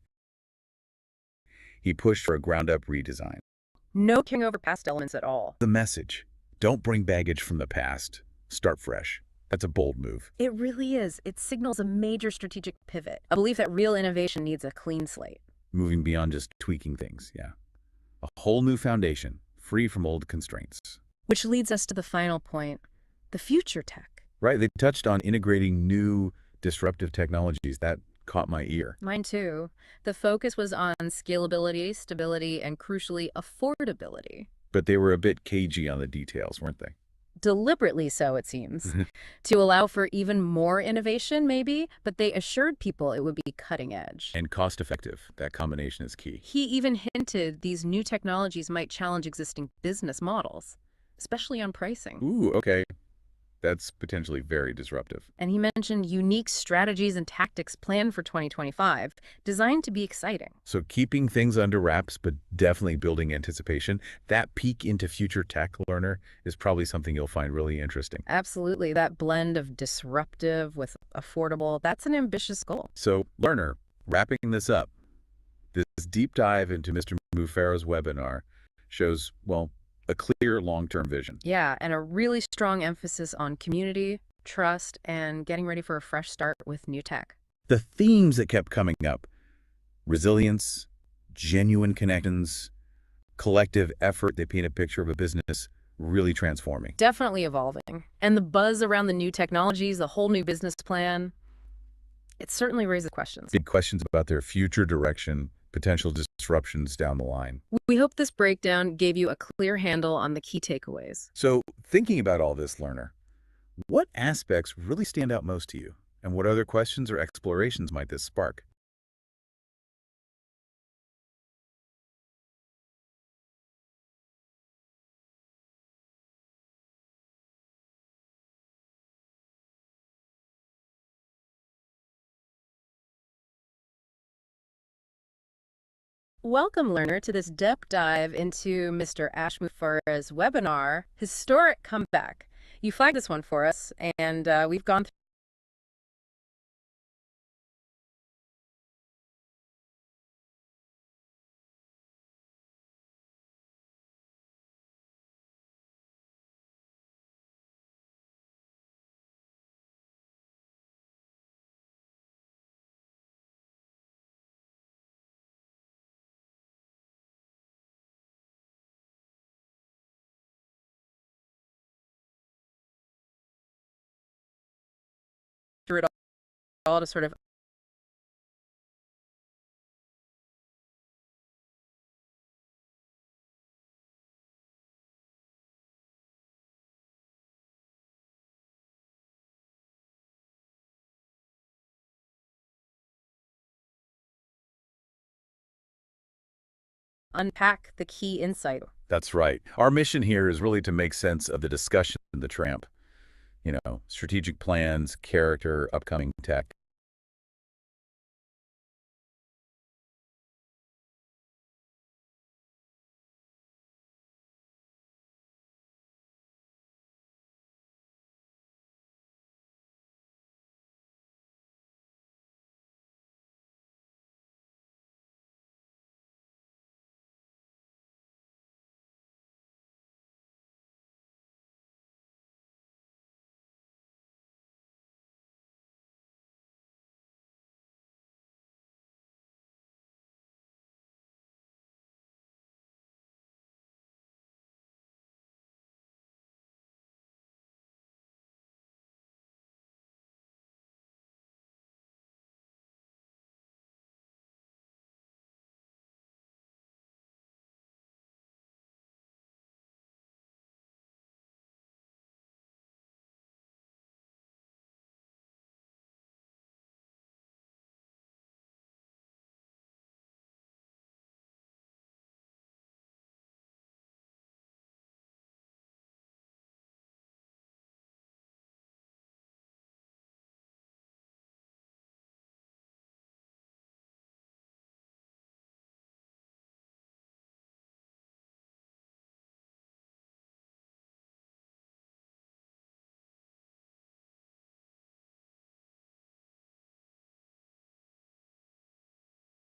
He pushed for a ground-up redesign.
No carrying over past elements at all.
The message, don't bring baggage from the past. Start fresh. That's a bold move.
It really is. It signals a major strategic pivot, a belief that real innovation needs a clean slate.
Moving beyond just tweaking things, yeah. A whole new foundation, free from old constraints.
Which leads us to the final point, the future tech.
Right, they touched on integrating new disruptive technologies. That caught my ear.
Mine too. The focus was on scalability, stability, and crucially, affordability.
But they were a bit cagey on the details, weren't they?
Deliberately so, it seems, to allow for even more innovation, maybe, but they assured people it would be cutting edge.
And cost-effective. That combination is key.
He even hinted these new technologies might challenge existing business models, especially on pricing.
Ooh, okay. That's potentially very disruptive.
And he mentioned unique strategies and tactics planned for 2025, designed to be exciting.
So keeping things under wraps, but definitely building anticipation. That peek into future tech, learner, is probably something you'll find really interesting.
Absolutely. That blend of disruptive with affordable, that's an ambitious goal.
So, learner, wrapping this up, this deep dive into Mr. Mufara's webinar shows, well, a clear long-term vision.
Yeah, and a really strong emphasis on community, trust, and getting ready for a fresh start with new tech.
The themes that kept coming up, resilience, genuine connections, collective effort, they paint a picture of a business really transforming.
Definitely evolving. And the buzz around the new technologies, the whole new business plan, it certainly raises questions.
Big questions about their future direction, potential disruptions down the line.
We hope this breakdown gave you a clear handle on the key takeaways.
So, thinking about all this, learner, what aspects really stand out most to you? And what other questions or explorations might this spark?
Welcome, learner, to this deep dive into Mr. Ashmufar's webinar, Historic Comeback. You flagged this one for us, and we've gone through it all to sort of unpack the key insight.
That's right. Our mission here is really to make sense of the discussion in the tramp. Strategic plans, character, upcoming tech.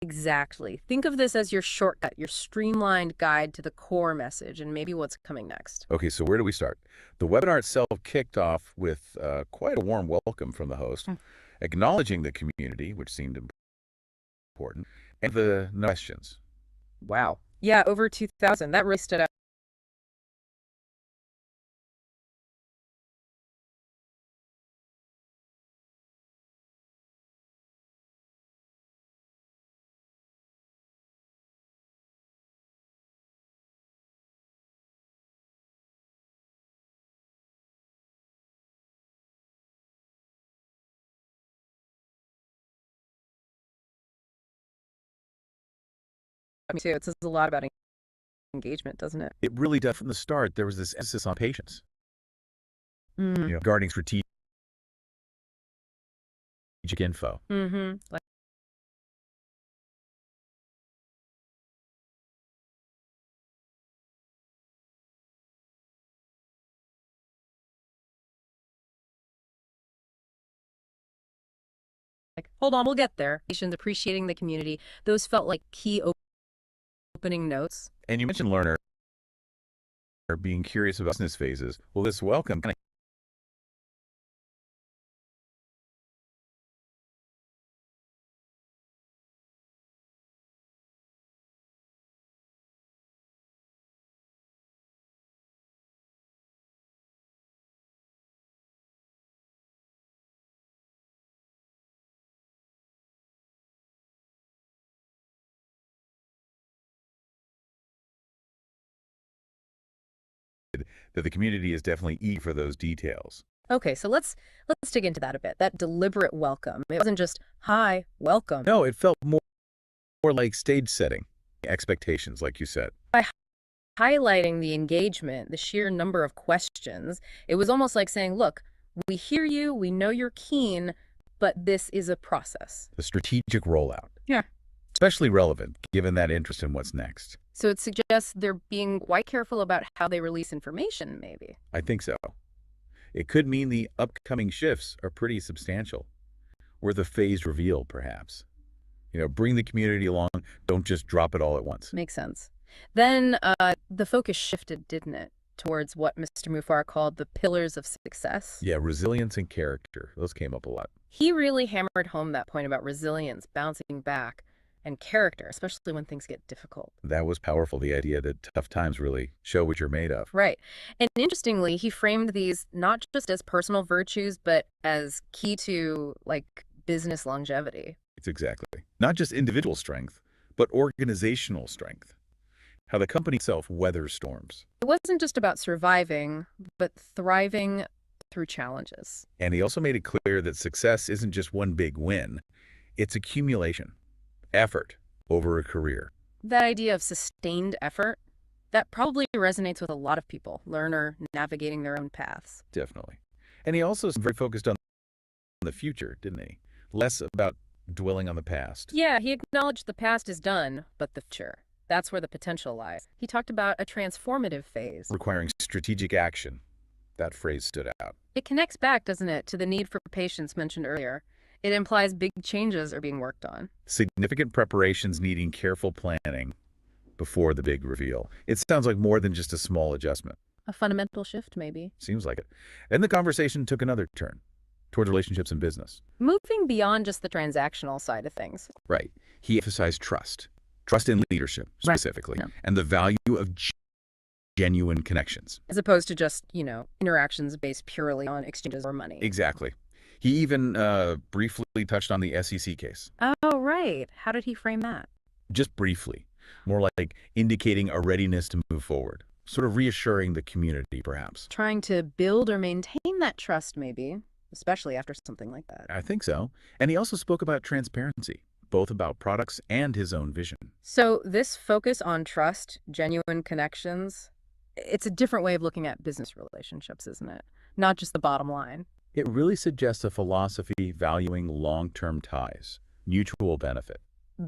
Exactly. Think of this as your shortcut, your streamlined guide to the core message and maybe what's coming next.
Okay, so where do we start? The webinar itself kicked off with quite a warm welcome from the host, acknowledging the community, which seemed important, and the questions.
Wow. Yeah, over 2,000. That really stood out. Me too. It says a lot about engagement, doesn't it?
It really does. From the start, there was this emphasis on patience,
Mm.
regarding strategic info.
Mm-hmm. Like, hold on, we'll get there. Appreciating the community. Those felt like key opening notes.
And you mentioned learner being curious about business phases. Well, this welcome kind of that the community is definitely eager for those details.
Okay, so let's dig into that a bit. That deliberate welcome. It wasn't just, hi, welcome.
No, it felt more like stage setting, expectations, like you said.
By highlighting the engagement, the sheer number of questions, it was almost like saying, look, we hear you, we know you're keen, but this is a process.
The strategic rollout.
Yeah.
Especially relevant, given that interest in what's next.
So it suggests they're being quite careful about how they release information, maybe.
I think so. It could mean the upcoming shifts are pretty substantial. Or the phased reveal, perhaps. Bring the community along, don't just drop it all at once.
Makes sense. Then the focus shifted, didn't it, towards what Mr. Mufar called the pillars of success?
Yeah, resilience and character. Those came up a lot.
He really hammered home that point about resilience, bouncing back, and character, especially when things get difficult.
That was powerful, the idea that tough times really show what you're made of.
Right. And interestingly, he framed these not just as personal virtues, but as key to, business longevity.
It's exactly. Not just individual strength, but organizational strength. How the company itself weathers storms.
It wasn't just about surviving, but thriving through challenges.
And he also made it clear that success isn't just one big win. It's accumulation, effort over a career.
That idea of sustained effort, that probably resonates with a lot of people, learner navigating their own paths.
Definitely. And he also was very focused on the future, didn't he? Less about dwelling on the past.
Yeah, he acknowledged the past is done, but the future. That's where the potential lies. He talked about a transformative phase.
Requiring strategic action. That phrase stood out.
It connects back, doesn't it, to the need for patience mentioned earlier. It implies big changes are being worked on.
Significant preparations needing careful planning before the big reveal. It sounds like more than just a small adjustment.
A fundamental shift, maybe.
Seems like it. And the conversation took another turn towards relationships and business.
Moving beyond just the transactional side of things.
Right. He emphasized trust. Trust in leadership, specifically, and the value of genuine connections.
As opposed to just, interactions based purely on exchanges or money.
Exactly. He even briefly touched on the SEC case.
Oh, right. How did he frame that?
Just briefly. More like indicating a readiness to move forward. Sort of reassuring the community, perhaps.
Trying to build or maintain that trust, maybe. Especially after something like that.
I think so. And he also spoke about transparency, both about products and his own vision.
So this focus on trust, genuine connections, it's a different way of looking at business relationships, isn't it? Not just the bottom line.
It really suggests a philosophy valuing long-term ties, mutual benefit.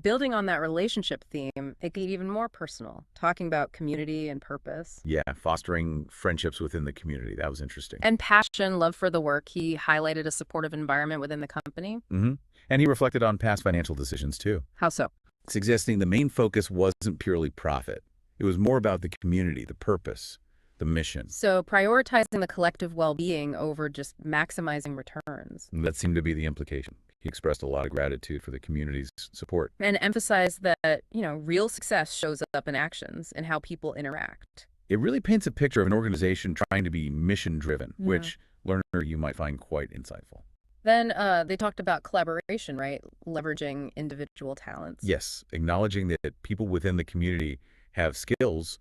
Building on that relationship theme, it get even more personal, talking about community and purpose.
Yeah, fostering friendships within the community. That was interesting.
And passion, love for the work. He highlighted a supportive environment within the company.
And he reflected on past financial decisions, too.
How so?
Suggesting the main focus wasn't purely profit. It was more about the community, the purpose, the mission.
So prioritizing the collective well-being over just maximizing returns.
That seemed to be the implication. He expressed a lot of gratitude for the community's support.
And emphasized that, real success shows up in actions and how people interact.
It really paints a picture of an organization trying to be mission-driven, which, learner, you might find quite insightful.
Then they talked about collaboration, right? Leveraging individual talents.
Yes, acknowledging that people within the community have skills